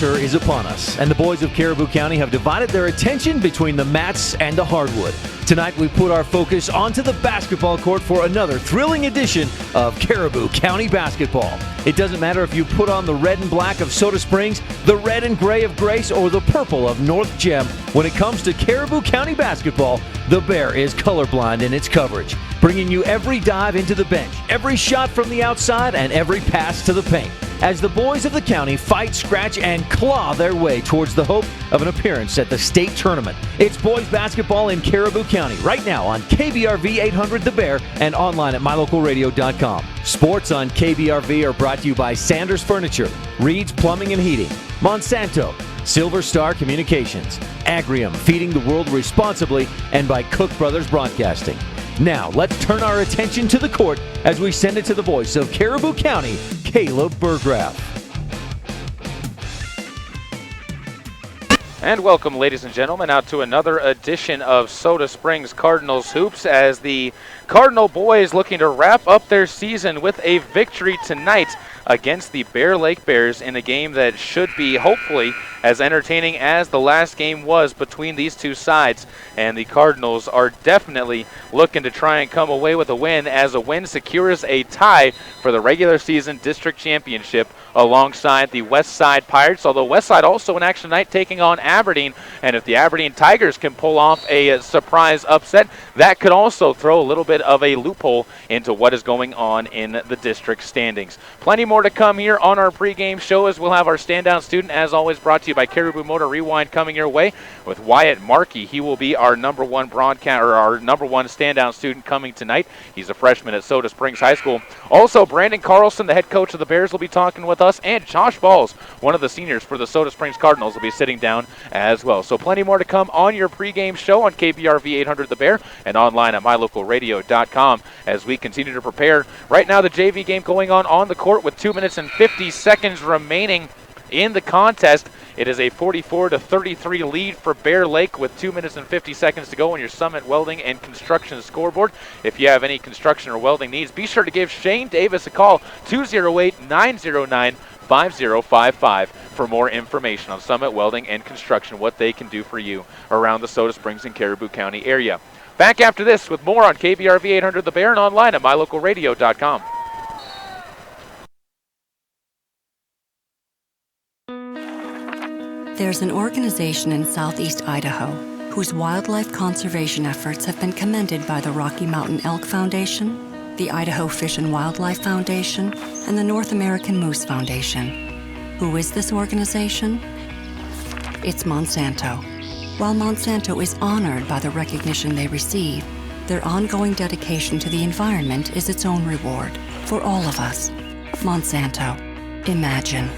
Winter is upon us, and the boys of Caribou County have divided their attention between the mats and the hardwood. Tonight, we put our focus onto the basketball court for another thrilling edition of Caribou County basketball. It doesn't matter if you put on the red and black of Soda Springs, the red and gray of Grace, or the purple of North Gem. When it comes to Caribou County basketball, the Bear is colorblind in its coverage, bringing you every dive into the bench, every shot from the outside, and every pass to the paint, as the boys of the county fight, scratch, and claw their way towards the hope of an appearance at the state tournament. It's boys basketball in Caribou County right now on KBRV 800 The Bear and online at mylocalradio.com. Sports on KBRV are brought to you by Sanders Furniture, Reed's Plumbing and Heating, Monsanto, Silver Star Communications, Agrium, feeding the world responsibly, and by Cook Brothers Broadcasting. Now, let's turn our attention to the court as we send it to the voice of Caribou County, Caleb Burgraff. And welcome, ladies and gentlemen, out to another edition of Soda Springs Cardinals Hoops, as the Cardinal boys looking to wrap up their season with a victory tonight against the Bear Lake Bears in a game that should be, hopefully, as entertaining as the last game was between these two sides. And the Cardinals are definitely looking to try and come away with a win, as a win secures a tie for the regular season district championship alongside the West Side Pirates, although West Side also in action tonight taking on Aberdeen. And if the Aberdeen Tigers can pull off a surprise upset, that could also throw a little bit of a loophole into what is going on in the district standings. Plenty more to come here on our pregame show, as we'll have our standout student, as always, brought to you by Caribou Motor Rewind, coming your way with Wyatt Markey. He will be our number one standout student coming tonight. He's a freshman at Soda Springs High School. Also, Brandon Carlson, the head coach of the Bears, will be talking with us, and Josh Balls, one of the seniors for the Soda Springs Cardinals, will be sitting down as well. So plenty more to come on your pregame show on KBRV 800 The Bear and online at mylocalradio.com as we continue to prepare. Right now, the JV game going on the court with 2 minutes and 50 seconds remaining in the contest. It is a 44-33 lead for Bear Lake with 2 minutes and 50 seconds to go on your Summit Welding and Construction scoreboard. If you have any construction or welding needs, be sure to give Shane Davis a call, 208-909-5055, for more information on Summit Welding and Construction, what they can do for you around the Soda Springs and Caribou County area. Back after this with more on KBRV 800 The Bear and online at mylocalradio.com. There's an organization in southeast Idaho whose wildlife conservation efforts have been commended by the Rocky Mountain Elk Foundation, the Idaho Fish and Wildlife Foundation, and the North American Moose Foundation. Who is this organization? It's Monsanto. While Monsanto is honored by the recognition they receive, their ongoing dedication to the environment is its own reward for all of us. Monsanto. Imagine.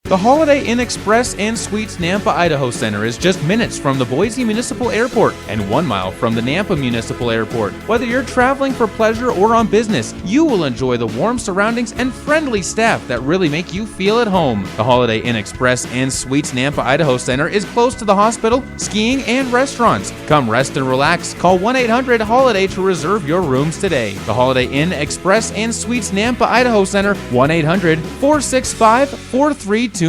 The Holiday Inn Express and Suites Nampa Idaho Center is just minutes from the Boise Municipal Airport and 1 mile from the Nampa Municipal Airport. Whether you're traveling for pleasure or on business, you will enjoy the warm surroundings and friendly staff that really make you feel at home. The Holiday Inn Express and Suites Nampa Idaho Center is close to the hospital, skiing, and restaurants. Come rest and relax. Call 1-800-HOLIDAY to reserve your rooms today. The Holiday Inn Express and Suites Nampa Idaho Center, 1-800-465-4329.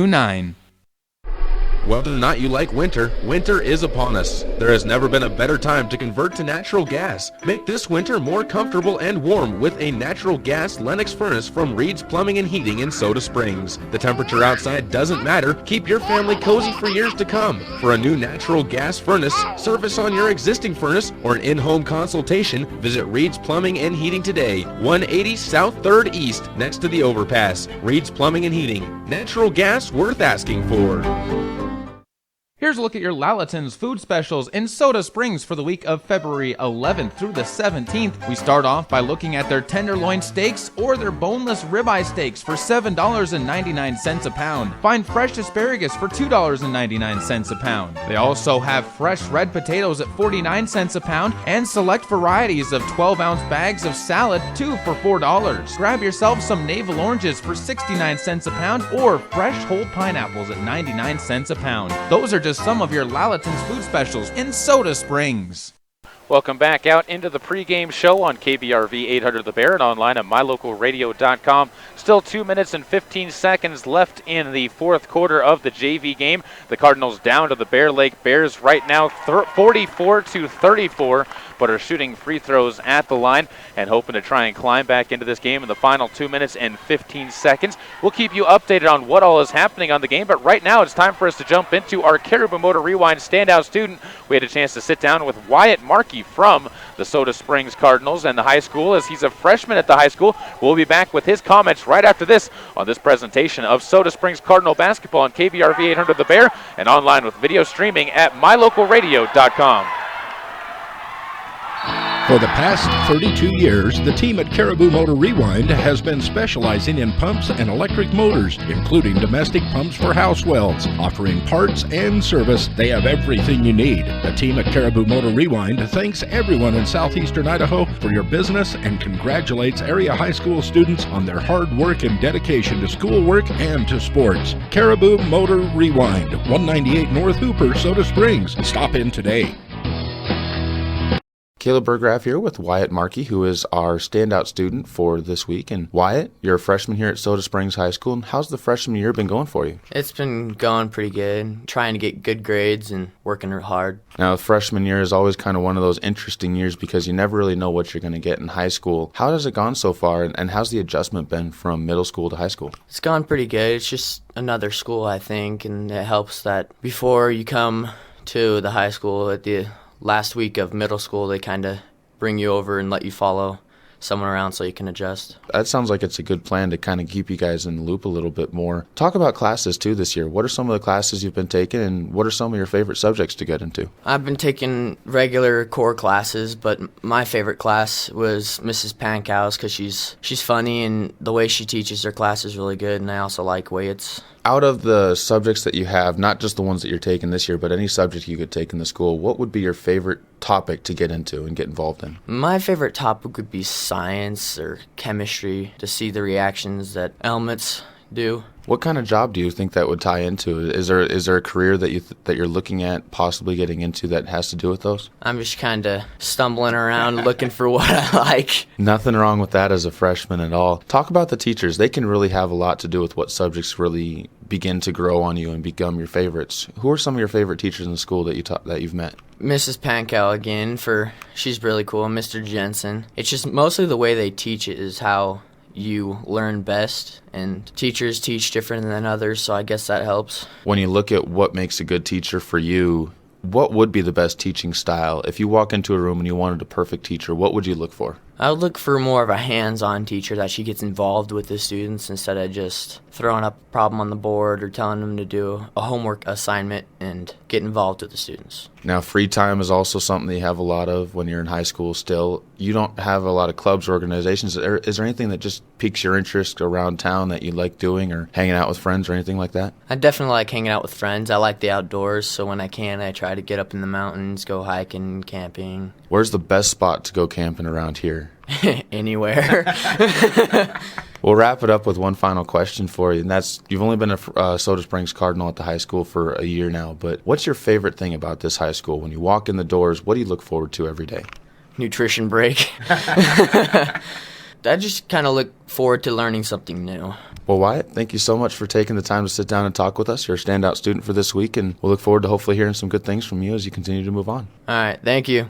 Whether or not you like winter, winter is upon us. There has never been a better time to convert to natural gas. Make this winter more comfortable and warm with a natural gas Lennox furnace from Reed's Plumbing and Heating in Soda Springs. The temperature outside doesn't matter. Keep your family cozy for years to come. For a new natural gas furnace, service on your existing furnace, or an in-home consultation, visit Reed's Plumbing and Heating today. 180 South 3rd East, next to the overpass. Reed's Plumbing and Heating. Natural gas worth asking for. Here's a look at your Lalaton's food specials in Soda Springs for the week of February 11th through the 17th. We start off by looking at their tenderloin steaks or their boneless ribeye steaks for $7.99 a pound. Find fresh asparagus for $2.99 a pound. They also have fresh red potatoes at 49 cents a pound and select varieties of 12-ounce bags of salad, 2 for $4. Grab yourself some navel oranges for 69 cents a pound or fresh whole pineapples at 99 cents a pound. Those are just some of your Lalaton's food specials in Soda Springs. Welcome back out into the pregame show on KBRV 800 The Bear and online at mylocalradio.com. Still 2 minutes and 15 seconds left in the fourth quarter of the JV game. The Cardinals down to the Bear Lake Bears right now 44-34, but are shooting free throws at the line and hoping to try and climb back into this game in the final 2 minutes and 15 seconds. We'll keep you updated on what all is happening on the game, but right now it's time for us to jump into our Caribou Motor Rewind standout student. We had a chance to sit down with Wyatt Markey from the Soda Springs Cardinals and the high school, as he's a freshman at the high school. We'll be back with his comments right after this on this presentation of Soda Springs Cardinal basketball on KBRV 800 The Bear and online with video streaming at mylocalradio.com. For the past 32 years, the team at Caribou Motor Rewind has been specializing in pumps and electric motors, including domestic pumps for house wells. Offering parts and service, they have everything you need. The team at Caribou Motor Rewind thanks everyone in southeastern Idaho for your business and congratulates area high school students on their hard work and dedication to schoolwork and to sports. Caribou Motor Rewind, 198 North Hooper, Soda Springs. Stop in today. Caleb Burgraff here with Wyatt Markey, who is our standout student for this week. And Wyatt, you're a freshman here at Soda Springs High School. And how's the freshman year been going for you? It's been going pretty good. Trying to get good grades and working real hard. Now, freshman year is always kind of one of those interesting years because you never really know what you're going to get in high school. How has it gone so far, and how's the adjustment been from middle school to high school? It's gone pretty good. It's just another school, I think, and it helps that before you come to the high school at the last week of middle school, they kind of bring you over and let you follow someone around so you can adjust. That sounds like it's a good plan to kind of keep you guys in the loop a little bit more. Talk about classes, too, this year. What are some of the classes you've been taking, and what are some of your favorite subjects to get into? I've been taking regular core classes, but my favorite class was Mrs. Pankow's because she's funny, and the way she teaches her class is really good, and I also like weights. Out of the subjects that you have, not just the ones that you're taking this year, but any subject you could take in the school, what would be your favorite topic to get into and get involved in? My favorite topic would be science or chemistry, to see the reactions that elements do. What kind of job do you think that would tie into? Is there a career that you're looking at possibly getting into that has to do with those? I'm just kind of stumbling around looking for what I like. Nothing wrong with that as a freshman at all. Talk about the teachers. They can really have a lot to do with what subjects really begin to grow on you and become your favorites. Who are some of your favorite teachers in the school that you've met? Mrs. Pankow again, she's really cool. And Mr. Jensen. It's just mostly the way they teach it is how you learn best, and teachers teach different than others, so I guess that helps. When you look at what makes a good teacher for you, what would be the best teaching style? If you walk into a room and you wanted a perfect teacher, what would you look for? I would look for more of a hands-on teacher, that she gets involved with the students instead of just throwing up a problem on the board or telling them to do a homework assignment, and get involved with the students. Now, free time is also something that you have a lot of when you're in high school still. You don't have a lot of clubs or organizations. Is there anything that just piques your interest around town that you like doing, or hanging out with friends or anything like that? I definitely like hanging out with friends. I like the outdoors, so when I can, I try to get up in the mountains, go hiking, camping. Where's the best spot to go camping around here? Anywhere. We'll wrap it up with one final question for you, and that's, you've only been a Soda Springs Cardinal at the high school for a year now, but what's your favorite thing about this high school? When you walk in the doors, what do you look forward to every day? Nutrition break. I just kind of look forward to learning something new. Well, Wyatt, thank you so much for taking the time to sit down and talk with us. You're a standout student for this week, and we'll look forward to hopefully hearing some good things from you as you continue to move on. All right, thank you.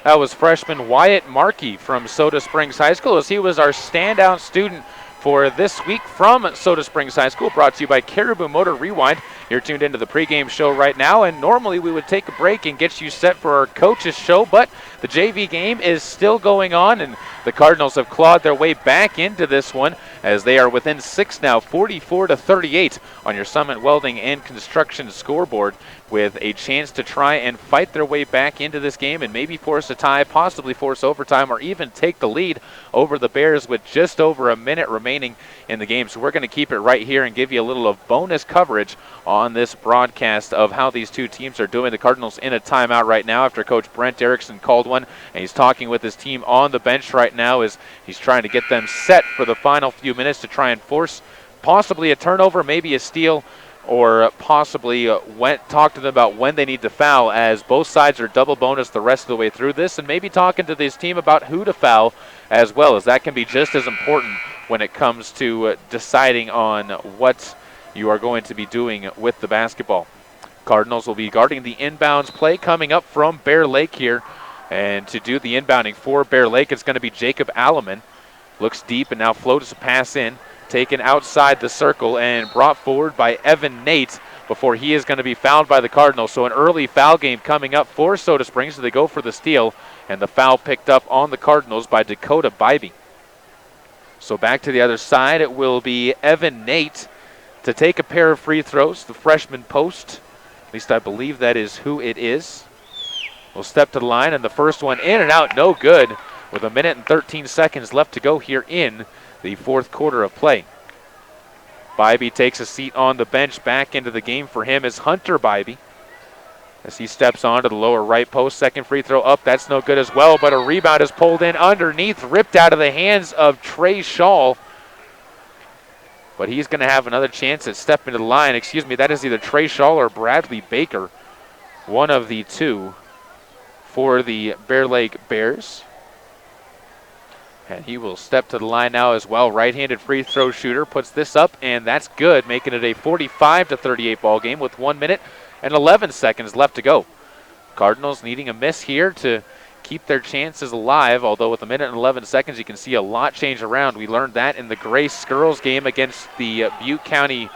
That was freshman Wyatt Markey from Soda Springs High School, as he was our standout student for this week from Soda Springs High School, brought to you by Caribou Motor Rewind. You're tuned into the pregame show right now, and normally we would take a break and get you set for our coaches show, but the JV game is still going on, and the Cardinals have clawed their way back into this one as they are within 6 now, 44-38 on your Summit Welding and Construction scoreboard, with a chance to try and fight their way back into this game and maybe force a tie, possibly force overtime, or even take the lead over the Bears with just over a minute remaining in the game. So we're going to keep it right here and give you a little of bonus coverage on this broadcast of how these two teams are doing. The Cardinals in a timeout right now after Coach Brent Erickson called one, and he's talking with his team on the bench right now as he's trying to get them set for the final few minutes to try and force possibly a turnover, maybe a steal, or possibly talk to them about when they need to foul, as both sides are double bonus the rest of the way through this, and maybe talking to this team about who to foul as well, as that can be just as important when it comes to deciding on what you are going to be doing with the basketball. Cardinals will be guarding the inbounds play coming up from Bear Lake here, and to do the inbounding for Bear Lake, it's going to be Jacob Alleman. Looks deep and now floats a pass in. Taken outside the circle and brought forward by Evan Nate before he is going to be fouled by the Cardinals. So an early foul game coming up for Soda Springs. So they go for the steal, and the foul picked up on the Cardinals by Dakota Bybee. So back to the other side, it will be Evan Nate to take a pair of free throws. The freshman post, at least I believe that is who it is, will step to the line, and the first one in and out, no good, with 1 minute and 13 seconds left to go here in the fourth quarter of play. Bybee takes a seat on the bench. Back into the game for him is Hunter Bybee, as he steps onto the lower right post. Second free throw up, that's no good as well, but a rebound is pulled in underneath, ripped out of the hands of Trey Shaw. But he's going to have another chance at stepping to the line. Excuse me, that is either Trey Shaw or Bradley Baker, one of the two for the Bear Lake Bears. And he will step to the line now as well. Right-handed free throw shooter puts this up, and that's good, making it a 45-38 ball game with 1 minute and 11 seconds left to go. Cardinals needing a miss here to keep their chances alive, although with 1 minute and 11 seconds you can see a lot change around. We learned that in the Grace Girls game against the Butte County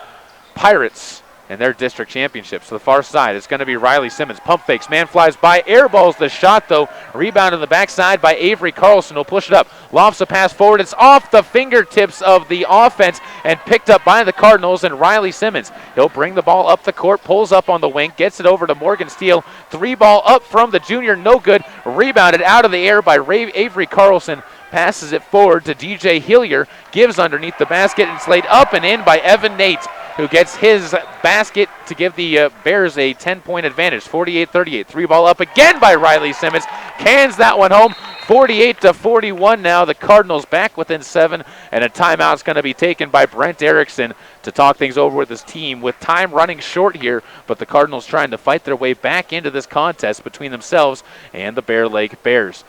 Pirates in their district championship. So the far side, it's going to be Riley Simmons. Pump fakes, man flies by, airballs the shot though. Rebound on the backside by Avery Carlson. Will push it up, lofts a pass forward. It's off the fingertips of the offense and picked up by the Cardinals and Riley Simmons. He'll bring the ball up the court, pulls up on the wing, gets it over to Morgan Steele. 3-ball up from the junior, no good. Rebounded out of the air by Avery Carlson. Passes it forward to DJ Hillier, gives underneath the basket, and it's laid up and in by Evan Nate, who gets his basket to give the Bears a 10-point advantage, 48-38. 3-ball up again by Riley Simmons. Cans that one home, 48-41 now. The Cardinals back within 7, and a timeout's going to be taken by Brent Erickson to talk things over with his team, with time running short here, but the Cardinals trying to fight their way back into this contest between themselves and the Bear Lake Bears.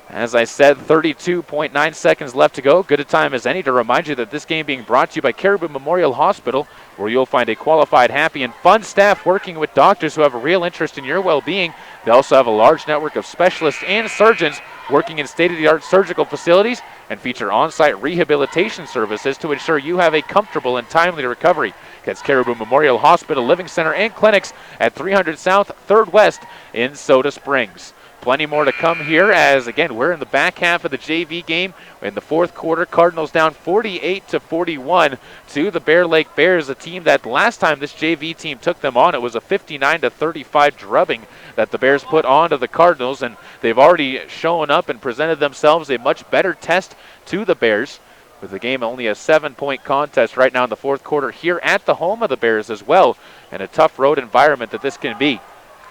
As I said, 32.9 seconds left to go. Good a time as any to remind you that this game being brought to you by Caribou Memorial Hospital, where you'll find a qualified, happy, and fun staff working with doctors who have a real interest in your well-being. They also have a large network of specialists and surgeons working in state-of-the-art surgical facilities and feature on-site rehabilitation services to ensure you have a comfortable and timely recovery. That's Caribou Memorial Hospital, Living Center, and clinics at 300 South, 3rd West in Soda Springs. Plenty more to come here as, again, we're in the back half of the JV game. In the fourth quarter, Cardinals down 48-41 to the Bear Lake Bears, a team that last time this JV team took them on, it was a 59-35 drubbing that the Bears put onto the Cardinals, and they've already shown up and presented themselves a much better test to the Bears, with the game only a 7-point contest right now in the fourth quarter here at the home of the Bears as well, and a tough road environment that this can be.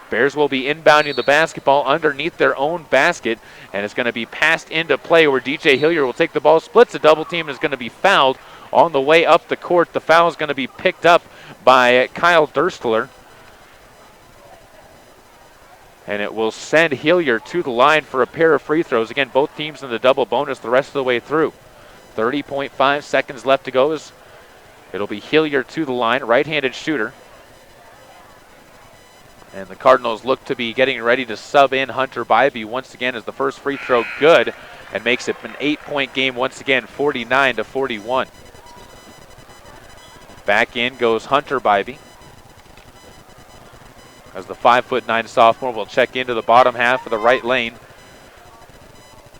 Bears will be inbounding the basketball underneath their own basket, and it's going to be passed into play where DJ Hillier will take the ball, splits a double team, and is going to be fouled on the way up the court. The foul is going to be picked up by Kyle Durstler, and it will send Hillier to the line for a pair of free throws. Again, both teams in the double bonus the rest of the way through. 30.5 seconds left to go. It'll be Hillier to the line, right-handed shooter. And the Cardinals look to be getting ready to sub in Hunter Bybee once again as the first free throw good, and makes it an 8-point game once again, 49-41. Back in goes Hunter Bybee, as the 5'9" sophomore will check into the bottom half of the right lane.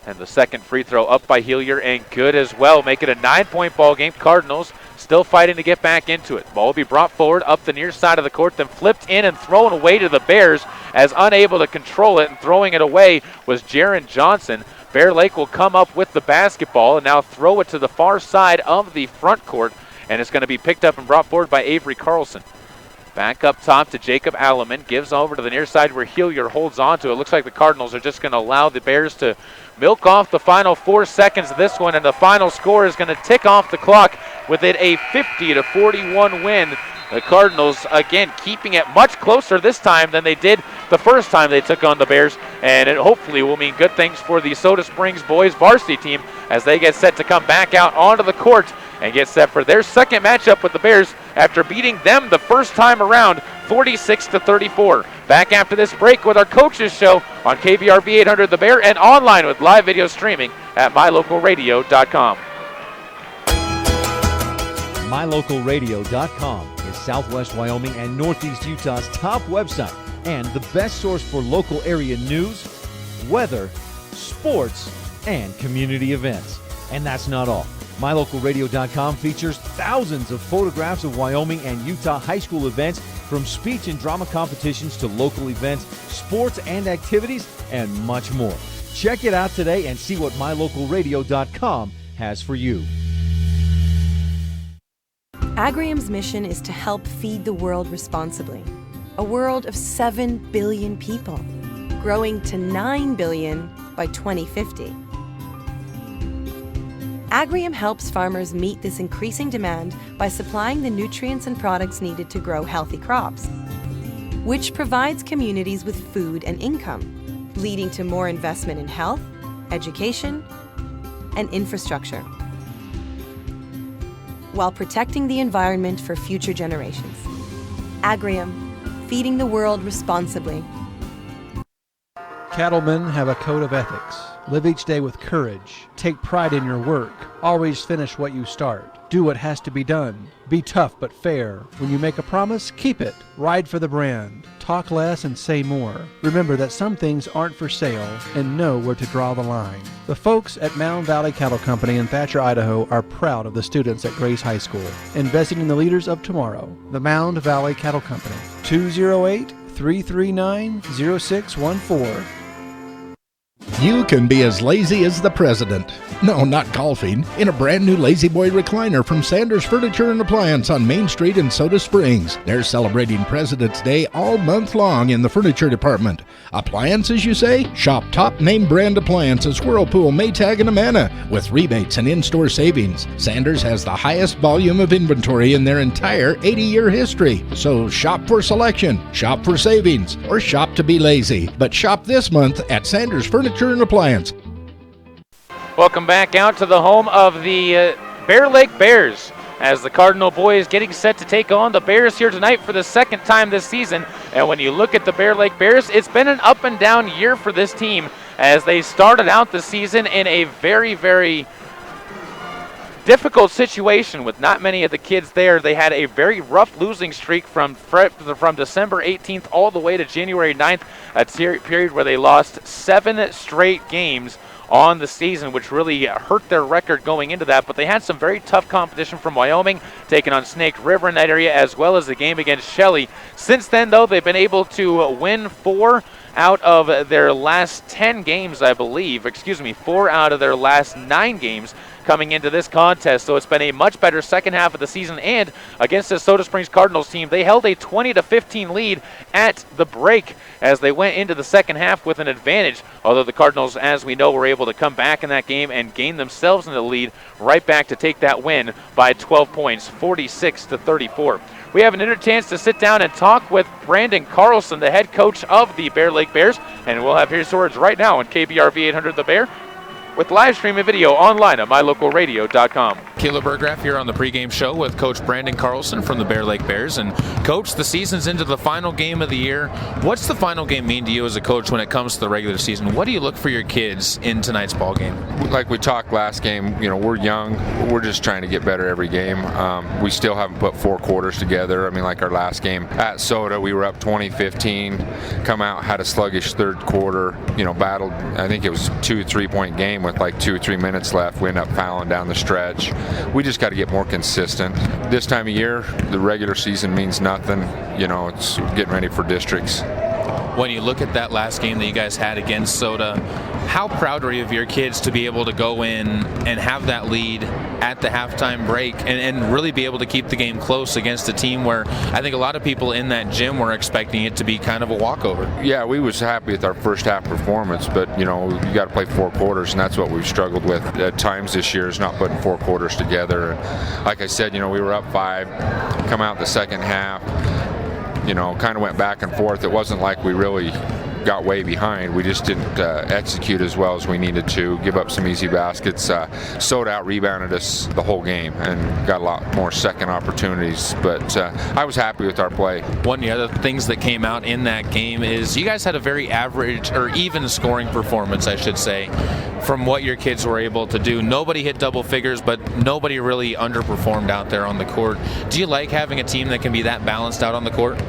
And the second free throw up by Hillier, and good as well. Make it a 9-point ball game. Cardinals still fighting to get back into it. Ball will be brought forward up the near side of the court, then flipped in and thrown away to the Bears, as unable to control it and throwing it away was Jaron Johnson. Bear Lake will come up with the basketball and now throw it to the far side of the front court, and it's going to be picked up and brought forward by Avery Carlson. Back up top to Jacob Alleman, gives over to the near side where Hillier holds on to it. Looks like the Cardinals are just going to allow the Bears to milk off the final 4 seconds of this one, and the final score is going to tick off the clock with it a 50-41 win The Cardinals, again, keeping it much closer this time than they did the first time they took on the Bears, and it hopefully will mean good things for the Soda Springs boys varsity team as they get set to come back out onto the court and get set for their second matchup with the Bears after beating them the first time around 46-34. Back after this break with our coaches show on KBRV 800 The Bear and online with live video streaming at mylocalradio.com. MyLocalRadio.com is Southwest Wyoming and Northeast Utah's top website and the best source for local area news, weather, sports, and community events. And that's not all. MyLocalRadio.com features thousands of photographs of Wyoming and Utah high school events, from speech and drama competitions to local events, sports and activities, and much more. Check it out today and see what MyLocalRadio.com has for you. Agrium's mission is to help feed the world responsibly. A world of 7 billion people, growing to 9 billion by 2050. Agrium helps farmers meet this increasing demand by supplying the nutrients and products needed to grow healthy crops, which provides communities with food and income, leading to more investment in health, education, and infrastructure, while protecting the environment for future generations. Agrium, feeding the world responsibly. Cattlemen have a code of ethics. Live each day with courage. Take pride in your work. Always finish what you start. Do what has to be done. Be tough but fair. When you make a promise, keep it. Ride for the brand. Talk less and say more. Remember that some things aren't for sale, and know where to draw the line. The folks at Mound Valley Cattle Company in Thatcher, Idaho are proud of the students at Grace High School, investing in the leaders of tomorrow. The Mound Valley Cattle Company, 208-339-0614. You can be as lazy as the president. No, not golfing. In a brand new Lazy Boy recliner from Sanders Furniture and Appliance on Main Street in Soda Springs. They're celebrating President's Day all month long in the furniture department. Appliances, you say? Shop top name brand appliances, Whirlpool, Maytag, and Amana, with rebates and in-store savings. Sanders has the highest volume of inventory in their entire 80-year history. So shop for selection, shop for savings, or shop to be lazy. But shop this month at Sanders Furniture and Appliance. Welcome back out to the home of the Bear Lake Bears as the Cardinal boys getting set to take on the Bears here tonight for the second time this season. And when you look at the Bear Lake Bears, it's been an up and down year for this team as they started out the season in a very, very difficult situation with not many of the kids there. They had a very rough losing streak from December 18th all the way to January 9th, a period where they lost 7 straight games on the season, which really hurt their record going into that. But they had some very tough competition from Wyoming, taking on Snake River in that area, as well as the game against Shelley. Since then, though, they've been able to win 4 out of their last 10 games, I believe. 4 out of their last 9 games coming into this contest. So it's been a much better second half of the season, and against the Soda Springs Cardinals team, they held a 20-15 lead at the break as they went into the second half with an advantage, although the Cardinals, as we know, were able to come back in that game and gain themselves in the lead right back to take that win by 12 points, 46-34. We have another chance to sit down and talk with Brandon Carlson, the head coach of the Bear Lake Bears, and we'll have his words right now on KBRV 800 The Bear, with live stream and video online at mylocalradio.com. Caleb Berggraf here on the pregame show with Coach Brandon Carlson from the Bear Lake Bears. And Coach, the season's into the final game of the year. What's the final game mean to you as a coach when it comes to the regular season? What do you look for your kids in tonight's ball game? Like we talked last game, we're young. We're just trying to get better every game. We still haven't put 4 quarters together. I mean, like our last game at Soda, we were up 20-15, come out, had a sluggish third quarter, battled, I think it was a 2 3-point game with like 2 or 3 minutes left. We end up fouling down the stretch. We just got to get more consistent. This time of year, the regular season means nothing. It's getting ready for districts. when you look at that last game that you guys had against Soda, how proud are you of your kids to be able to go in and have that lead at the halftime break and really be able to keep the game close against a team where I think a lot of people in that gym were expecting it to be kind of a walkover? Yeah, we was happy with our first half performance, but you got to play 4 quarters, and that's what we've struggled with at times this year, is not putting 4 quarters together. And like I said, we were up 5, come out the second half, kind of went back and forth. It wasn't like we really got way behind. We just didn't execute as well as we needed to, give up some easy baskets. Soda out-rebounded us the whole game and got a lot more second opportunities, but I was happy with our play. One of the other things that came out in that game is you guys had a very average or even scoring performance, I should say, from what your kids were able to do. Nobody hit double figures, but nobody really underperformed out there on the court. Do you like having a team that can be that balanced out on the court?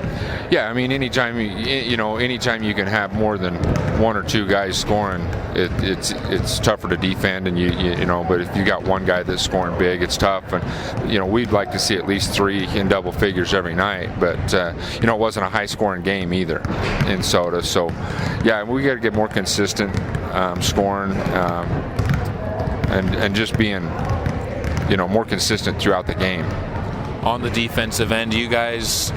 Yeah, I mean, anytime you can have more than 1 or 2 guys scoring, it's tougher to defend, and but if you got one guy that's scoring big, it's tough. And we'd like to see at least 3 in double figures every night, but it wasn't a high scoring game either in Soda. So yeah, we got to get more consistent scoring and just being more consistent throughout the game. On the defensive end, you guys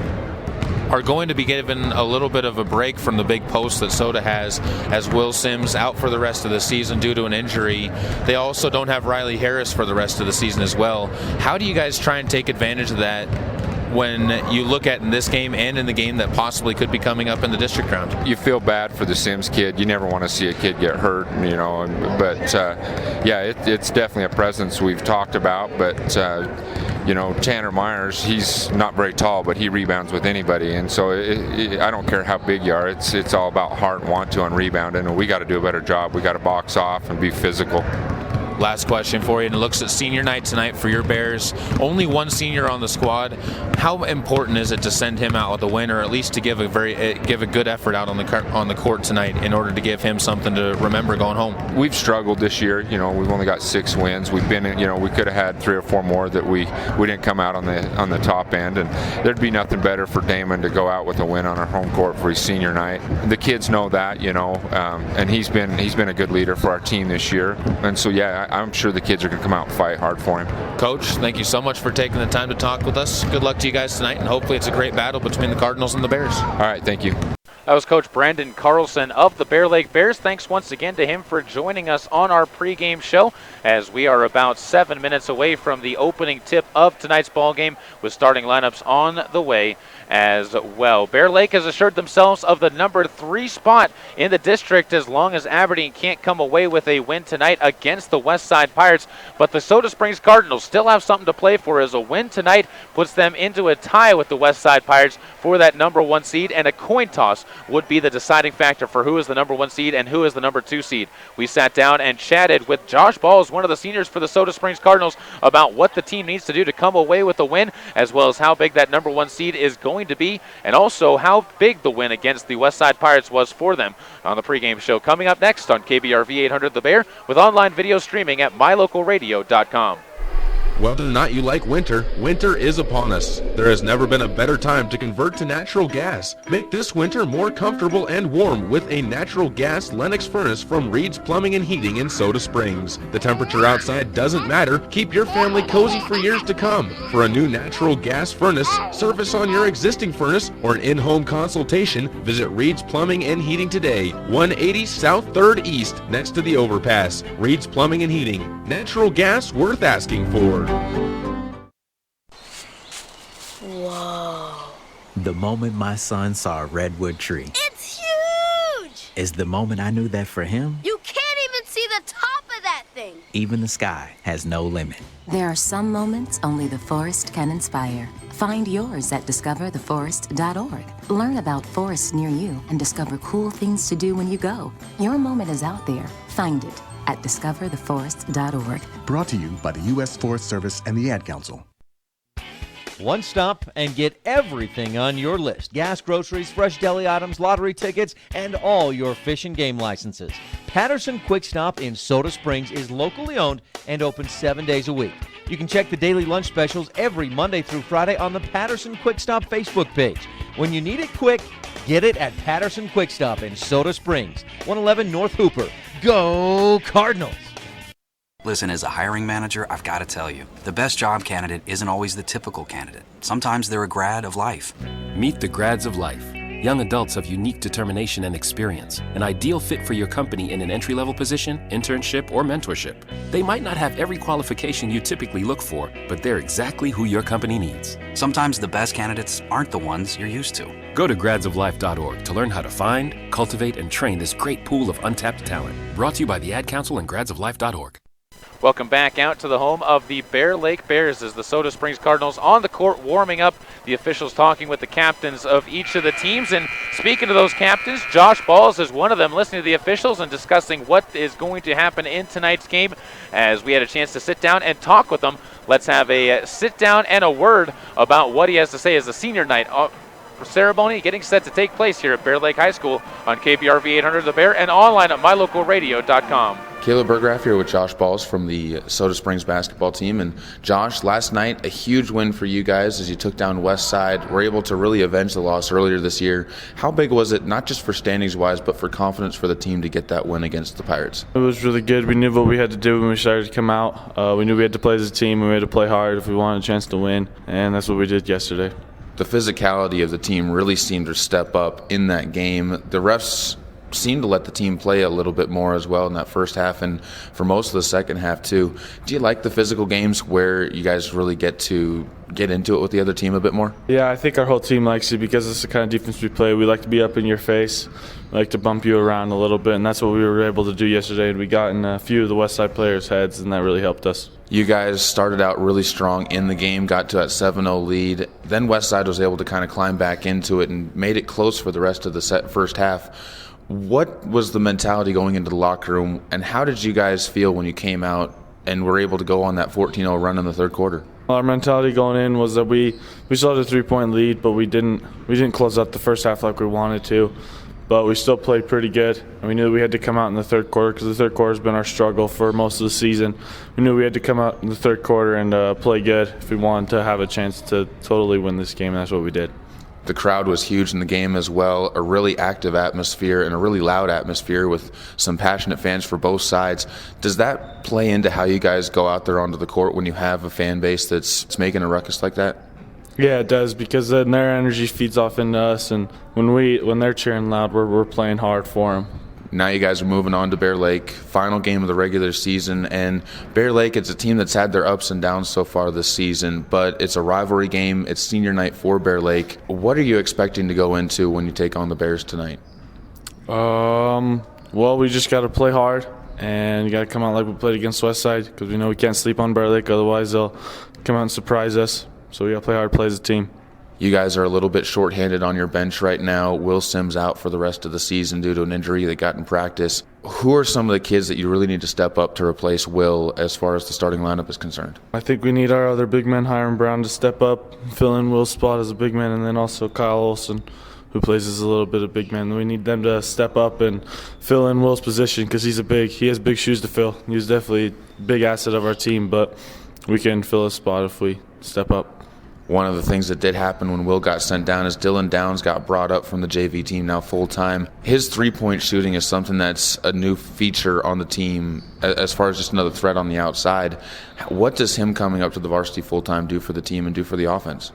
are going to be given a little bit of a break from the big post that Soda has, as Will Sims out for the rest of the season due to an injury. They also don't have Riley Harris for the rest of the season as well. How do you guys try and take advantage of that when you look at in this game and in the game that possibly could be coming up in the district round? You feel bad for the Sims kid. You never want to see a kid get hurt, but it's definitely a presence we've talked about, but Tanner Myers, he's not very tall, but he rebounds with anybody, and so I don't care how big you are. It's all about heart and want to on rebounding, and we got to do a better job. We got to box off and be physical. Last question for you, and it looks at senior night tonight for your Bears. Only one senior on the squad. How important is it to send him out with a win, or at least to give a good effort out on the court tonight in order to give him something to remember going home? We've struggled this year. We've only got 6 wins. We've been we could have had 3 or 4 more that we didn't come out on the top end, and there'd be nothing better for Damon to go out with a win on our home court for his senior night. The kids know that, and he's been a good leader for our team this year, and so yeah, I'm sure the kids are going to come out and fight hard for him. Coach, thank you so much for taking the time to talk with us. Good luck to you guys tonight, and hopefully it's a great battle between the Cardinals and the Bears. All right, thank you. That was Coach Brandon Carlson of the Bear Lake Bears. Thanks once again to him for joining us on our pregame show, as we are about 7 minutes away from the opening tip of tonight's ball game, with starting lineups on the way as well. Bear Lake has assured themselves of the number 3 spot in the district as long as Aberdeen can't come away with a win tonight against the Westside Pirates. But the Soda Springs Cardinals still have something to play for, as a win tonight puts them into a tie with the Westside Pirates for that number 1 seed, and a coin toss would be the deciding factor for who is the number 1 seed and who is the number 2 seed. We sat down and chatted with Josh Balls, one of the seniors for the Soda Springs Cardinals, about what the team needs to do to come away with a win, as well as how big that number 1 seed is going to be, and also how big the win against the Westside Pirates was for them, on the pregame show coming up next on KBRV 800 The Bear, with online video streaming at mylocalradio.com. Whether or not you like winter, winter is upon us. There has never been a better time to convert to natural gas. Make this winter more comfortable and warm with a natural gas Lennox furnace from Reed's Plumbing and Heating in Soda Springs. The temperature outside doesn't matter. Keep your family cozy for years to come. For a new natural gas furnace, service on your existing furnace, or an in-home consultation, visit Reed's Plumbing and Heating today. 180 South 3rd East, next to the overpass. Reed's Plumbing and Heating. Natural gas worth asking for. Whoa. The moment my son saw a redwood tree. It's huge! Is the moment I knew that for him, You can't even see the top of that thing. even the sky has no limit. There are some moments only the forest can inspire. Find yours at discovertheforest.org. Learn about forests near you and discover cool things to do when you go. Your moment is out there. Find it at discovertheforest.org. Brought to you by the U.S. Forest Service and the Ad Council. One stop and get everything on your list. Gas, groceries, fresh deli items, lottery tickets, and all your fish and game licenses. Patterson Quick Stop in Soda Springs is locally owned and open 7 days a week. You can check the daily lunch specials every Monday through Friday on the Patterson Quick Stop Facebook page. When you need it quick, get it at Patterson Quick Stop in Soda Springs, 111 North Hooper. Go Cardinals! Listen, as a hiring manager, I've got to tell you, the best job candidate isn't always the typical candidate. Sometimes they're a grad of life. Meet the grads of life. Young adults of unique determination and experience, an ideal fit for your company in an entry-level position, internship, or mentorship. They might not have every qualification you typically look for, but they're exactly who your company needs. Sometimes the best candidates aren't the ones you're used to. Go to gradsoflife.org to learn how to find, cultivate, and train this great pool of untapped talent. Brought to you by the Ad Council and gradsoflife.org. Welcome back out to the home of the Bear Lake Bears as the Soda Springs Cardinals on the court warming up. The officials talking with the captains of each of the teams. And speaking to those captains, Josh Balls is one of them, listening to the officials and discussing what is going to happen in tonight's game. As we had a chance to sit down and talk with them, let's have a sit down and a word about what he has to say as the senior night ceremony getting set to take place here at Bear Lake High School on KBRV 800 The Bear and online at mylocalradio.com. Caleb Bergraff here with Josh Balls from the Soda Springs basketball team. And Josh, last night, a huge win for you guys as you took down West Side. Were able to really avenge the loss earlier this year. How big was it, not just for standings-wise, but for confidence for the team to get that win against the Pirates? It was really good. We knew what we had to do when we started to come out. We knew we had to play as a team and we had to play hard if we wanted a chance to win, and that's what we did yesterday. The physicality of the team really seemed to step up in that game. The refs seemed to let the team play a little bit more as well in that first half and for most of the second half too. Do you like the physical games where you guys really get to get into it with the other team a bit more? Yeah, I think our whole team likes it because it's the kind of defense we play. We like to be up in your face. We like to bump you around a little bit, and that's what we were able to do yesterday. And we got in a few of the West Side players' heads, and that really helped us. You guys started out really strong in the game, got to that 7-0 lead. Then West Side was able to kind of climb back into it and made it close for the rest of the first half. What was the mentality going into the locker room, and how did you guys feel when you came out and were able to go on that 14-0 run in the third quarter? Our mentality going in was that we still had a 3-point lead, but we didn't close out the first half like we wanted to. But we still played pretty good, and we knew we had to come out in the third quarter because the third quarter has been our struggle for most of the season. We knew we had to come out in the third quarter and play good if we wanted to have a chance to totally win this game, and that's what we did. The crowd was huge in the game as well, a really active atmosphere and a really loud atmosphere with some passionate fans for both sides. Does that play into how you guys go out there onto the court when you have a fan base that's making a ruckus like that? Yeah, it does, because then their energy feeds off into us, and when they're cheering loud, we're playing hard for them. Now you guys are moving on to Bear Lake, final game of the regular season, and Bear Lake, it's a team that's had their ups and downs so far this season, but it's a rivalry game. It's senior night for Bear Lake. What are you expecting to go into when you take on the Bears tonight? Well, we just got to play hard, and you got to come out like we played against Westside, because we know we can't sleep on Bear Lake, otherwise they'll come out and surprise us. So we got to play hard, play as a team. You guys are a little bit shorthanded on your bench right now. Will Sims out for the rest of the season due to an injury that got in practice. Who are some of the kids that you really need to step up to replace Will as far as the starting lineup is concerned? I think we need our other big man, Hiram Brown, to step up, fill in Will's spot as a big man, and then also Kyle Olson, who plays as a little bit of big man. We need them to step up and fill in Will's position because he has big shoes to fill. He's definitely a big asset of our team, but we can fill his spot if we step up. One of the things that did happen when Will got sent down is Dylan Downs got brought up from the JV team now full-time. His three-point shooting is something that's a new feature on the team as far as just another threat on the outside. What does him coming up to the varsity full-time do for the team and do for the offense?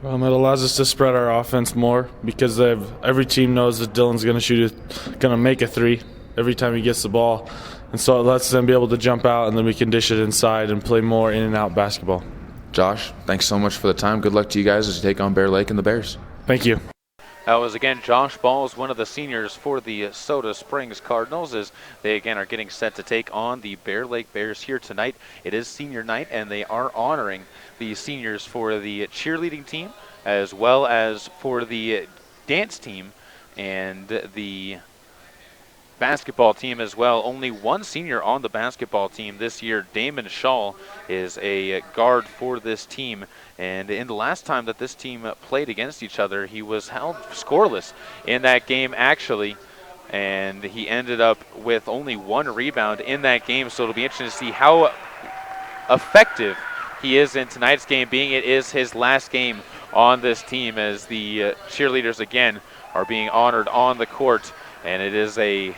It allows us to spread our offense more because every team knows that Dylan's going to make a three every time he gets the ball. And so it lets them be able to jump out, and then we can dish it inside and play more in and out basketball. Josh, thanks so much for the time. Good luck to you guys as you take on Bear Lake and the Bears. Thank you. That was, again, Josh Balls, one of the seniors for the Soda Springs Cardinals, as they, again, are getting set to take on the Bear Lake Bears here tonight. It is senior night, and they are honoring the seniors for the cheerleading team as well as for the dance team and the basketball team as well. Only one senior on the basketball team this year. Damon Shaw is a guard for this team, and in the last time that this team played against each other, he was held scoreless in that game actually, and he ended up with only one rebound in that game. So it'll be interesting to see how effective he is in tonight's game, being it is his last game on this team, as the cheerleaders again are being honored on the court, and it is a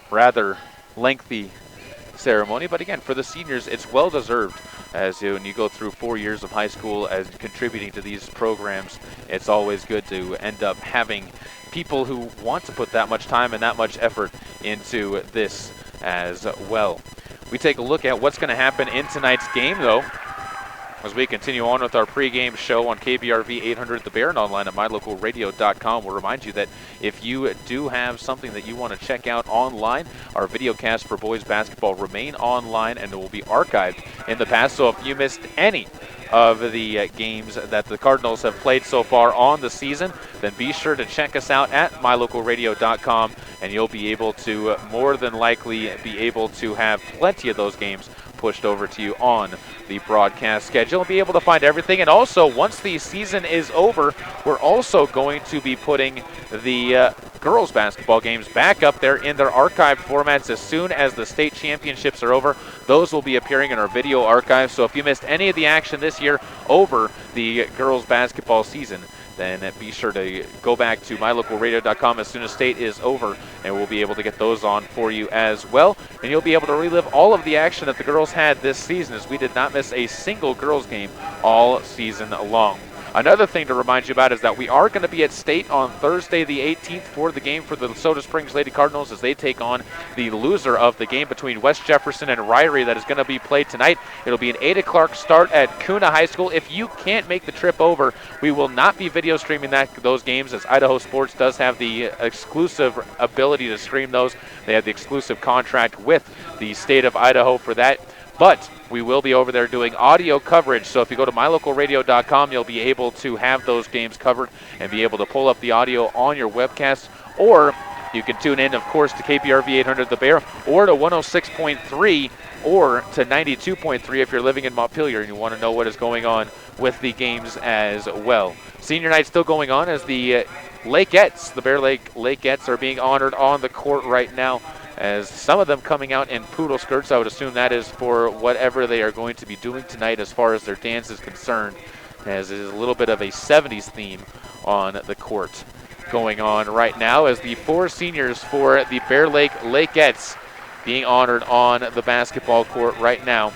rather lengthy ceremony, but again, for the seniors, it's well deserved. As when you go through 4 years of high school as contributing to these programs, it's always good to end up having people who want to put that much time and that much effort into this as well. We take a look at what's going to happen in tonight's game, though, as we continue on with our pregame show on KBRV 800 The Bear and online at mylocalradio.com. We'll remind you that if you do have something that you want to check out online, our videocast for boys basketball remain online and it will be archived in the past. So if you missed any of the games that the Cardinals have played so far on the season, then be sure to check us out at mylocalradio.com, and you'll be able to more than likely be able to have plenty of those games pushed over to you on the broadcast schedule and be able to find everything. And also, once the season is over, we're also going to be putting the girls basketball games back up there in their archived formats as soon as the state championships are over. Those will be appearing in our video archive. So if you missed any of the action this year over the girls basketball season, then be sure to go back to mylocalradio.com as soon as state is over, and we'll be able to get those on for you as well. And you'll be able to relive all of the action that the girls had this season, as we did not miss a single girls game all season long. Another thing to remind you about is that we are going to be at State on Thursday the 18th for the game for the Soda Springs Lady Cardinals, as they take on the loser of the game between West Jefferson and Ryrie that is going to be played tonight. It'll be an 8 o'clock start at Kuna High School. If you can't make the trip over, we will not be video streaming those games, as Idaho Sports does have the exclusive ability to stream those. They have the exclusive contract with the state of Idaho for that. But we will be over there doing audio coverage. So if you go to mylocalradio.com, you'll be able to have those games covered and be able to pull up the audio on your webcast. Or you can tune in, of course, to KBRV 800 The Bear, or to 106.3, or to 92.3 if you're living in Montpelier and you want to know what is going on with the games as well. Senior night still going on as the Lakeettes, the Bear Lake Lakeettes, are being honored on the court right now, as some of them coming out in poodle skirts. I would assume that is for whatever they are going to be doing tonight as far as their dance is concerned, as it is a little bit of a 70s theme on the court going on right now, as the 4 seniors for the Bear Lake Lakeettes being honored on the basketball court right now,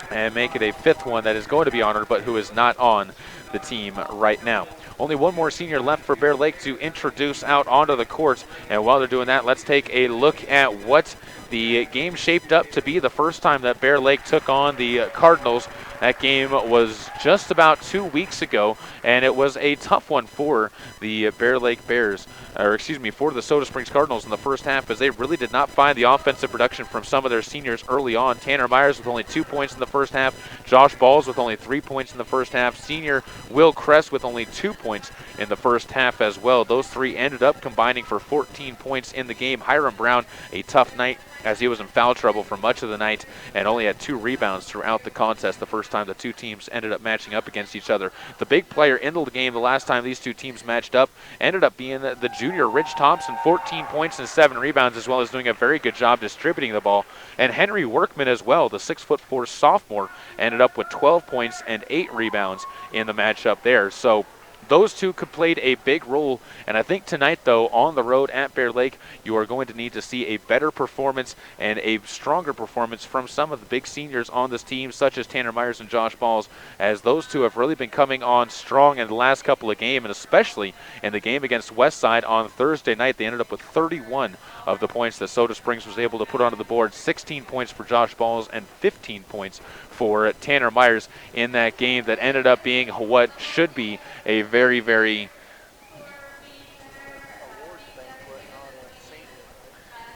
and make it a 5th one that is going to be honored but who is not on the team right now. Only one more senior left for Bear Lake to introduce out onto the court. And while they're doing that, let's take a look at what the game shaped up to be the first time that Bear Lake took on the Cardinals. That game was just about 2 weeks ago, and it was a tough one for the Bear Lake Bears, for the Soda Springs Cardinals in the first half, as they really did not find the offensive production from some of their seniors early on. Tanner Myers with only 2 points in the first half, Josh Balls with only 3 points in the first half, senior Will Kress with only 2 points in the first half as well. Those three ended up combining for 14 points in the game. Hiram Brown, a tough night, as he was in foul trouble for much of the night and only had 2 rebounds throughout the contest the first time the two teams ended up matching up against each other. The big player in the game the last time these two teams matched up ended up being the junior Rich Thompson, 14 points and 7 rebounds, as well as doing a very good job distributing the ball. And Henry Workman as well, the 6'4" sophomore, ended up with 12 points and 8 rebounds in the matchup there. So those two played a big role, and I think tonight, though, on the road at Bear Lake, you are going to need to see a better performance and a stronger performance from some of the big seniors on this team, such as Tanner Myers and Josh Balls, as those two have really been coming on strong in the last couple of games, and especially in the game against Westside on Thursday night. They ended up with 31 of the points that Soda Springs was able to put onto the board, 16 points for Josh Balls and 15 points for Tanner Myers in that game that ended up being what should be a very, very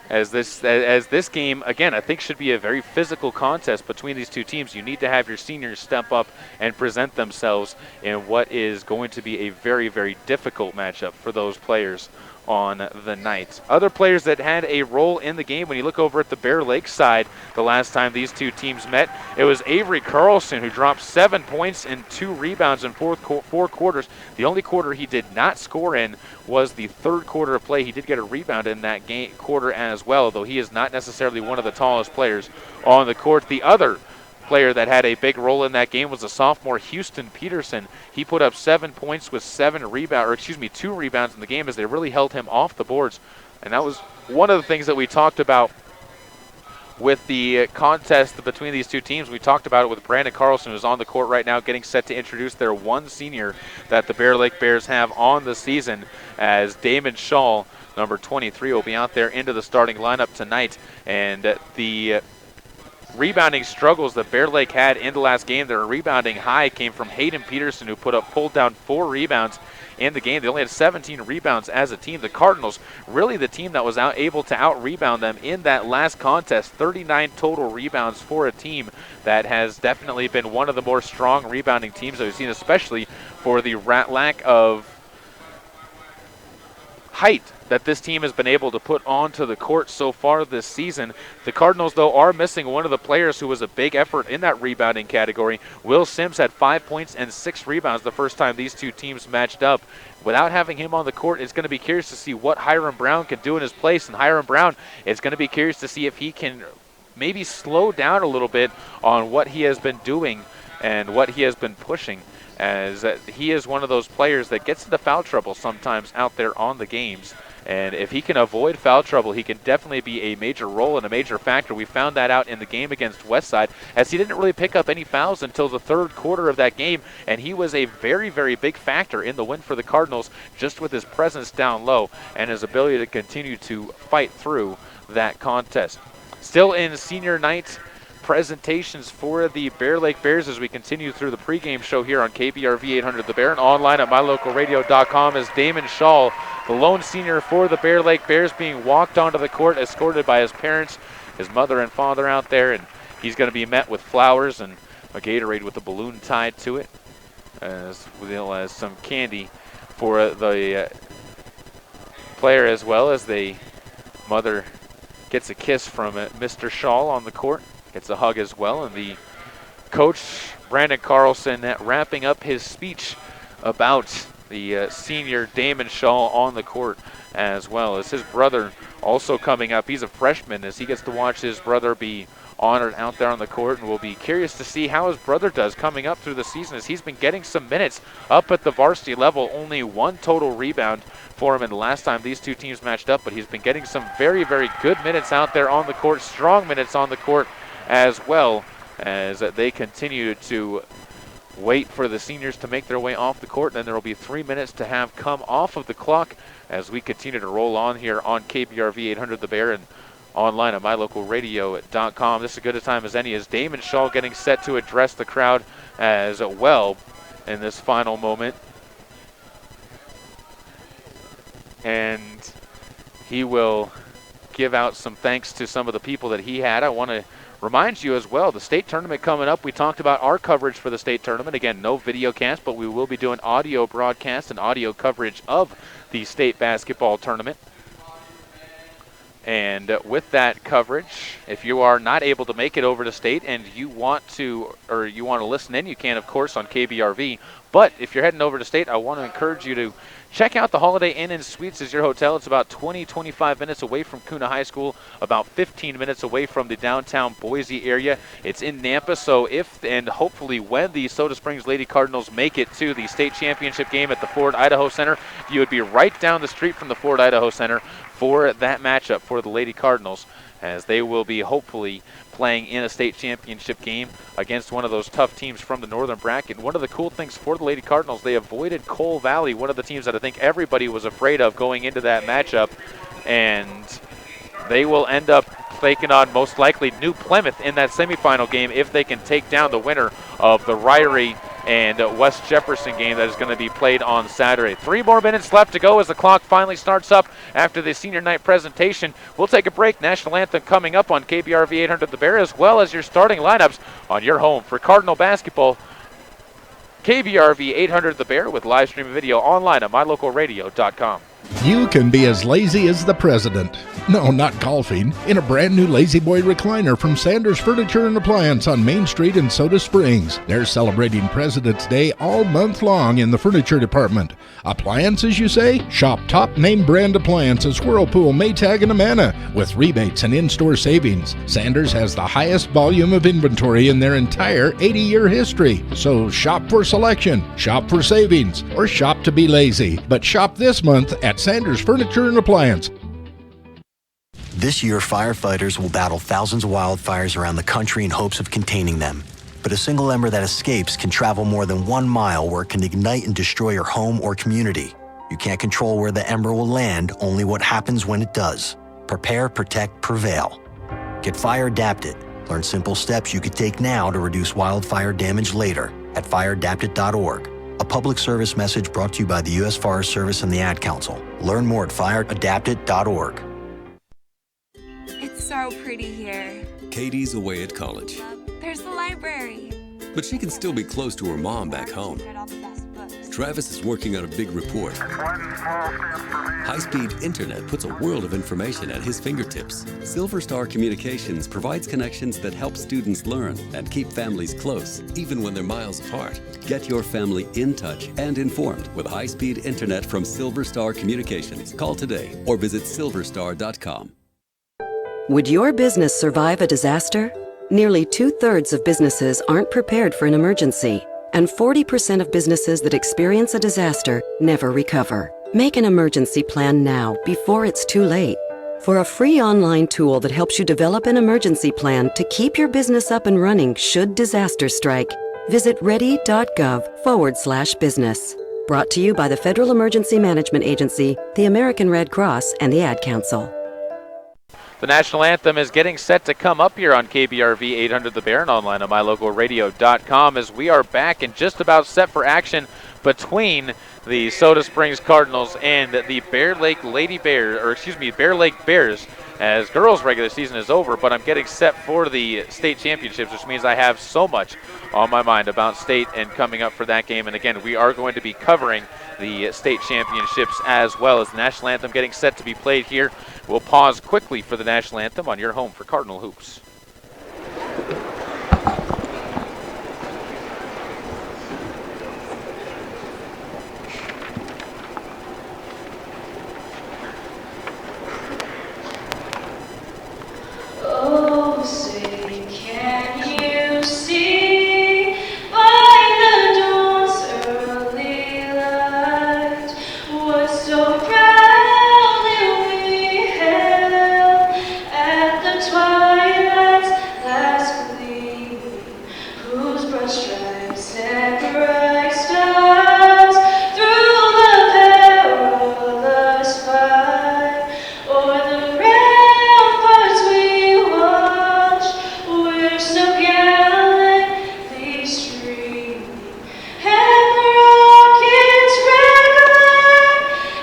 as this game, again, I think should be a very physical contest between these two teams. You need to have your seniors step up and present themselves in what is going to be a very, very difficult matchup for those players on the night. Other players that had a role in the game, when you look over at the Bear Lake side, the last time these two teams met, it was Avery Carlson, who dropped 7 points and 2 rebounds in 4 quarters. The only quarter he did not score in was the third quarter of play. He did get a rebound in that quarter as well, though he is not necessarily one of the tallest players on the court. The other player that had a big role in that game was the sophomore Houston Peterson. He put up 7 points with 2 rebounds in the game as they really held him off the boards. And that was one of the things that we talked about with the contest between these two teams. We talked about it with Brandon Carlson, who's on the court right now, getting set to introduce their one senior that the Bear Lake Bears have on the season, as Damon Shaw, number 23, will be out there into the starting lineup tonight. And the rebounding struggles that Bear Lake had in the last game, their rebounding high came from Hayden Peterson, who pulled down 4 rebounds in the game. They only had 17 rebounds as a team. The Cardinals, really the team that was able to out-rebound them in that last contest. 39 total rebounds for a team that has definitely been one of the more strong rebounding teams that we've seen, especially for the lack of height that this team has been able to put onto the court so far this season. The Cardinals, though, are missing one of the players who was a big effort in that rebounding category. Will Sims had 5 points and 6 rebounds the first time these two teams matched up. Without having him on the court, it's going to be curious to see what Hiram Brown can do in his place. And Hiram Brown is going to be curious to see if he can maybe slow down a little bit on what he has been doing and what he has been pushing, as he is one of those players that gets into foul trouble sometimes out there on the games. And if he can avoid foul trouble, he can definitely be a major role and a major factor. We found that out in the game against Westside, as he didn't really pick up any fouls until the third quarter of that game, and he was a very, very big factor in the win for the Cardinals, just with his presence down low and his ability to continue to fight through that contest. Still in senior night presentations for the Bear Lake Bears as we continue through the pregame show here on KBRV 800 The Bear, and online at mylocalradio.com, as Damon Shaw, the lone senior for the Bear Lake Bears, being walked onto the court, escorted by his parents, his mother and father out there, and he's going to be met with flowers and a Gatorade with a balloon tied to it, as well as some candy for the player, as well as the mother gets a kiss from Mr. Shaw on the court, gets a hug as well, and the coach, Brandon Carlson, wrapping up his speech about the senior Damon Shaw on the court, as well as his brother also coming up. He's a freshman, as he gets to watch his brother be honored out there on the court, and we'll be curious to see how his brother does coming up through the season, as he's been getting some minutes up at the varsity level. Only 1 total rebound for him in the last time these two teams matched up, but he's been getting some very, very good minutes out there on the court, strong minutes on the court, as well as they continue to wait for the seniors to make their way off the court. And then there will be 3 minutes to have come off of the clock as we continue to roll on here on KBRV 800 The Bear and online at mylocalradio.com. This is as good a time as any, as Damon Shaw getting set to address the crowd as well in this final moment. And he will give out some thanks to some of the people that he had. I want to remind you as well, the state tournament coming up. We talked about our coverage for the state tournament. Again, no video cast, but we will be doing audio broadcast and audio coverage of the state basketball tournament. And with that coverage, if you are not able to make it over to state and you want to listen in, you can, of course, on KBRV. But if you're heading over to state, I want to encourage you to check out the Holiday Inn and Suites as your hotel. It's about 20-25 minutes away from Kuna High School, about 15 minutes away from the downtown Boise area. It's in Nampa, so if and hopefully when the Soda Springs Lady Cardinals make it to the state championship game at the Ford Idaho Center, you would be right down the street from the Ford Idaho Center for that matchup for the Lady Cardinals, as they will be hopefully playing in a state championship game against one of those tough teams from the northern bracket. One of the cool things for the Lady Cardinals, they avoided Cole Valley, one of the teams that I think everybody was afraid of going into that matchup, and they will end up taking on most likely New Plymouth in that semifinal game if they can take down the winner of the Ryrie and West Jefferson game that is going to be played on Saturday. 3 more minutes left to go as the clock finally starts up after the senior night presentation. We'll take a break. National Anthem coming up on KBRV 800 The Bear, as well as your starting lineups on your home for Cardinal basketball. KBRV 800 The Bear with live streaming video online at mylocalradio.com. You can be as lazy as the president. No, not golfing. In a brand new Lazy Boy recliner from Sanders Furniture and Appliance on Main Street in Soda Springs. They're celebrating President's Day all month long in the furniture department. Appliances, you say? Shop top name brand appliances Whirlpool, Maytag, and Amana with rebates and in-store savings. Sanders has the highest volume of inventory in their entire 80-year history. So shop for selection, shop for savings, or shop to be lazy. But shop this month at Sanders Furniture and Appliance. This year, firefighters will battle thousands of wildfires around the country in hopes of containing them. But a single ember that escapes can travel more than 1 mile, where it can ignite and destroy your home or community. You can't control where the ember will land, only what happens when it does. Prepare, protect, prevail. Get fire adapted. Learn simple steps you could take now to reduce wildfire damage later at fireadapted.org. A public service message brought to you by the U.S. Forest Service and the Ad Council. Learn more at fireadapted.org. It's so pretty here. Katie's away at college, There's the library. but she can still be close to her mom back home. Travis is working on a big report. High-speed internet puts a world of information at his fingertips. Silver Star Communications provides connections that help students learn and keep families close, even when they're miles apart. Get your family in touch and informed with high-speed internet from Silver Star Communications. Call today or visit silverstar.com. Would your business survive a disaster? Nearly 2/3 of businesses aren't prepared for an emergency, and 40% of businesses that experience a disaster never recover. Make an emergency plan now, before it's too late. For a free online tool that helps you develop an emergency plan to keep your business up and running should disaster strike, visit ready.gov/business. Brought to you by the Federal Emergency Management Agency, the American Red Cross, and the Ad Council. The national anthem is getting set to come up here on KBRV 800 The Bear and online on mylocalradio.com as we are back and just about set for action between the Soda Springs Cardinals and the Bear Lake Bears, as girls' regular season is over, but I'm getting set for the state championships, which means I have so much on my mind about state and coming up for that game. And again, we are going to be covering the state championships as well as the national anthem getting set to be played here. We'll pause quickly for the national anthem on your home for Cardinal Hoops. Oh, say, can you see by the dawn's early light what so proudly we hailed at the twilight's last gleaming, whose broad stripes and bright stars through the perilous fight o'er the ramparts we watched were so gallantly streaming, and the rockets regular,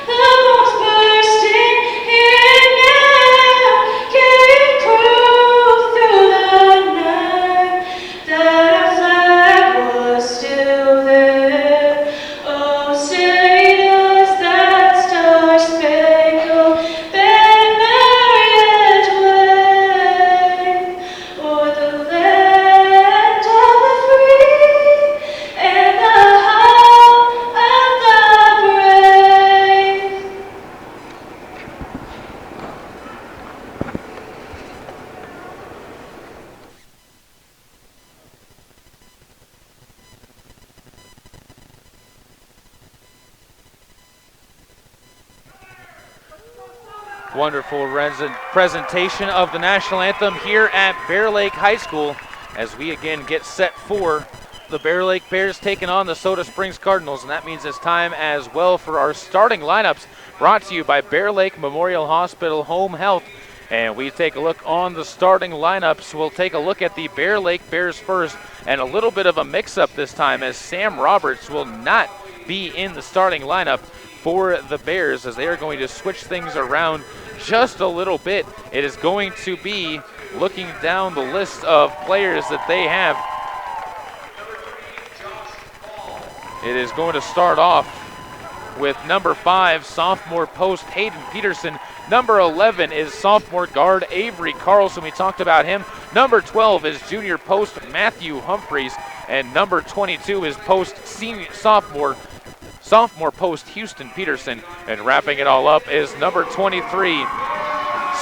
the bombs bursting in air, gave proof through the night that our flag was still there. Oh, say does that star-spangled banner yet wave o'er the land of the free and the home of the brave? Wonderful presentation of the national anthem here at Bear Lake High School as we again get set for the Bear Lake Bears taking on the Soda Springs Cardinals, and that means it's time as well for our starting lineups brought to you by Bear Lake Memorial Hospital Home Health. And we take a look on the starting lineups. We'll take a look at the Bear Lake Bears first, and a little bit of a mix-up this time as Sam Roberts will not be in the starting lineup for the Bears as they are going to switch things around just a little bit. It is going to be looking down the list of players that they have. It is going to start off with number 5, sophomore post Hayden Peterson. Number 11 is sophomore guard Avery Carlson. We talked about him. Number 12 is junior post Matthew Humphreys. And number 22 is sophomore post Houston Peterson. And wrapping it all up is number 23,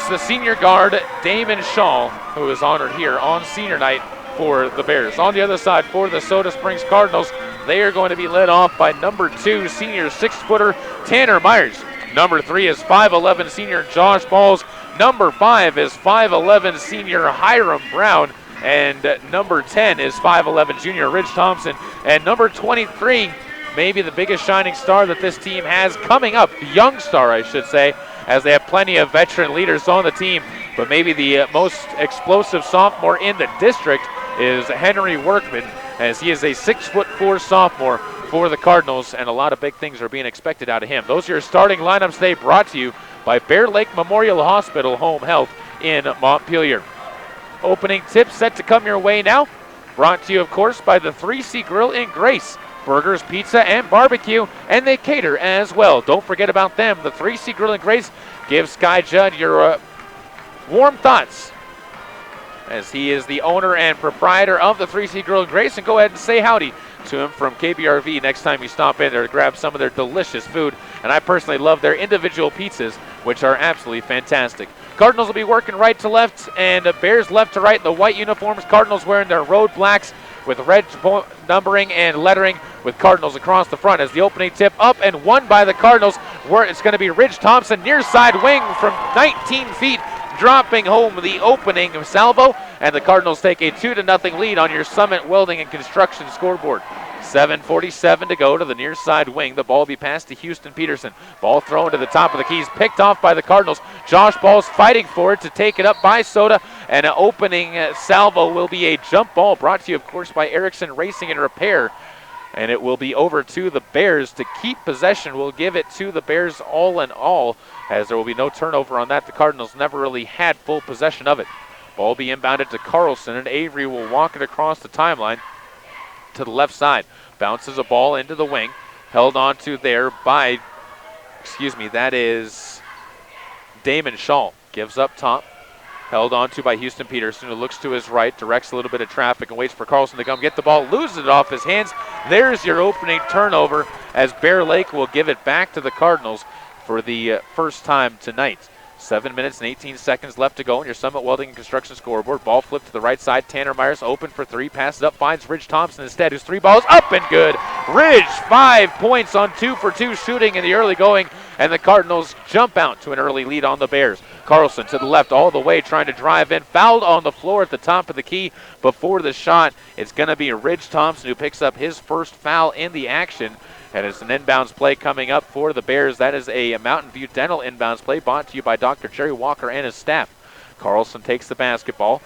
the senior guard Damon Shaw, who is honored here on senior night for the Bears. On the other side for the Soda Springs Cardinals, they are going to be led off by number 2 senior 6-footer Tanner Myers. Number 3 is 5'11 senior Josh Balls. Number 5 is 5'11 senior Hiram Brown. And number 10 is 5'11 junior Ridge Thompson. And number 23, maybe the biggest shining star that this team has coming up, young star I should say, as they have plenty of veteran leaders on the team. But maybe the most explosive sophomore in the district is Henry Workman, as he is a 6'4" sophomore for the Cardinals, and a lot of big things are being expected out of him. Those are your starting lineups today, brought to you by Bear Lake Memorial Hospital Home Health in Montpelier. Opening tips set to come your way now, brought to you, of course, by the 3C Grill in Grace. Burgers, pizza, and barbecue, and they cater as well. Don't forget about them. The 3C Grill in Grace. Give Sky Judd your warm thoughts, as he is the owner and proprietor of the 3C Grill in Grace, and go ahead and say howdy to him from KBRV next time you stop in there to grab some of their delicious food. And I personally love their individual pizzas, which are absolutely fantastic. Cardinals will be working right to left, and Bears left to right in the white uniforms. Cardinals wearing their road blacks with red numbering and lettering, with Cardinals across the front as the opening tip up and won by the Cardinals, where it's going to be Ridge Thompson near side wing from 19 feet, dropping home the opening salvo, and the Cardinals take a 2-0 lead on your Summit Welding and Construction scoreboard. 7:47 to go to the near side wing. The ball will be passed to Houston Peterson. Ball thrown to the top of the keys, picked off by the Cardinals. Josh Ball's fighting for it to take it up by Soda, and an opening salvo will be a jump ball, brought to you, of course, by Erickson Racing and Repair. And it will be over to the Bears to keep possession. We'll give it to the Bears all in all, as there will be no turnover on that. The Cardinals never really had full possession of it. Ball will be inbounded to Carlson, and Avery will walk it across the timeline to the left side. Bounces a ball into the wing. Held on to there by, that is Damon Shaw. Gives up top. Held on to by Houston Peterson, who looks to his right, directs a little bit of traffic, and waits for Carlson to come get the ball. Loses it off his hands. There's your opening turnover, as Bear Lake will give it back to the Cardinals for the first time tonight. 7 minutes and 18 seconds left to go on your Summit Welding and Construction scoreboard. Ball flipped to the right side. Tanner Myers open for 3. Passes up, finds Ridge Thompson instead, who's 3 balls up and good. Ridge, 5 points on 2-for-2 shooting in the early going, and the Cardinals jump out to an early lead on the Bears. Carlson to the left all the way, trying to drive in. Fouled on the floor at the top of the key before the shot. It's going to be Ridge Thompson who picks up his first foul in the action. And it's an inbounds play coming up for the Bears. That is a Mountain View Dental inbounds play brought to you by Dr. Jerry Walker and his staff. Carlson takes the basketball.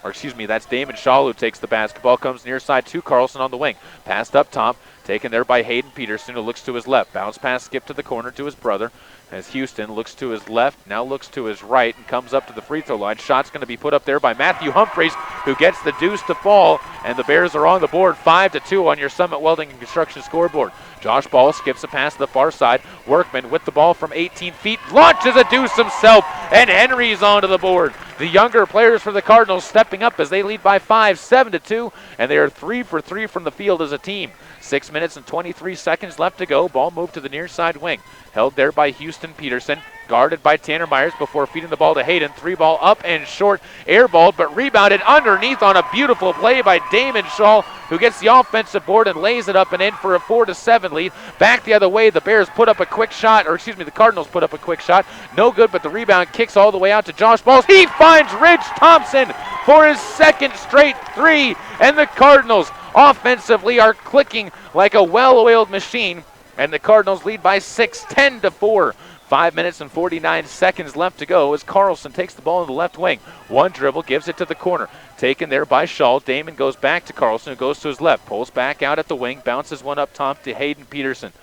That's Damon Shaw who takes the basketball. Comes near side to Carlson on the wing. Passed up top. Taken there by Hayden Peterson, who looks to his left. Bounce pass skip to the corner to his brother. As Houston looks to his left, now looks to his right, and comes up to the free throw line. Shot's going to be put up there by Matthew Humphreys, who gets the deuce to fall, and the Bears are on the board 5-2 on your Summit Welding and Construction scoreboard. Josh Ball skips a pass to the far side. Workman with the ball from 18 feet, launches a deuce himself, and Henry's onto the board. The younger players for the Cardinals stepping up as they lead by 5, 7-2, and they are 3 for 3 from the field as a team. 6 minutes and 23 seconds left to go. Ball moved to the near side wing. Held there by Houston Peterson. Guarded by Tanner Myers before feeding the ball to Hayden. 3 ball up and short. Airballed but rebounded underneath on a beautiful play by Damon Shaw, who gets the offensive board and lays it up and in for a 4-7 lead. Back the other way, the Bears put up a quick shot, the Cardinals put up a quick shot. No good, but the rebound kicks all the way out to Josh Balls. He finds Ridge Thompson for his second straight 3, and the Cardinals offensively are clicking like a well-oiled machine, and the Cardinals lead by 6, 10-4. 5 minutes and 49 seconds left to go as Carlson takes the ball in the left wing. One dribble, gives it to the corner. Taken there by Shaw. Damon goes back to Carlson, who goes to his left. Pulls back out at the wing, bounces one up top to Hayden Peterson.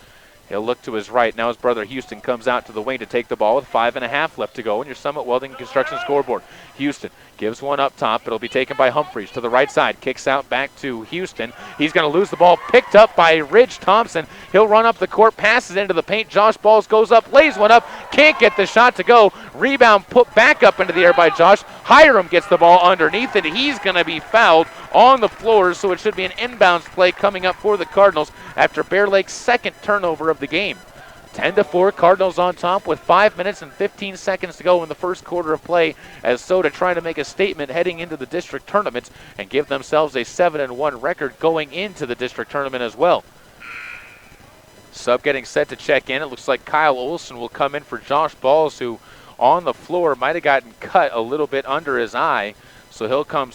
He'll look to his right. Now his brother Houston comes out to the wing to take the ball with 5.5 left to go on your Summit Welding and Construction scoreboard. Houston gives one up top. It'll be taken by Humphreys to the right side. Kicks out back to Houston. He's going to lose the ball. Picked up by Ridge Thompson. He'll run up the court, passes into the paint. Josh Balls goes up, lays one up. Can't get the shot to go. Rebound put back up into the air by Josh. Hiram gets the ball underneath it. He's going to be fouled on the floor, so it should be an inbounds play coming up for the Cardinals after Bear Lake's second turnover of the game. 10-4, Cardinals on top with 5 minutes and 15 seconds to go in the first quarter of play as Soda trying to make a statement heading into the district tournament and give themselves a 7-1 record going into the district tournament as well. Sub getting set to check in. It looks like Kyle Olson will come in for Josh Balls, who on the floor might have gotten cut a little bit under his eye, so he'll come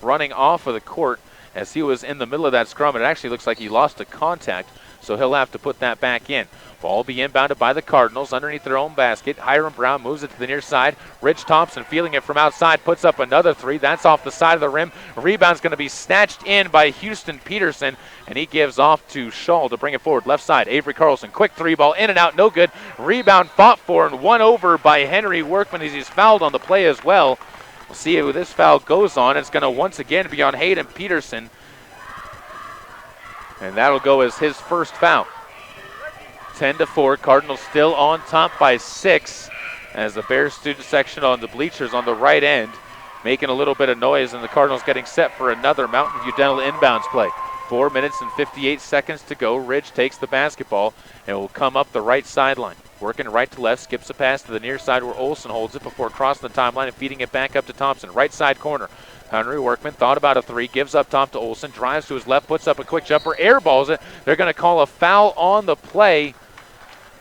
running off of the court as he was in the middle of that scrum. It actually looks like he lost a contact, so he'll have to put that back in. Ball will be inbounded by the Cardinals underneath their own basket. Hiram Brown moves it to the near side. Rich Thompson feeling it from outside, puts up another three. That's off the side of the rim. Rebound's going to be snatched in by Houston Peterson, and he gives off to Shaw to bring it forward. Left side, Avery Carlson. Quick three ball in and out, no good. Rebound fought for and won over by Henry Workman as he's fouled on the play as well. We'll see who this foul goes on. It's going to once again be on Hayden Peterson, and that'll go as his first foul. 10-4, Cardinals still on top by 6 as the Bears student section on the bleachers on the right end making a little bit of noise, and the Cardinals getting set for another Mountain View Dental inbounds play. 4 minutes and 58 seconds to go. Ridge takes the basketball and will come up the right sideline. Working right to left, skips a pass to the near side where Olson holds it before crossing the timeline and feeding it back up to Thompson. Right side corner. Henry Workman thought about a three, gives up top to Olson, drives to his left, puts up a quick jumper, airballs it. They're going to call a foul on the play,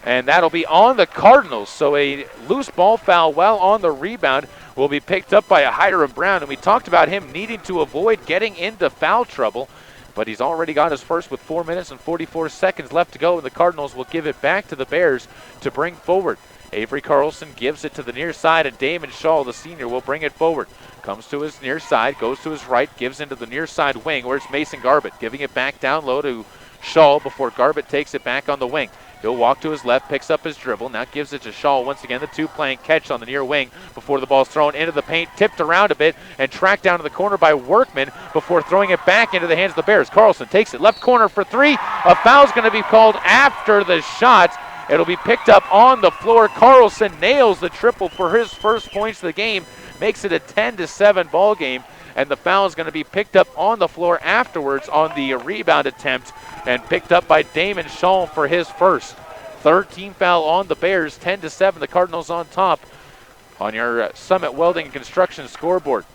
and that'll be on the Cardinals. So a loose ball foul while on the rebound will be picked up by a Hiram Brown, and we talked about him needing to avoid getting into foul trouble, but he's already got his first with 4 minutes and 44 seconds left to go, and the Cardinals will give it back to the Bears to bring forward. Avery Carlson gives it to the near side, and Damon Shaw, the senior, will bring it forward. Comes to his near side, goes to his right, gives into the near side wing where it's Mason Garbett, giving it back down low to Shaw before Garbett takes it back on the wing. He'll walk to his left, picks up his dribble, now gives it to Shaw once again. The two playing catch on the near wing before the ball's thrown into the paint, tipped around a bit, and tracked down to the corner by Workman before throwing it back into the hands of the Bears. Carlson takes it left corner for three. A foul's going to be called after the shot. It'll be picked up on the floor. Carlson nails the triple for his first points of the game, makes it a 10-7 ball game, and the foul is going to be picked up on the floor afterwards on the rebound attempt and picked up by Damon Shaw for his first. 13 foul on the Bears, 10-7. The Cardinals on top on your Summit Welding and Construction scoreboard.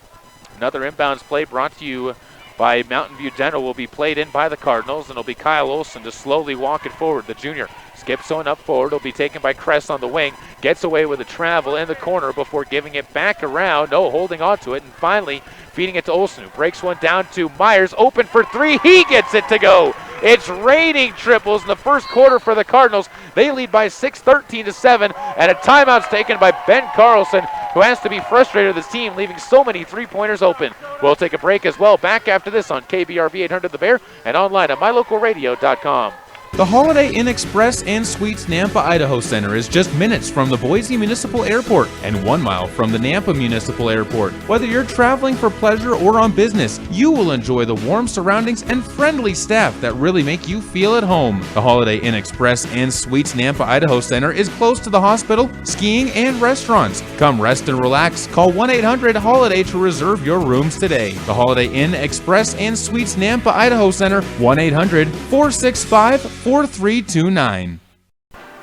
Another inbounds play brought to you by Mountain View Dental will be played in by the Cardinals, and it'll be Kyle Olson to slowly walk it forward. The junior skips on up forward. It'll be taken by Kress on the wing. Gets away with a travel in the corner before giving it back around. No, holding on to it, and finally feeding it to Olson, who breaks one down to Myers. Open for three. He gets it to go. It's raining triples in the first quarter for the Cardinals. They lead by 6, 13-7, and a timeout's taken by Ben Carlson, who has to be frustrated with his team, leaving so many three-pointers open. We'll take a break as well. Back after this on KBRV 800 The Bear and online at mylocalradio.com. The Holiday Inn Express and Suites Nampa Idaho Center is just minutes from the Boise Municipal Airport and 1 mile from the Nampa Municipal Airport. Whether you're traveling for pleasure or on business, you will enjoy the warm surroundings and friendly staff that really make you feel at home. The Holiday Inn Express and Suites Nampa Idaho Center is close to the hospital, skiing, and restaurants. Come rest and relax. Call 1-800-HOLIDAY to reserve your rooms today. The Holiday Inn Express and Suites Nampa Idaho Center, 1-800-465-4329.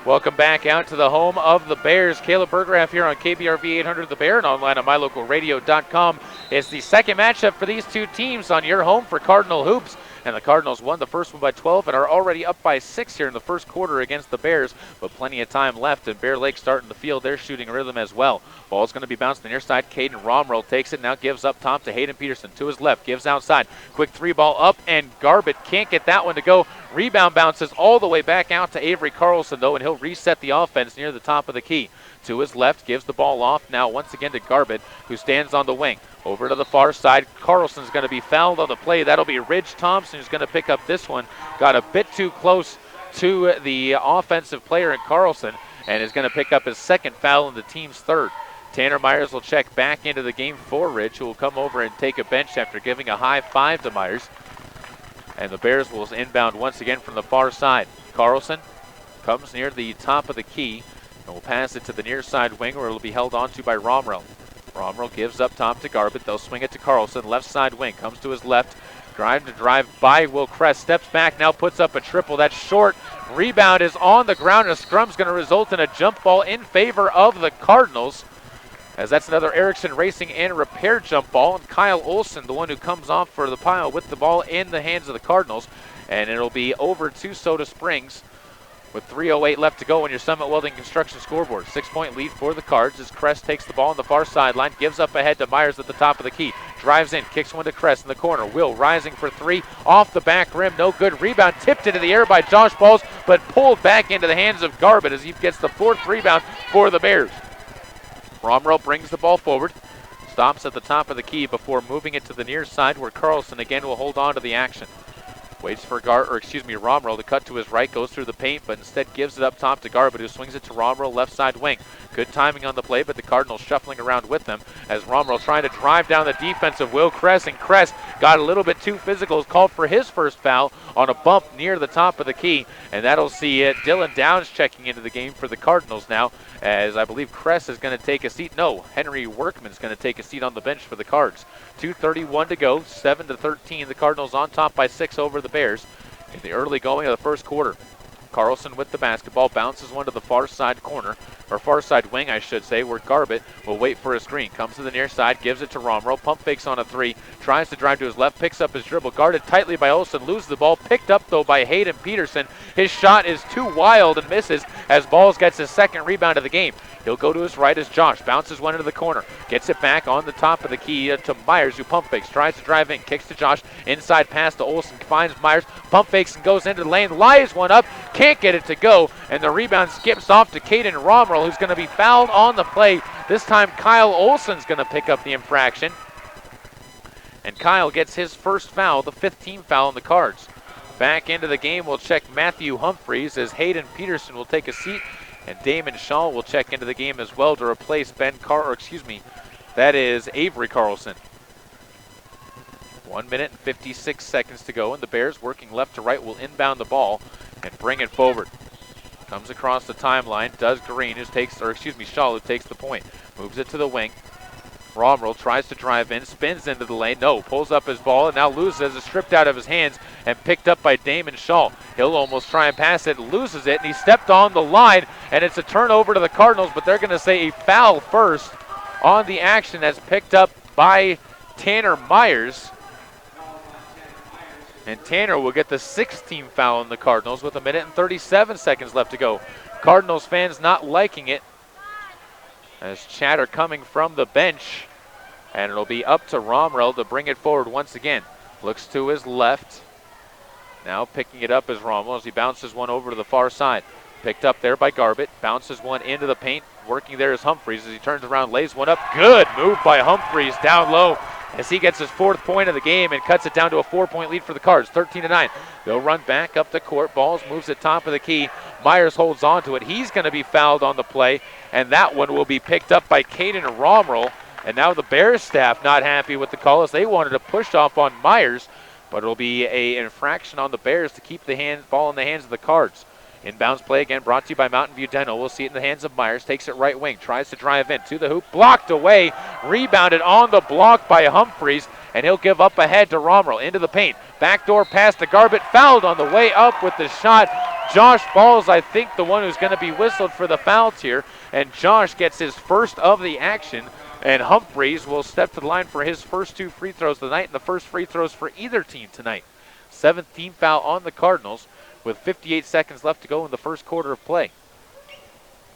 Welcome back out to the home of the Bears. Caleb Bergerath here on KBRV 800 The Bear and online at mylocalradio.com. It's the second matchup for these two teams on your home for Cardinal Hoops. And the Cardinals won the first one by 12 and are already up by 6 here in the first quarter against the Bears, but plenty of time left, and Bear Lake starting to feel their shooting rhythm as well. Ball's going to be bounced to the near side. Caden Romrell takes it, now gives up top to Hayden Peterson. To his left, gives outside. Quick three ball up, and Garbett can't get that one to go. Rebound bounces all the way back out to Avery Carlson, though, and he'll reset the offense near the top of the key. To his left, gives the ball off now once again to Garbett, who stands on the wing. Over to the far side, Carlson's going to be fouled on the play. That'll be Ridge Thompson who's going to pick up this one. Got a bit too close to the offensive player in Carlson and is going to pick up his second foul in the team's third. Tanner Myers will check back into the game for Ridge, who will come over and take a bench after giving a high five to Myers. And the Bears will inbound once again from the far side. Carlson comes near the top of the key and will pass it to the near side wing where it will be held onto by Romrell. Romrell gives up top to Garbett. They'll swing it to Carlson. Left side wing comes to his left. Drive by Will Crest. Steps back, now puts up a triple. That's short. Rebound is on the ground. A scrum's going to result in a jump ball in favor of the Cardinals, as that's another Erickson Racing and Repair jump ball. And Kyle Olson, the one who comes off for the pile with the ball in the hands of the Cardinals. And it'll be over to Soda Springs with 3:08 left to go on your Summit Welding Construction scoreboard. 6-point lead for the Cards as Crest takes the ball on the far sideline, gives up ahead to Myers at the top of the key. Drives in, kicks one to Crest in the corner. Will rising for three, off the back rim, no good. Rebound tipped into the air by Josh Balls, but pulled back into the hands of Garbett as he gets the fourth rebound for the Bears. Romrell brings the ball forward, stops at the top of the key before moving it to the near side where Carlson again will hold on to the action. Waits for Romrell to cut to his right, goes through the paint, but instead gives it up top to Garbett, who swings it to Romrell, left side wing. Good timing on the play, but the Cardinals shuffling around with them as Romrell trying to drive down the defense of Will Crest, and Crest got a little bit too physical, is called for his first foul on a bump near the top of the key, and that'll see Dylan Downs checking into the game for the Cardinals now, as I believe Crest is going to take a seat. No, Henry Workman's going to take a seat on the bench for the Cards. 2:31 to go, 7-13. The Cardinals on top by 6 over the Bears in the early going of the first quarter. Carlson with the basketball, bounces one to the far side corner, or far side wing, I should say, where Garbett will wait for a screen. Comes to the near side, gives it to Romrell, pump fakes on a three, tries to drive to his left, picks up his dribble, guarded tightly by Olsen, loses the ball, picked up though by Hayden Peterson. His shot is too wild and misses as Balls gets his second rebound of the game. He'll go to his right as Josh bounces one into the corner, gets it back on the top of the key to Myers, who pump fakes, tries to drive in, kicks to Josh, inside pass to Olsen, finds Myers, pump fakes and goes into the lane, lies one up, can't get it to go, and the rebound skips off to Caden Romrell, who's going to be fouled on the play. This time Kyle Olsen's going to pick up the infraction, and Kyle gets his first foul, the 15th foul on the Cards. Back into the game, we'll check Matthew Humphreys as Hayden Peterson will take a seat, and Damon Shaw will check into the game as well to replace that is Avery Carlson. 1 minute and 56 seconds to go, and the Bears working left to right will inbound the ball and bring it forward. Comes across the timeline, does Green, Shaw, who takes the point. Moves it to the wing. Romrell tries to drive in, spins into the lane, pulls up his ball and now loses it, is stripped out of his hands and picked up by Damon Shaw. He'll almost try and pass it, loses it, and he stepped on the line, and it's a turnover to the Cardinals, but they're going to say a foul first on the action that's picked up by Tanner Myers. And Tanner will get the 16th foul on the Cardinals with 1 minute and 37 seconds left to go. Cardinals fans not liking it, as chatter coming from the bench, and it'll be up to Romrell to bring it forward once again. Looks to his left. Now picking it up is Romrell as he bounces one over to the far side. Picked up there by Garbett. Bounces one into the paint. Working there is Humphreys as he turns around, lays one up. Good move by Humphreys down low as he gets his 4th point of the game and cuts it down to a 4-point lead for the Cards, 13-9. They'll run back up the court. Balls moves at top of the key. Myers holds on to it. He's going to be fouled on the play, and that one will be picked up by Caden Romrell. And now the Bears staff not happy with the call as they wanted to push off on Myers, but it'll be an infraction on the Bears to keep the ball in the hands of the Cards. Inbounds play again brought to you by Mountain View Dental. We'll see it in the hands of Myers. Takes it right wing. Tries to drive in to the hoop. Blocked away. Rebounded on the block by Humphreys. And he'll give up ahead to Romrell. Into the paint. Backdoor pass to Garbett. Fouled on the way up with the shot. Josh Balls, I think, the one who's going to be whistled for the fouls here. And Josh gets his first of the action. And Humphreys will step to the line for his first 2 free throws of the night. And the first free throws for either team tonight. 17th foul on the Cardinals, with 58 seconds left to go in the first quarter of play.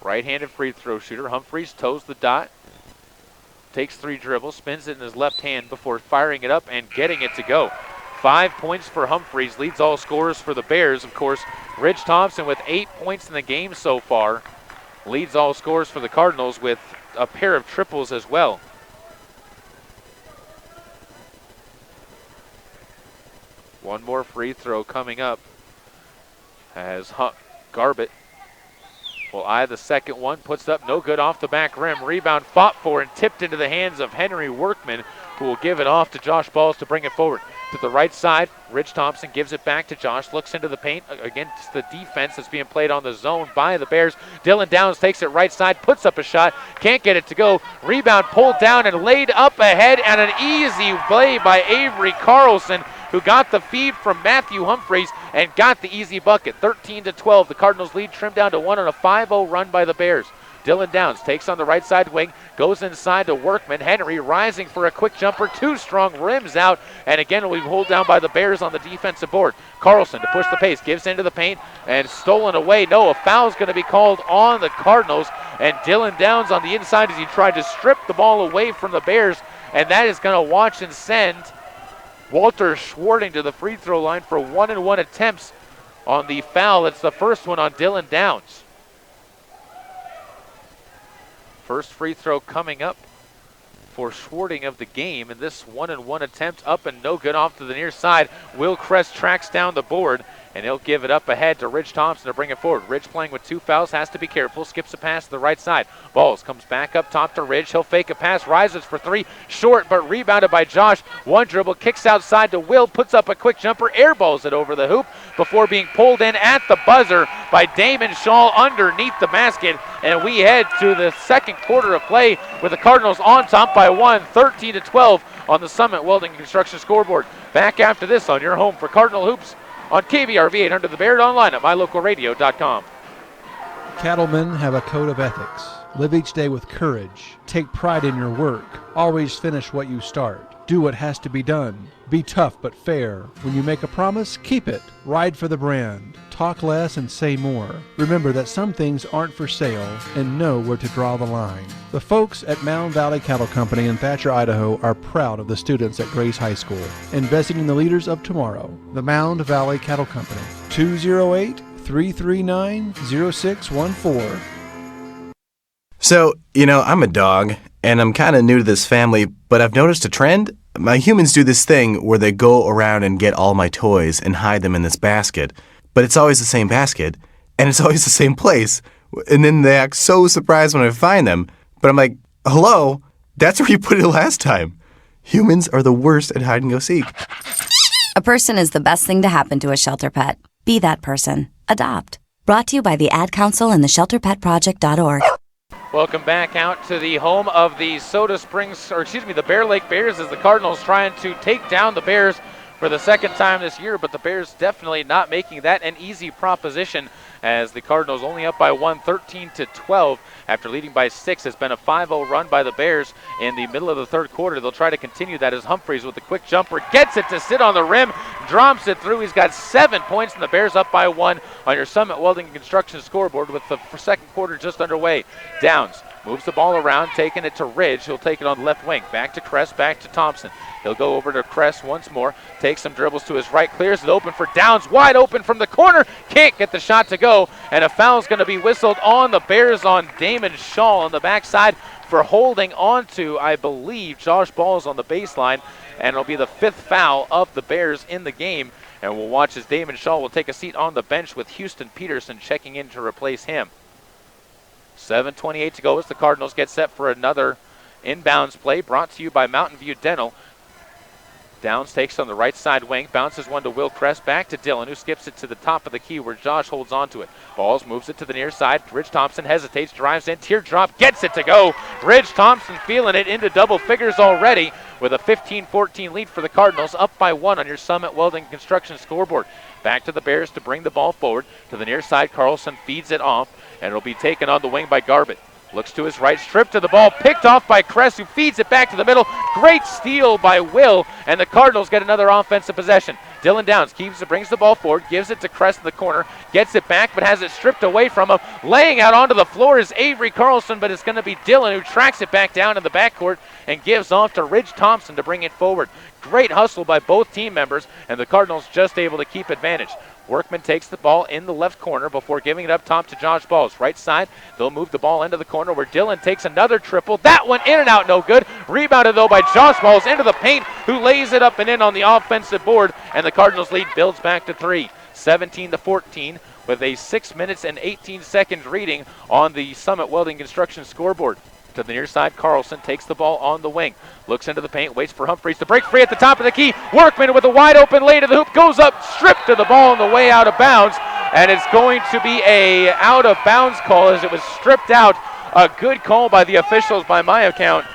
Right-handed free throw shooter. Humphreys toes the dot. Takes 3 dribbles. Spins it in his left hand before firing it up and getting it to go. 5 points for Humphreys. Leads all scorers for the Bears. Of course, Ridge Thompson with 8 points in the game so far. Leads all scorers for the Cardinals with a pair of triples as well. One more free throw coming up as Garbett will eye the second one, puts up no good off the back rim. Rebound fought for and tipped into the hands of Henry Workman, who will give it off to Josh Balls to bring it forward. To the right side, Ridge Thompson gives it back to Josh, looks into the paint against the defense that's being played on the zone by the Bears. Dylan Downs takes it right side, puts up a shot, can't get it to go. Rebound pulled down and laid up ahead, and an easy play by Avery Carlson, who got the feed from Matthew Humphreys and got the easy bucket. 13-12, the Cardinals lead trimmed down to 1 on a 5-0 run by the Bears. Dylan Downs takes on the right side wing, goes inside to Workman. Henry rising for a quick jumper, 2 strong rims out, and again we hold down by the Bears on the defensive board. Carlson to push the pace, gives into the paint, and stolen away. No, a foul's going to be called on the Cardinals, and Dylan Downs on the inside as he tried to strip the ball away from the Bears, and that is going to watch and send Walter Schwarting to the free throw line for 1-and-1 attempts on the foul. It's the first one on Dylan Downs. First free throw coming up for Schwarting of the game, and this 1-and-1 attempt up and no good off to the near side. Will Crest tracks down the board, and he'll give it up ahead to Ridge Thompson to bring it forward. Ridge playing with 2 fouls, has to be careful, skips a pass to the right side. Balls comes back up top to Ridge. He'll fake a pass, rises for 3, short, but rebounded by Josh. One dribble, kicks outside to Will, puts up a quick jumper, airballs it over the hoop before being pulled in at the buzzer by Damon Shaw underneath the basket. And we head to the second quarter of play with the Cardinals on top by 1, 13-12 on the Summit Welding Construction scoreboard. Back after this on your home for Cardinal Hoops on KBRV 800 The Beard, online at mylocalradio.com. Cattlemen have a code of ethics. Live each day with courage. Take pride in your work. Always finish what you start. Do what has to be done. Be tough but fair. When you make a promise, keep it. Ride for the brand. Talk less and say more. Remember that some things aren't for sale, and know where to draw the line. The folks at Mound Valley Cattle Company in Thatcher, Idaho are proud of the students at Grace High School, investing in the leaders of tomorrow. The Mound Valley Cattle Company, 208-339-0614. So, I'm a dog, and I'm kind of new to this family, but I've noticed a trend. My humans do this thing where they go around and get all my toys and hide them in this basket, but it's always the same basket, and it's always the same place, and then they act so surprised when I find them, but I'm like, hello, that's where you put it last time. Humans are the worst at hide and go seek. A person is the best thing to happen to a shelter pet. Be that person. Adopt. Brought to you by the Ad Council and the ShelterPetProject.org. Welcome back out to the home of the the Bear Lake Bears, as the Cardinals trying to take down the Bears for the second time this year, but the Bears definitely not making that an easy proposition, as the Cardinals only up by 1, 13-12 after leading by 6. Has been a 5-0 run by the Bears in the middle of the third quarter. They'll try to continue that as Humphreys with a quick jumper gets it to sit on the rim, drops it through. He's got 7 points, and the Bears up by 1 on your Summit Welding and Construction scoreboard with the second quarter just underway. Downs moves the ball around, taking it to Ridge. He'll take it on the left wing. Back to Crest, back to Thompson. He'll go over to Crest once more, takes some dribbles to his right, clears it open for Downs, wide open from the corner, can't get the shot to go, and a foul's going to be whistled on the Bears on Damon Shaw on the backside for holding on to, I believe, Josh Balls on the baseline, and it'll be the 5th foul of the Bears in the game, and we'll watch as Damon Shaw will take a seat on the bench with Houston Peterson checking in to replace him. 7:28 to go as the Cardinals get set for another inbounds play brought to you by Mountain View Dental. Downs takes on the right side wing, bounces one to Will Crest, back to Dylan, who skips it to the top of the key where Josh holds on to it. Balls moves it to the near side. Ridge Thompson hesitates, drives in, teardrop, gets it to go. Ridge Thompson feeling it into double figures already with a 15-14 lead for the Cardinals, up by 1 on your Summit Welding Construction scoreboard. Back to the Bears to bring the ball forward. To the near side, Carlson feeds it off, and it'll be taken on the wing by Garbett. Looks to his right, stripped to the ball, picked off by Crest, who feeds it back to the middle. Great steal by Will, and the Cardinals get another offensive possession. Dylan Downs brings the ball forward, gives it to Crest in the corner, gets it back, but has it stripped away from him. Laying out onto the floor is Avery Carlson, but it's going to be Dylan who tracks it back down in the backcourt and gives off to Ridge Thompson to bring it forward. Great hustle by both team members, and the Cardinals just able to keep advantage. Workman takes the ball in the left corner before giving it up top to Josh Balls. Right side, they'll move the ball into the corner where Dylan takes another triple. That one in and out, no good. Rebounded, though, by Josh Balls into the paint, who lays it up and in on the offensive board, and the Cardinals lead builds back to 3. 17-14. with a 6 minutes and 18 seconds reading on the Summit Welding Construction scoreboard. To the near side, Carlson takes the ball on the wing, looks into the paint, waits for Humphreys to break free at the top of the key. Workman with a wide open lane to the hoop, goes up, stripped to the ball on the way out of bounds, and it's going to be a out of bounds call as it was stripped out. A good call by the officials by my account.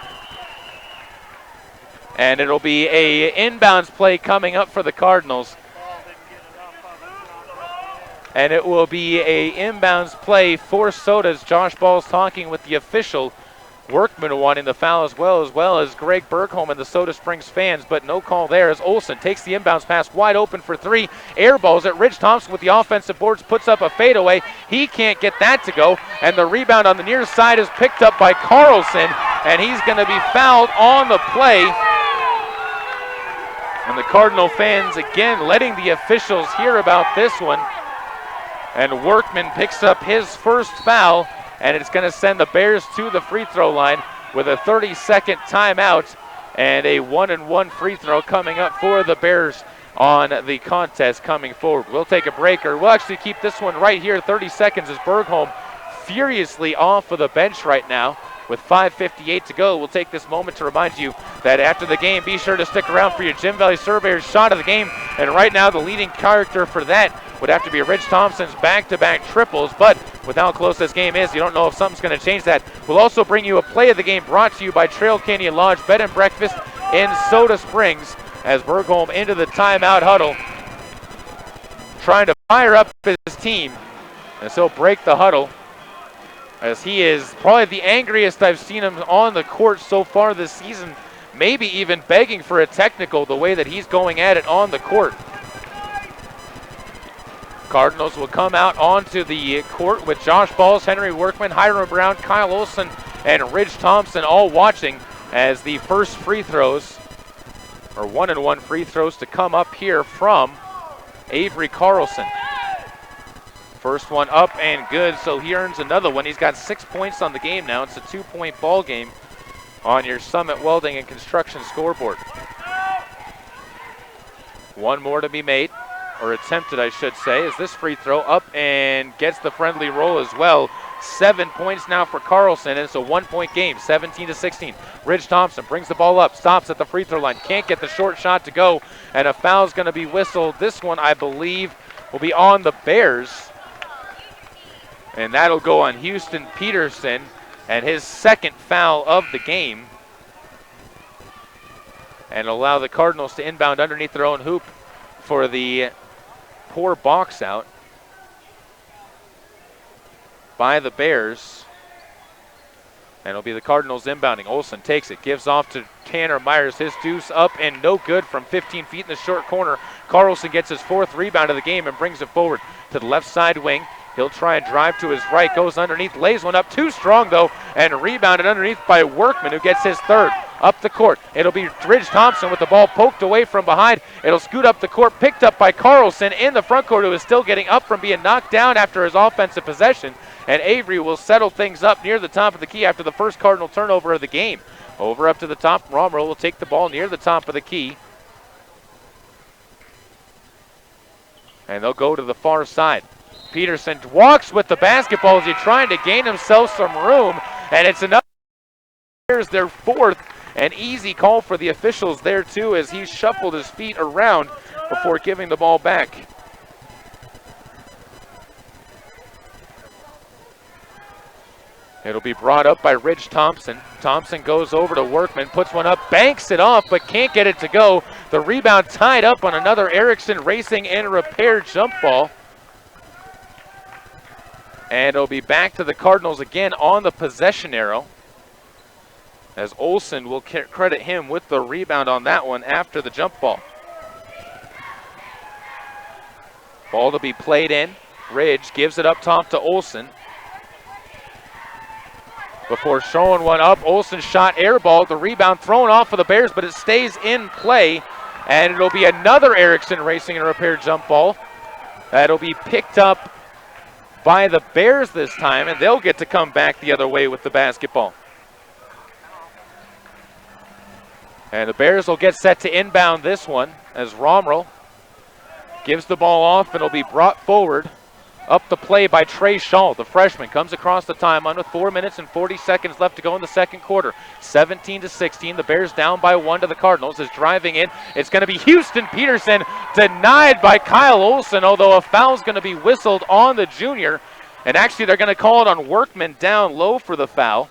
And it'll be a inbounds play coming up for the Cardinals. And it will be a inbounds play for Sodas. Josh Ball's talking with the official. Workman wanting the foul as well as Greg Bergholm and the Soda Springs fans, but no call there as Olsen takes the inbounds pass wide open for three. Air balls at Ridge Thompson with the offensive boards, puts up a fadeaway. He can't get that to go, and the rebound on the near side is picked up by Carlson, and he's going to be fouled on the play. And the Cardinal fans again letting the officials hear about this one. And Workman picks up his first foul, and it's going to send the Bears to the free throw line with a 30-second timeout and a 1-and-1 free throw coming up for the Bears on the contest coming forward. We'll take a break, or we'll actually keep this one right here. 30 seconds as Bergholm furiously off of the bench right now with 5:58 to go. We'll take this moment to remind you that after the game, be sure to stick around for your Jim Valley Surveyors shot of the game. And right now, the leading character for that would have to be Ridge Thompson's back-to-back triples, but with how close this game is, you don't know if something's going to change that. We'll also bring you a play of the game brought to you by Trail Canyon Lodge Bed and Breakfast in Soda Springs as Bergholm into the timeout huddle, trying to fire up his team as he'll break the huddle, as he is probably the angriest I've seen him on the court so far this season, maybe even begging for a technical the way that he's going at it on the court. Cardinals will come out onto the court with Josh Balls, Henry Workman, Hiram Brown, Kyle Olson, and Ridge Thompson all watching as the first free throws, or 1-and-1 free throws, to come up here from Avery Carlson. First one up and good, so he earns another one. He's got 6 points on the game now. It's a 2-point ball game on your Summit Welding and Construction scoreboard. One more to be made, or attempted I should say, as this free throw up and gets the friendly roll as well. 7 points now for Carlson, and it's a 1-point game, 17-16. Ridge Thompson brings the ball up, stops at the free throw line, can't get the short shot to go, and a foul's going to be whistled. This one, I believe, will be on the Bears, and that'll go on Houston Peterson, and his second foul of the game, and allow the Cardinals to inbound underneath their own hoop for the poor box out by the Bears. And it'll be the Cardinals inbounding. Olsen takes it, gives off to Tanner Myers. His deuce up and no good from 15 feet in the short corner. Carlson gets his fourth rebound of the game and brings it forward to the left side wing. He'll try and drive to his right, goes underneath, lays one up, too strong though, and rebounded underneath by Workman, who gets his third. Up the court, it'll be Ridge Thompson with the ball poked away from behind. It'll scoot up the court, picked up by Carlson in the front court, who is still getting up from being knocked down after his offensive possession. And Avery will settle things up near the top of the key after the first Cardinal turnover of the game. Over up to the top, Romero will take the ball near the top of the key. And they'll go to the far side. Peterson walks with the basketball as he's trying to gain himself some room, and it's another. Here's their fourth. An easy call for the officials there too, as he shuffled his feet around before giving the ball back. It'll be brought up by Ridge Thompson. Thompson goes over to Workman, puts one up, banks it off, but can't get it to go. The rebound tied up on another Erickson Racing and Repair jump ball. And it'll be back to the Cardinals again on the possession arrow, as Olsen will credit him with the rebound on that one after the jump ball. Ball to be played in. Ridge gives it up top to Olsen. Before showing one up, Olsen shot air ball. The rebound thrown off for the Bears, but it stays in play. And it'll be another Erickson Racing and Repair jump ball. That'll be picked up by the Bears this time, and they'll get to come back the other way with the basketball. And the Bears will get set to inbound this one as Romero gives the ball off, and it'll be brought forward Up the play by Trey Shaw, the freshman, comes across the timeline with 4 minutes and 40 seconds left to go in the second quarter. 17-16, the Bears down by 1 to the Cardinals. Is driving in. It's going to be Houston Peterson, denied by Kyle Olson, although a foul's going to be whistled on the junior. And actually, they're going to call it on Workman down low for the foul.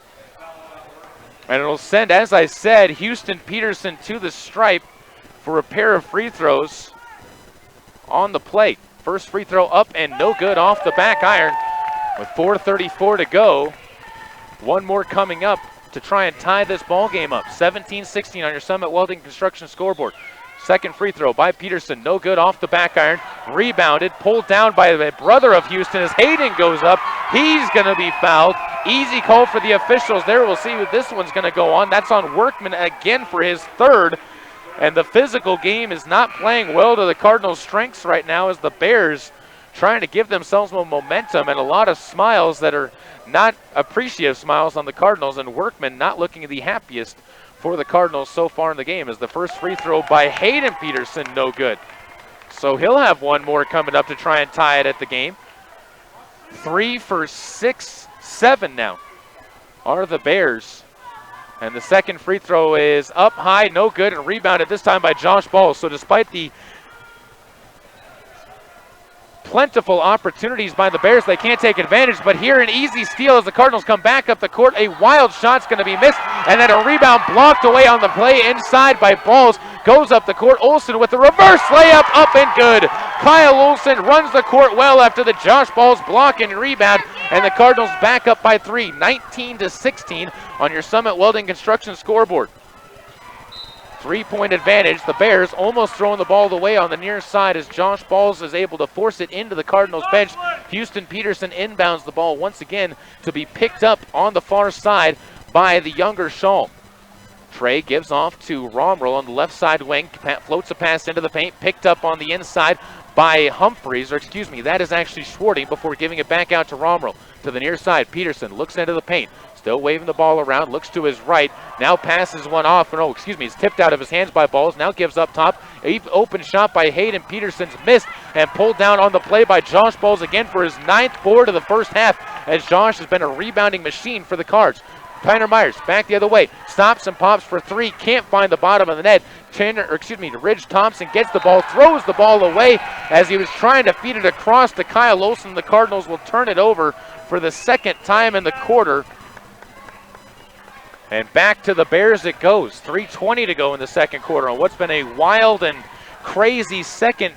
And it'll send, as I said, Houston Peterson to the stripe for a pair of free throws on the plate. First free throw up and no good off the back iron with 4:34 to go. One more coming up to try and tie this ball game up. 17-16 on your Summit Welding Construction scoreboard. Second free throw by Peterson, no good off the back iron. Rebounded, pulled down by the brother of Houston as Hayden goes up. He's going to be fouled. Easy call for the officials there. We'll see what this one's going to go on. That's on Workman again for his third. And the physical game is not playing well to the Cardinals' strengths right now as the Bears trying to give themselves more momentum and a lot of smiles that are not appreciative smiles on the Cardinals, and Workman not looking the happiest for the Cardinals so far in the game as the first free throw by Hayden Peterson, no good. So he'll have one more coming up to try and tie it at the game. 3 for 6, 7 now are the Bears. And the second free throw is up high, no good, and rebounded this time by Josh Ball. So despite the plentiful opportunities by the Bears, they can't take advantage. But here an easy steal as the Cardinals come back up the court. A wild shot's going to be missed, and then a rebound blocked away on the play inside by Balls. Goes up the court. Olson with the reverse layup, up and good. Kyle Olson runs the court well after the Josh Balls block and rebound, and the Cardinals back up by 3, 19-16 on your Summit Welding Construction scoreboard. 3-point advantage. The Bears almost throwing the ball away on the near side as Josh Balls is able to force it into the Cardinals bench. Houston Peterson inbounds the ball once again to be picked up on the far side by the younger Shaw. Trey gives off to Romrell on the left side wing, floats a pass into the paint, picked up on the inside by Humphreys, or excuse me, that is actually Schwarting before giving it back out to Romrell. To the near side, Peterson looks into the paint, still waving the ball around, looks to his right, now passes one off, it's tipped out of his hands by Balls, now gives up top, open shot by Hayden Peterson's missed, and pulled down on the play by Josh Balls again for his 9th board of the first half, as Josh has been a rebounding machine for the Cards. Tyner Myers back the other way, stops and pops for 3, can't find the bottom of the net. Ridge Thompson gets the ball, throws the ball away as he was trying to feed it across to Kyle Olson. The Cardinals will turn it over for the second time in the quarter. And back to the Bears it goes. 3:20 to go in the second quarter on what's been a wild and crazy second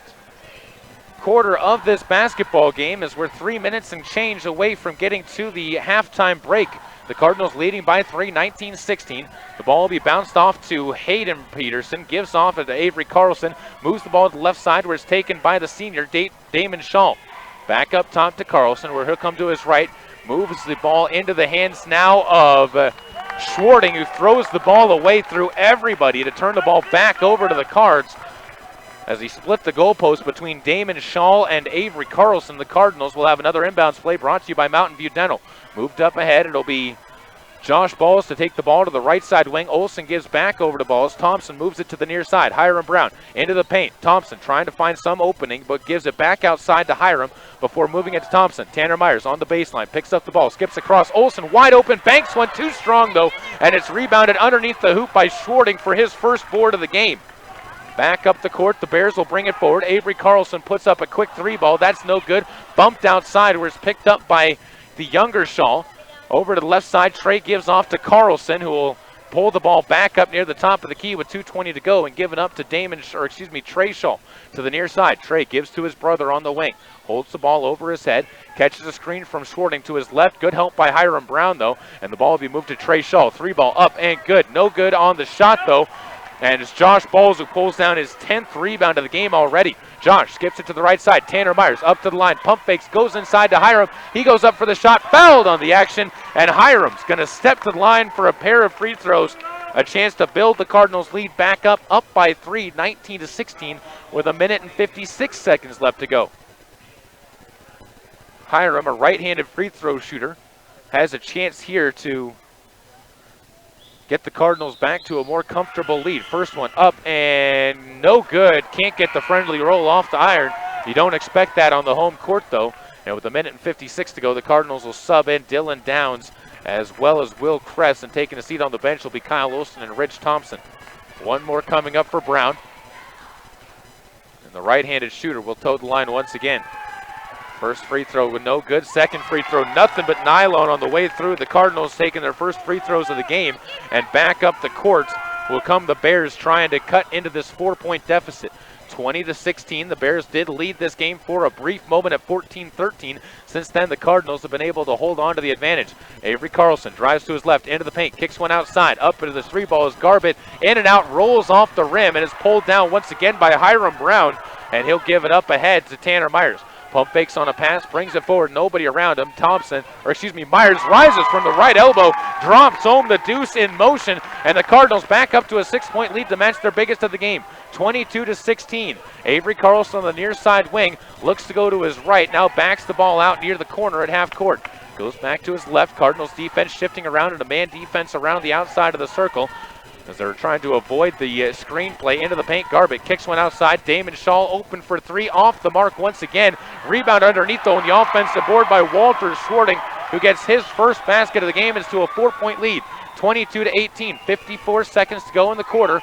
quarter of this basketball game, as we're 3 minutes and change away from getting to the halftime break. The Cardinals leading by 3, 19-16. The ball will be bounced off to Hayden Peterson, gives off to Avery Carlson, moves the ball to the left side where it's taken by the senior, Damon Shaw. Back up top to Carlson where he'll come to his right, moves the ball into the hands now of Schwarting, who throws the ball away through everybody to turn the ball back over to the Cards. As he split the goalpost between Damon Shaw and Avery Carlson, the Cardinals will have another inbounds play brought to you by Mountain View Dental. Moved up ahead, it'll be Josh Balls to take the ball to the right side wing. Olson gives back over to Balls. Thompson moves it to the near side. Hiram Brown into the paint. Thompson trying to find some opening, but gives it back outside to Hiram before moving it to Thompson. Tanner Myers on the baseline, picks up the ball, skips across. Olson wide open, banks one too strong though, and it's rebounded underneath the hoop by Schwarting for his first board of the game. Back up the court, the Bears will bring it forward. Avery Carlson puts up a quick 3 ball. That's no good. Bumped outside where it's picked up by the younger Shaw. Over to the left side, Trey gives off to Carlson, who will pull the ball back up near the top of the key with 2:20 to go and give it up to Trey Shaw to the near side. Trey gives to his brother on the wing. Holds the ball over his head, catches a screen from Schwarting to his left. Good help by Hiram Brown, though, and the ball will be moved to Trey Shaw. 3 ball up and good. No good on the shot, though. And it's Josh Balls who pulls down his 10th rebound of the game already. Josh skips it to the right side. Tanner Myers up to the line. Pump fakes, goes inside to Hiram. He goes up for the shot, fouled on the action, and Hiram's going to step to the line for a pair of free throws. A chance to build the Cardinals' lead back up by 3, 19-16, with 1 minute and 56 seconds left to go. Hiram, a right-handed free throw shooter, has a chance here to get the Cardinals back to a more comfortable lead. First one up and no good. Can't get the friendly roll off the iron. You don't expect that on the home court, though, And with 1:56 to go, the Cardinals will sub in Dylan Downs as well as Will Kress, and taking a seat on the bench will be Kyle Olson and Rich Thompson. One more coming up for Brown. And the right-handed shooter will toe the line once again. First free throw with no good. Second free throw, nothing but nylon on the way through. The Cardinals taking their first free throws of the game, and back up the court will come the Bears trying to cut into this 4-point deficit. 20-16, the Bears did lead this game for a brief moment at 14-13. Since then, the Cardinals have been able to hold on to the advantage. Avery Carlson drives to his left, into the paint, kicks one outside, up into the three ball is Garbett, in and out, rolls off the rim, and is pulled down once again by Hiram Brown, and he'll give it up ahead to Tanner Myers. Pump fakes on a pass, brings it forward, nobody around him. Myers rises from the right elbow, drops home the deuce in motion, and the Cardinals back up to a 6-point lead to match their biggest of the game, 22-16. Avery Carlson on the near side wing looks to go to his right, now backs the ball out near the corner at half court. Goes back to his left, Cardinals defense shifting around in a man defense around the outside of the circle, as they're trying to avoid the screen play into the paint. Garbett kicks one outside. Damon Shaw open for three, off the mark once again. Rebound underneath though on the offensive board by Walter Schwarting, who gets his first basket of the game. It's to a 4-point lead, 22-18. 54 seconds to go in the quarter.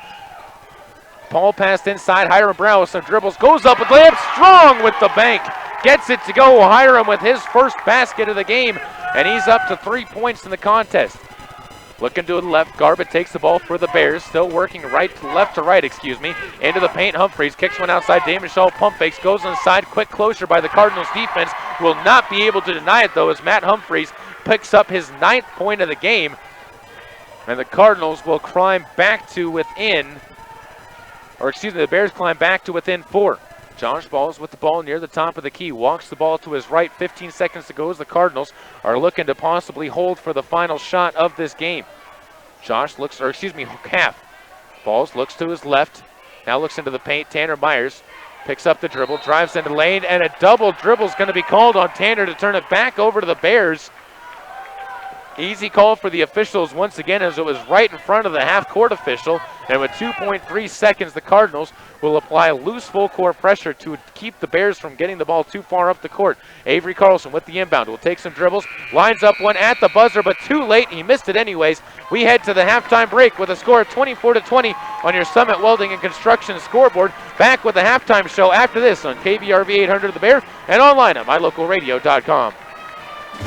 Paul passed inside. Hiram Brown with some dribbles, goes up with layup, strong with the bank. Gets it to go. Hiram with his first basket of the game, and he's up to 3 points in the contest. Looking to the left, Garbett takes the ball for the Bears, still working left to right, into the paint. Humphreys kicks one outside. Damon Shaw pump fakes, goes inside, quick closure by the Cardinals defense. Will not be able to deny it though, as Matt Humphreys picks up his 9th point of the game. And the Cardinals will climb back to within, the Bears climb back to within 4. Josh Balls with the ball near the top of the key, walks the ball to his right, 15 seconds to go as the Cardinals are looking to possibly hold for the final shot of this game. Half. Balls looks to his left, now looks into the paint. Tanner Myers picks up the dribble, drives into the lane, and a double dribble is going to be called on Tanner to turn it back over to the Bears. Easy call for the officials once again, as it was right in front of the half-court official. And with 2.3 seconds, the Cardinals will apply loose full-court pressure to keep the Bears from getting the ball too far up the court. Avery Carlson with the inbound will take some dribbles, lines up one at the buzzer, but too late. He missed it anyways. We head to the halftime break with a score of 24-20 on your Summit Welding and Construction scoreboard. Back with the halftime show after this on KBRV 800 The Bear and online at mylocalradio.com.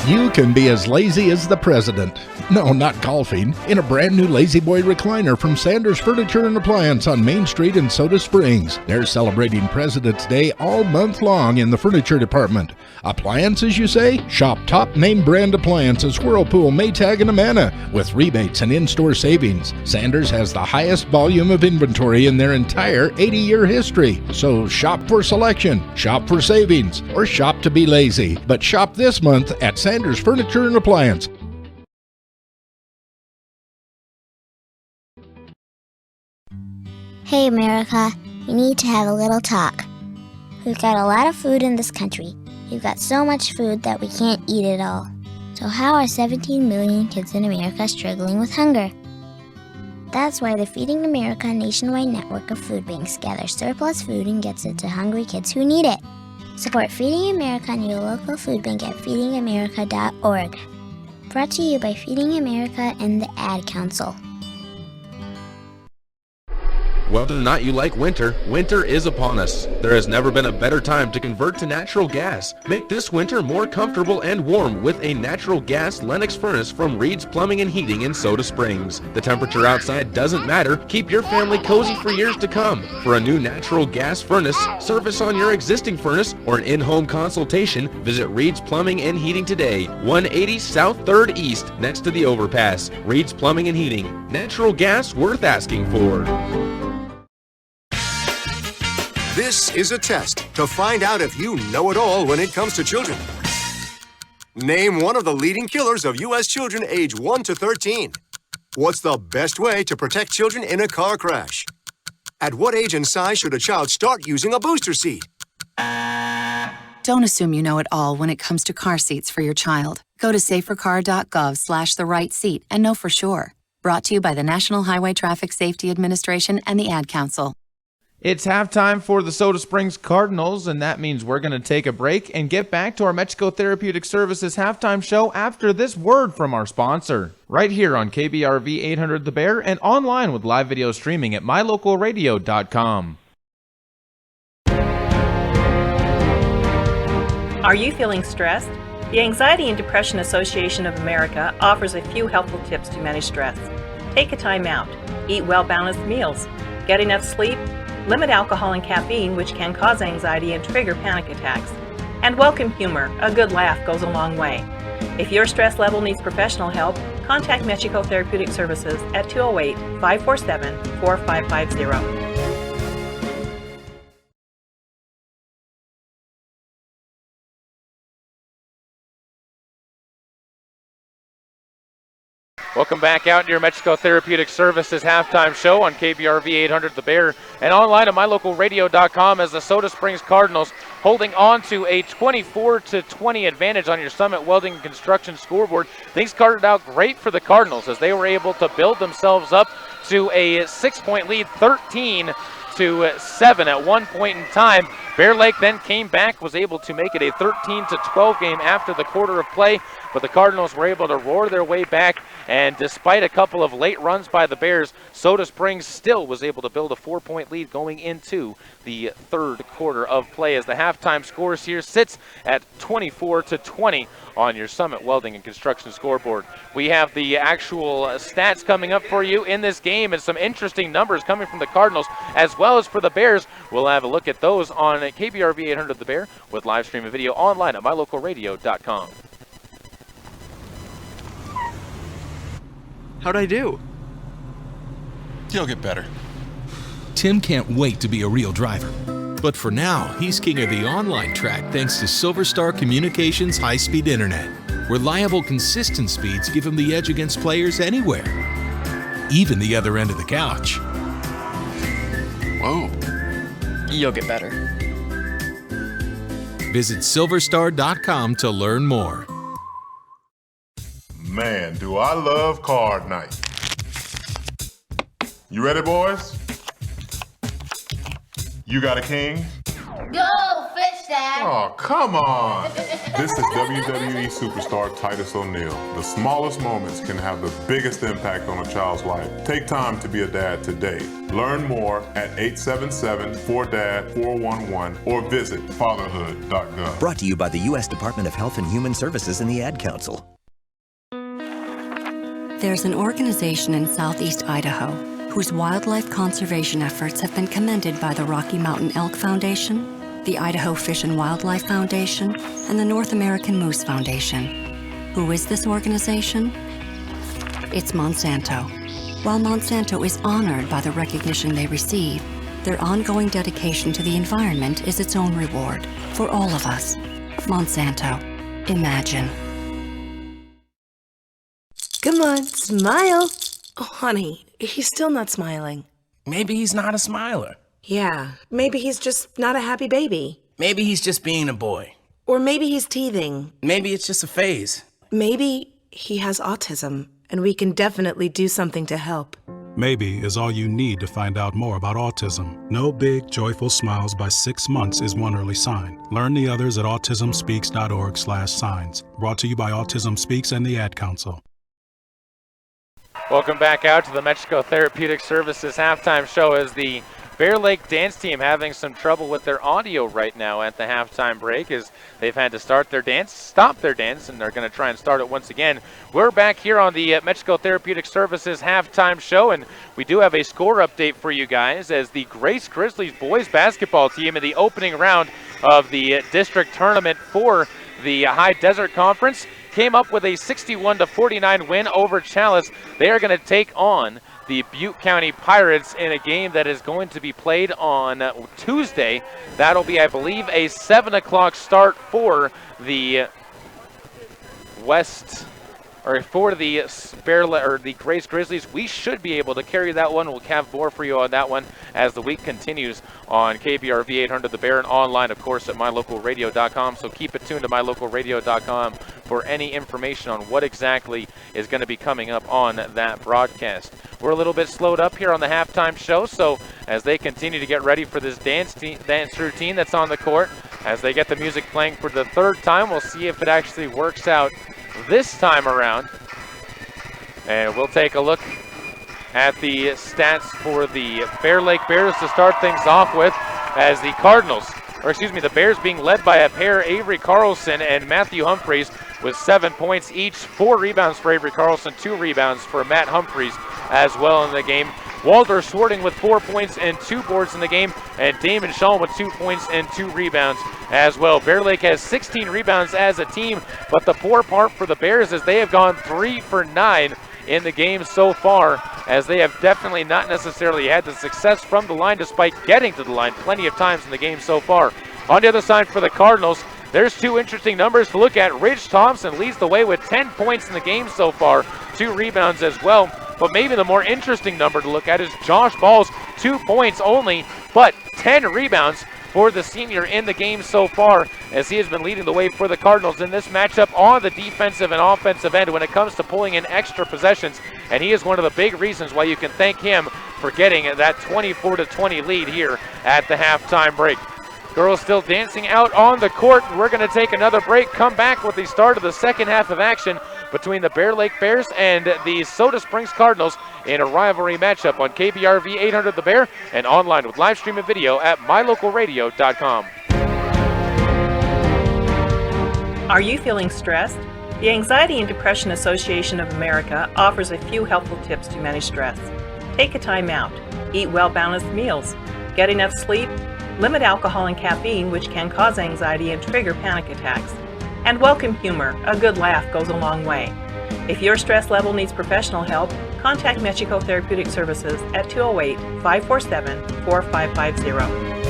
You can be as lazy as the president. No, not golfing. In a brand new Lazy Boy recliner from Sanders Furniture and Appliance on Main Street in Soda Springs. They're celebrating President's Day all month long in the furniture department. Appliances, you say? Shop top name brand appliances Whirlpool, Maytag, and Amana with rebates and in-store savings. Sanders has the highest volume of inventory in their entire 80-year history. So shop for selection, shop for savings, or shop to be lazy. But shop this month at Sanders Furniture and Appliance. Hey America, we need to have a little talk. We've got a lot of food in this country. We've got so much food that we can't eat it all. So how are 17 million kids in America struggling with hunger? That's why the Feeding America nationwide network of food banks gathers surplus food and gets it to hungry kids who need it. Support Feeding America and your local food bank at feedingamerica.org. Brought to you by Feeding America and the Ad Council. Whether or not you like winter, winter is upon us. There has never been a better time to convert to natural gas. Make this winter more comfortable and warm with a natural gas Lennox furnace from Reed's Plumbing and Heating in Soda Springs. The temperature outside doesn't matter. Keep your family cozy for years to come. For a new natural gas furnace, service on your existing furnace, or an in-home consultation, visit Reed's Plumbing and Heating today. 180 South 3rd East, next to the overpass. Reed's Plumbing and Heating. Natural gas worth asking for. This is a test to find out if you know it all when it comes to children. Name one of the leading killers of U.S. children age 1 to 13. What's the best way to protect children in a car crash? At what age and size should a child start using a booster seat? Don't assume you know it all when it comes to car seats for your child. Go to safercar.gov/the-right-seat and know for sure. Brought to you by the National Highway Traffic Safety Administration and the Ad Council. It's halftime for the Soda Springs Cardinals, and that means we're going to take a break and get back to our Mexico Therapeutic Services halftime show after this word from our sponsor. Right here on KBRV 800 The Bear and online with live video streaming at mylocalradio.com. Are you feeling stressed? The Anxiety and Depression Association of America offers a few helpful tips to manage stress. Take a time out. Eat well-balanced meals. Get enough sleep. Limit alcohol and caffeine, which can cause anxiety and trigger panic attacks. And welcome humor. A good laugh goes a long way. If your stress level needs professional help, contact Mexico Therapeutic Services at 208-547-4550. Welcome back out to your Mexico Therapeutic Services halftime show on KBRV 800 The Bear and online at mylocalradio.com as the Soda Springs Cardinals holding on to a 24-20 advantage on your Summit Welding and Construction scoreboard. Things started out great for the Cardinals as they were able to build themselves up to a 6-point lead, 13-7 at one point in time. Bear Lake then came back, was able to make it a 13-12 game after the quarter of play, but the Cardinals were able to roar their way back, and despite a couple of late runs by the Bears, Soda Springs still was able to build a 4-point lead going into the third quarter of play as the halftime scores here sits at 24-20 on your Summit Welding and Construction scoreboard. We have the actual stats coming up for you in this game and some interesting numbers coming from the Cardinals as well as for the Bears. We'll have a look at those on KBRV 800 The Bear with live stream and video online at mylocalradio.com. How'd I do? You'll get better. Tim can't wait to be a real driver. But for now, he's king of the online track thanks to Silver Star Communications high-speed internet. Reliable, consistent speeds give him the edge against players anywhere, even the other end of the couch. Whoa. You'll get better. Visit silverstar.com to learn more. Man, do I love card night. You ready, boys? You got a king? Go, Fish Dad! Oh, come on! This is WWE superstar Titus O'Neil. The smallest moments can have the biggest impact on a child's life. Take time to be a dad today. Learn more at 877-4DAD-411 or visit fatherhood.gov. Brought to you by the U.S. Department of Health and Human Services and the Ad Council. There's an organization in southeast Idaho whose wildlife conservation efforts have been commended by the Rocky Mountain Elk Foundation, the Idaho Fish and Wildlife Foundation, and the North American Moose Foundation. Who is this organization? It's Monsanto. While Monsanto is honored by the recognition they receive, their ongoing dedication to the environment is its own reward for all of us. Monsanto. Imagine. Come on, smile. Oh, honey, he's still not smiling. Maybe he's not a smiler. Yeah, maybe he's just not a happy baby. Maybe he's just being a boy. Or maybe he's teething. Maybe it's just a phase. Maybe he has autism, and we can definitely do something to help. Maybe is all you need to find out more about autism. No big, joyful smiles by 6 months is one early sign. Learn the others at autismspeaks.org/signs. Brought to you by Autism Speaks and the Ad Council. Welcome back out to the Mexico Therapeutic Services halftime show as the Bear Lake dance team having some trouble with their audio right now at the halftime break as they've had to stop their dance, and they're going to try and start it once again. We're back here on the Mexico Therapeutic Services halftime show, and we do have a score update for you guys as the Grace Grizzlies boys basketball team in the opening round of the district tournament for the High Desert Conference came up with a 61-49 win over Chalice. They are going to take on the Butte County Pirates in a game that is going to be played on Tuesday. That'll be, I believe, a 7 o'clock start for the the Grace Grizzlies. We should be able to carry that one. We'll have more for you on that one as the week continues on KBRV 800 The Bear and online, of course, at mylocalradio.com. So keep it tuned to mylocalradio.com for any information on what exactly is going to be coming up on that broadcast. We're a little bit slowed up here on the halftime show, so as they continue to get ready for this dance routine that's on the court, as they get the music playing for the third time, we'll see if it actually works out this time around. And we'll take a look at the stats for the Bear Lake Bears to start things off with, as the the Bears being led by a pair, Avery Carlson and Matthew Humphreys, with 7 points each. 4 rebounds for Avery Carlson, 2 rebounds for Matt Humphreys as well in the game. Walter Swarting with 4 points and 2 boards in the game, and Damon Shaw with 2 points and 2 rebounds as well. Bear Lake has 16 rebounds as a team, but the poor part for the Bears is they have gone 3 for 9 in the game so far, as they have definitely not necessarily had the success from the line despite getting to the line plenty of times in the game so far. On the other side for the Cardinals, there's 2 interesting numbers to look at. Ridge Thompson leads the way with 10 points in the game so far, 2 rebounds as well. But maybe the more interesting number to look at is Josh Ball's 2 points only, but 10 rebounds for the senior in the game so far, as he has been leading the way for the Cardinals in this matchup on the defensive and offensive end when it comes to pulling in extra possessions. And he is one of the big reasons why you can thank him for getting that 24-20 lead here at the halftime break. Girls still dancing out on the court. We're going to take another break, come back with the start of the second half of action between the Bear Lake Bears and the Soda Springs Cardinals in a rivalry matchup on KBRV 800 The Bear and online with live stream and video at mylocalradio.com. Are you feeling stressed? The Anxiety and Depression Association of America offers a few helpful tips to manage stress. Take a time out. Eat well-balanced meals. Get enough sleep. Limit alcohol and caffeine, which can cause anxiety and trigger panic attacks. And welcome humor. A good laugh goes a long way. If your stress level needs professional help, contact Mexico Therapeutic Services at 208-547-4550.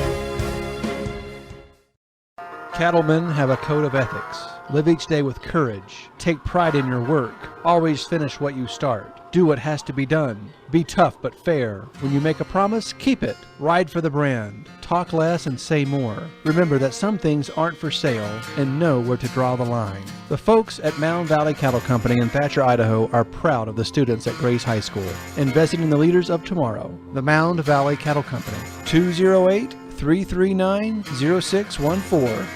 Cattlemen have a code of ethics. Live each day with courage. Take pride in your work. Always finish what you start. Do what has to be done. Be tough but fair. When you make a promise, keep it. Ride for the brand. Talk less and say more. Remember that some things aren't for sale, and know where to draw the line. The folks at Mound Valley Cattle Company in Thatcher, Idaho are proud of the students at Grace High School, investing in the leaders of tomorrow. The Mound Valley Cattle Company, 208-339-0614.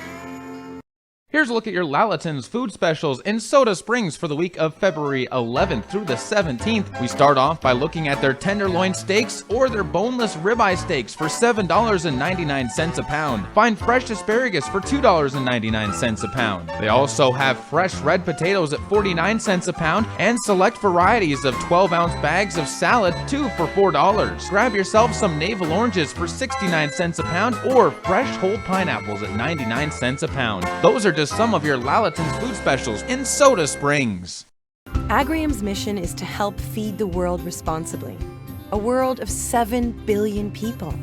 Here's a look at your Lalaton's food specials in Soda Springs for the week of February 11th through the 17th. We start off by looking at their tenderloin steaks or their boneless ribeye steaks for $7.99 a pound. Find fresh asparagus for $2.99 a pound. They also have fresh red potatoes at 49 cents a pound and select varieties of 12-ounce bags of salad, 2 for $4. Grab yourself some navel oranges for 69 cents a pound or fresh whole pineapples at 99 cents a pound. Those are just some of your Lalaton's food specials in Soda Springs. Agrium's mission is to help feed the world responsibly. A world of 7 billion people,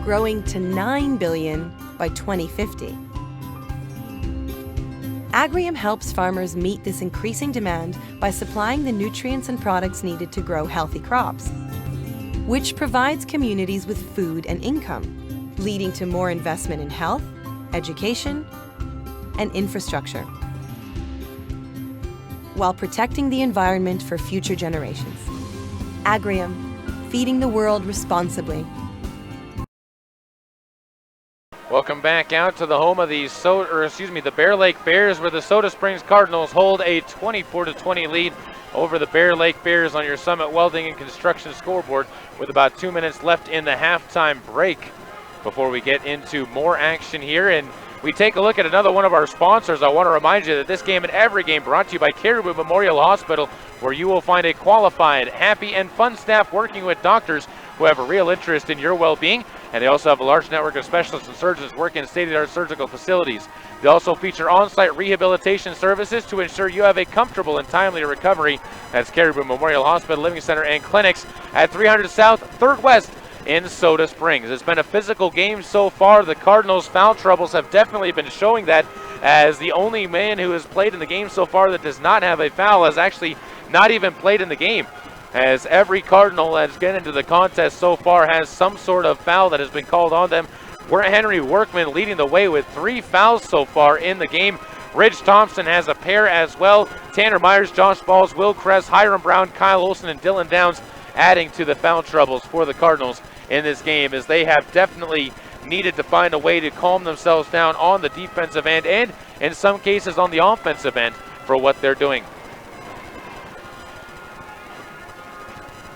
growing to 9 billion by 2050. Agrium helps farmers meet this increasing demand by supplying the nutrients and products needed to grow healthy crops, which provides communities with food and income, leading to more investment in health, education, and infrastructure, while protecting the environment for future generations. Agrium, feeding the world responsibly. Welcome back out to the home of the Bear Lake Bears, where the Soda Springs Cardinals hold a 24-20 lead over the Bear Lake Bears on your Summit Welding and Construction scoreboard, with about 2 minutes left in the halftime break before we get into more action here. And we take a look at another one of our sponsors. I want to remind you that this game and every game brought to you by Caribou Memorial Hospital, where you will find a qualified, happy, and fun staff working with doctors who have a real interest in your well-being. And they also have a large network of specialists and surgeons working in state-of-the-art surgical facilities. They also feature on-site rehabilitation services to ensure you have a comfortable and timely recovery. That's Caribou Memorial Hospital, Living Center, and Clinics at 300 South, 3rd West in Soda Springs. It's been a physical game so far. The Cardinals' foul troubles have definitely been showing that, as the only man who has played in the game so far that does not have a foul has actually not even played in the game, as every Cardinal that's get into the contest so far has some sort of foul that has been called on them. Henry Workman leading the way with 3 fouls so far in the game Ridge Thompson has a pair as well. Tanner Myers, Josh Balls, Will Kress, Hiram Brown, Kyle Olson, and Dylan Downs adding to the foul troubles for the Cardinals in this game, as they have definitely needed to find a way to calm themselves down on the defensive end and in some cases on the offensive end for what they're doing.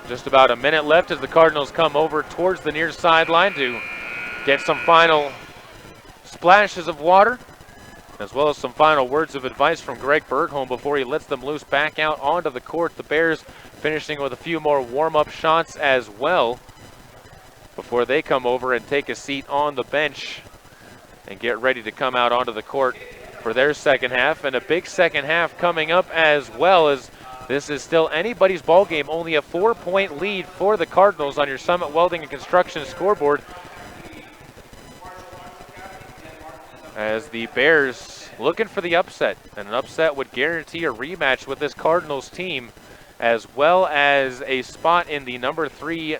Just about a minute left as the Cardinals come over towards the near sideline to get some final splashes of water, as well as some final words of advice from Greg Bergholm before he lets them loose back out onto the court. The Bears finishing with a few more warm-up shots as well before they come over and take a seat on the bench and get ready to come out onto the court for their second half. And a big second half coming up as well, as this is still anybody's ball game. Only a 4-point lead for the Cardinals on your Summit Welding and Construction scoreboard, as the Bears looking for the upset, and an upset would guarantee a rematch with this Cardinals team, as well as a spot in the number 3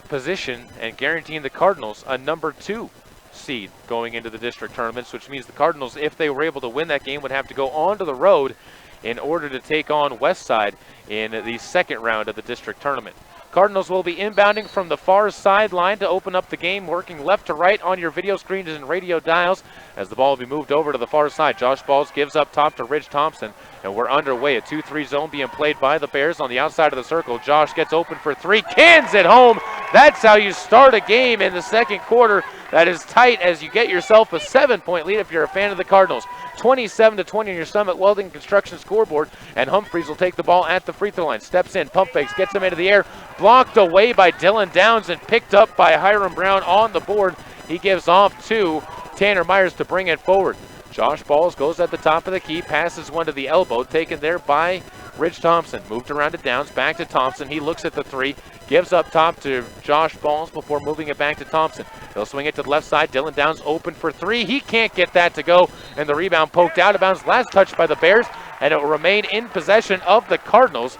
position and guaranteeing the Cardinals a number 2 seed going into the district tournaments, which means the Cardinals, if they were able to win that game, would have to go onto the road in order to take on Westside in the second round of the district tournament. Cardinals will be inbounding from the far sideline to open up the game, working left to right on your video screens and radio dials as the ball will be moved over to the far side. Josh Balls gives up top to Ridge Thompson, and we're underway. A 2-3 zone being played by the Bears on the outside of the circle. Josh gets open for 3, cans it home. That's how you start a game in the second quarter. That is tight as you get yourself a 7-point lead if you're a fan of the Cardinals. 27-20 on your Summit Welding Construction scoreboard, and Humphreys will take the ball at the free throw line. Steps in, pump fakes, gets him into the air, blocked away by Dylan Downs and picked up by Hiram Brown on the board. He gives off to Tanner Myers to bring it forward. Josh Balls goes at the top of the key, passes one to the elbow, taken there by Ridge Thompson. Moved around to Downs, back to Thompson. He looks at the 3, gives up top to Josh Balls before moving it back to Thompson. They'll swing it to the left side. Dylan Downs open for 3. He can't get that to go, and the rebound poked out of bounds. Last touch by the Bears, and it will remain in possession of the Cardinals,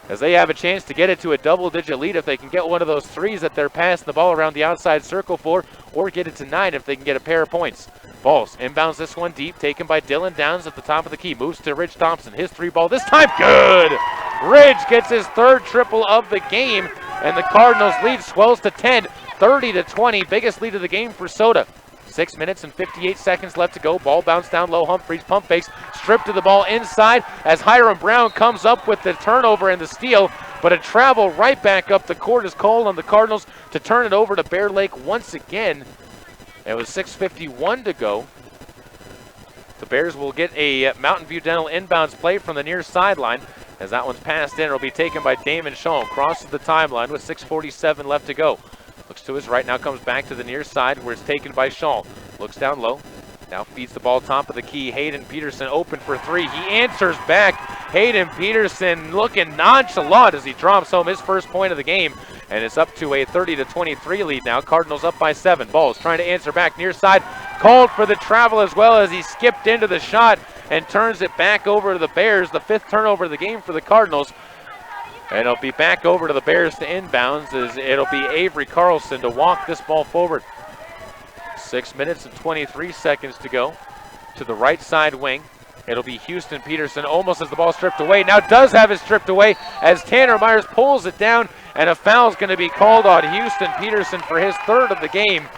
as they have a chance to get it to a double-digit lead if they can get one of those 3s that they're passing the ball around the outside circle for, or get it to 9 if they can get a pair of points. Balls inbounds this one deep, taken by Dylan Downs at the top of the key. Moves to Ridge Thompson. His 3 ball this time, good! Ridge gets his 3rd triple of the game, and the Cardinals lead swells to 10, 30-20, biggest lead of the game for Soda. 6 minutes and 58 seconds left to go. Ball bounced down low. Humphreys pump fakes, stripped to the ball inside as Hiram Brown comes up with the turnover and the steal, but a travel right back up the court is called on the Cardinals to turn it over to Bear Lake once again. It was 6:51 to go. The Bears will get a Mountain View Dental inbounds play from the near sideline, as that one's passed in. It'll be taken by Damon Shaw. Crosses the timeline with 6:47 left to go. Looks to his right, now comes back to the near side where it's taken by Shaw. Looks down low, now feeds the ball top of the key. Hayden Peterson open for 3. He answers back. Hayden Peterson looking nonchalant as he drops home his first point of the game. And it's up to a 30-23 lead now. Cardinals up by 7. Balls trying to answer back near side. Called for the travel as well as he skipped into the shot and turns it back over to the Bears. The 5th turnover of the game for the Cardinals. And it'll be back over to the Bears to inbounds, as it'll be Avery Carlson to walk this ball forward. 6 minutes and 23 seconds to go to the right side wing. It'll be Houston Peterson almost as the ball stripped away. Now does have it stripped away as Tanner Myers pulls it down, and a foul is going to be called on Houston Peterson for his 3rd of the game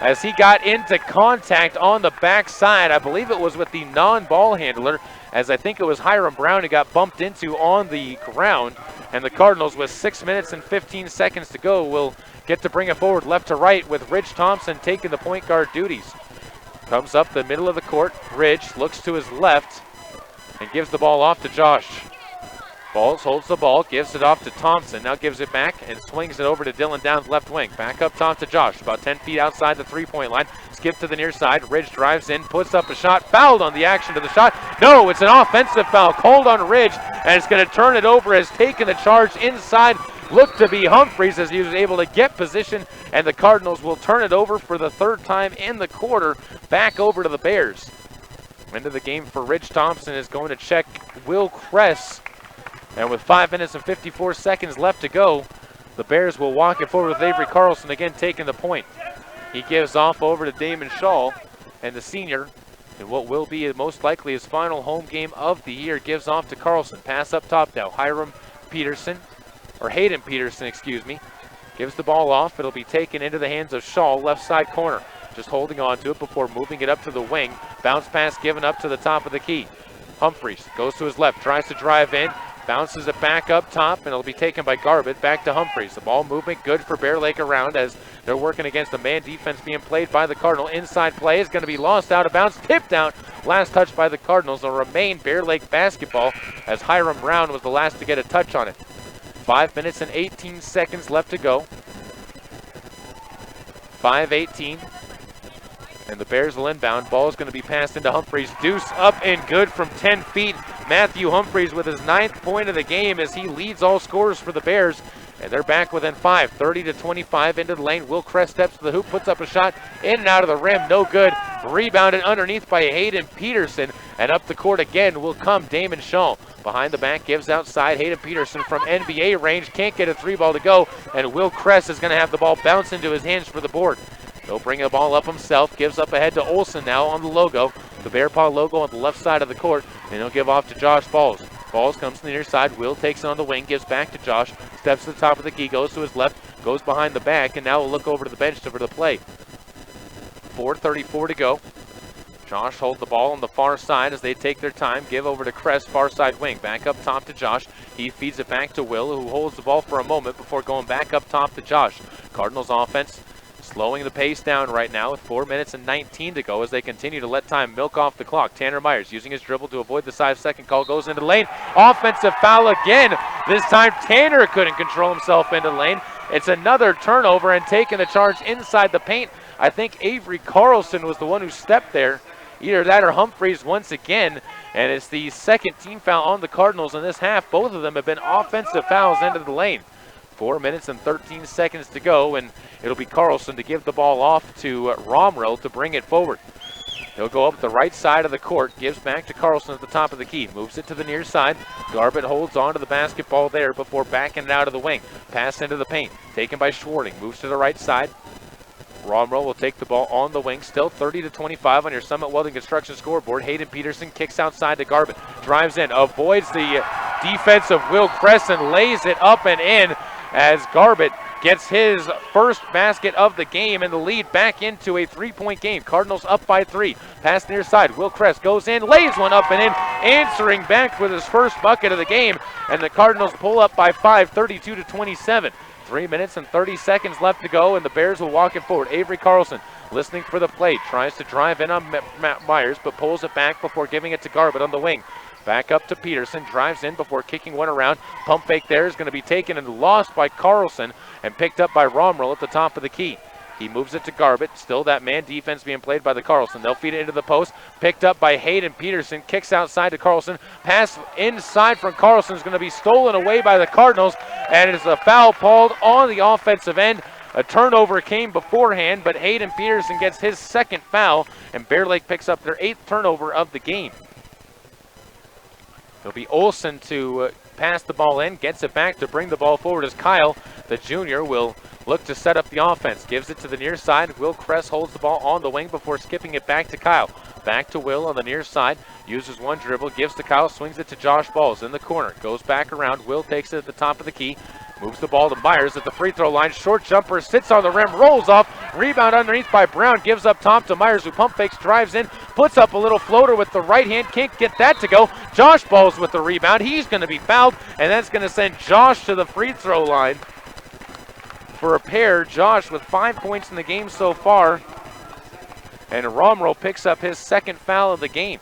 as he got into contact on the backside. I believe it was with the non-ball handler, as I think it was Hiram Brown who got bumped into on the ground. And the Cardinals, with 6 minutes and 15 seconds to go, will get to bring it forward left to right with Ridge Thompson taking the point guard duties. Comes up the middle of the court. Ridge looks to his left and gives the ball off to Josh. Balls holds the ball, gives it off to Thompson, now gives it back and swings it over to Dylan Downs left wing. Back up top to Josh, about 10 feet outside the 3-point line. Skip to the near side, Ridge drives in, puts up a shot, fouled on the action to the shot. No, it's an offensive foul called on Ridge, and it's going to turn it over as taking the charge inside. Looked to be Humphreys as he was able to get position, and the Cardinals will turn it over for the 3rd time in the quarter, back over to the Bears. Into the game for Ridge Thompson is going to check Will Kress. And with 5 minutes and 54 seconds left to go, the Bears will walk it forward with Avery Carlson again taking the point. He gives off over to Damon Shaw, and the senior in what will be most likely his final home game of the year. Gives off to Carlson. Pass up top now. Hayden Peterson, excuse me. Gives the ball off. It'll be taken into the hands of Shaw, left side corner. Just holding on to it before moving it up to the wing. Bounce pass given up to the top of the key. Humphreys goes to his left, tries to drive in, bounces it back up top, and it'll be taken by Garbutt. Back to Humphreys. The ball movement good for Bear Lake around as they're working against a man defense being played by the Cardinal. Inside play is going to be lost out of bounds, tipped out. Last touch by the Cardinals will remain Bear Lake basketball as Hiram Brown was the last to get a touch on it. 5 minutes and 18 seconds left to go. 5:18. And the Bears will inbound. Ball is going to be passed into Humphreys. Deuce up and good from 10 feet. Matthew Humphreys with his 9th point of the game as he leads all scorers for the Bears. And they're back within 5, 30-25 into the lane. Will Kress steps to the hoop, puts up a shot in and out of the rim. No good. Rebounded underneath by Hayden Peterson. And up the court again will come Damon Shaw. Behind the back, gives outside. Hayden Peterson from NBA range. Can't get a 3-ball to go. And Will Kress is going to have the ball bounce into his hands for the board. He'll bring the ball up himself, gives up ahead to Olsen now on the logo, the Bear Paw logo on the left side of the court, and he'll give off to Josh Balls. Balls comes to the near side, Will takes it on the wing, gives back to Josh, steps to the top of the key, goes to his left, goes behind the back, and now will look over to the bench for the play. 4:34 to go. Josh holds the ball on the far side as they take their time, give over to Kress, far side wing, back up top to Josh. He feeds it back to Will, who holds the ball for a moment before going back up top to Josh. Cardinals offense slowing the pace down right now with 4 minutes and 19 to go as they continue to let time milk off the clock. Tanner Myers using his dribble to avoid the 5-second call, goes into the lane. Offensive foul again. This time Tanner couldn't control himself into the lane. It's another turnover and taking the charge inside the paint. I think Avery Carlson was the one who stepped there. Either that or Humphreys once again. And it's the second team foul on the Cardinals in this half. Both of them have been offensive fouls into the lane. 4 minutes and 13 seconds to go, and it'll be Carlson to give the ball off to Romrell to bring it forward. He'll go up the right side of the court, gives back to Carlson at the top of the key, moves it to the near side. Garbutt holds on to the basketball there before backing it out of the wing. Pass into the paint, taken by Schwarting, moves to the right side. Romrell will take the ball on the wing, still 30-25 on your Summit Welding Construction scoreboard. Hayden Peterson kicks outside to Garbutt, drives in, avoids the defense of Will Kress and lays it up and in as Garbutt gets his first basket of the game and the lead back into a 3-point game. Cardinals up by 3. Pass near side. Will Kress goes in, lays one up and in, answering back with his first bucket of the game, and the Cardinals pull up by 5, 32-27. 3 minutes and 30 seconds left to go, and the Bears will walk it forward. Avery Carlson listening for the play, tries to drive in on Matt Myers, but pulls it back before giving it to Garbutt on the wing. Back up to Peterson, drives in before kicking one around. Pump fake there is going to be taken and lost by Carlson and picked up by Romrell at the top of the key. He moves it to Garbutt. Still that man defense being played by the Carlson. They'll feed it into the post. Picked up by Hayden Peterson. Kicks outside to Carlson. Pass inside from Carlson is going to be stolen away by the Cardinals. And it's a foul called on the offensive end. A turnover came beforehand, but Hayden Peterson gets his second foul. And Bear Lake picks up their 8th turnover of the game. It'll be Olsen to pass the ball in, gets it back to bring the ball forward as Kyle, the junior, will look to set up the offense. Gives it to the near side. Will Kress holds the ball on the wing before skipping it back to Kyle. Back to Will on the near side. Uses one dribble, gives to Kyle, swings it to Josh Balls in the corner. Goes back around. Will takes it at the top of the key. Moves the ball to Myers at the free throw line. Short jumper, sits on the rim, rolls off. Rebound underneath by Brown. Gives up top to Myers, who pump fakes, drives in, puts up a little floater with the right hand. Can't get that to go. Josh Balls with the rebound. He's going to be fouled, and that's going to send Josh to the free throw line for a pair. Josh with 5 points in the game so far. And Romrell picks up his second foul of the game.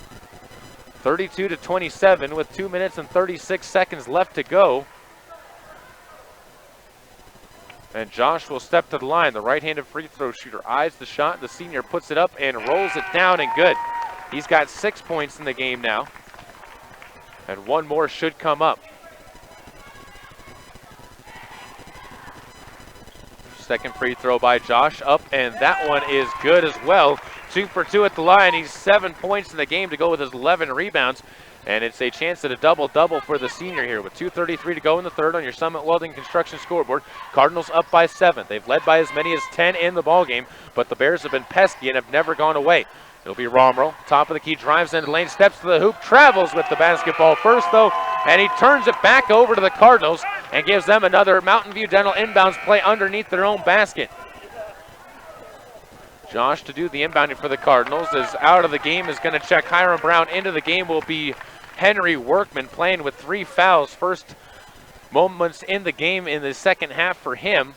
32-27 with 2 minutes and 36 seconds left to go. And Josh will step to the line. The right-handed free throw shooter eyes the shot. The senior puts it up and rolls it down and good. He's got 6 points in the game now. And one more should come up. Second free throw by Josh up, and that one is good as well. 2 for 2 at the line. He's 7 points in the game to go with his 11 rebounds. And it's a chance at a double-double for the senior here with 2:33 to go in the third on your Summit Welding Construction scoreboard. Cardinals up by 7. They've led by as many as 10 in the ballgame, but the Bears have been pesky and have never gone away. It'll be Romrell, top of the key, drives into the lane, steps to the hoop, travels with the basketball first though, and he turns it back over to the Cardinals and gives them another Mountain View Dental inbounds play underneath their own basket. Josh to do the inbounding for the Cardinals is out of the game, is going to check Hiram Brown. Into the game will be Henry Workman, playing with 3 fouls. First moments in the game in the second half for him.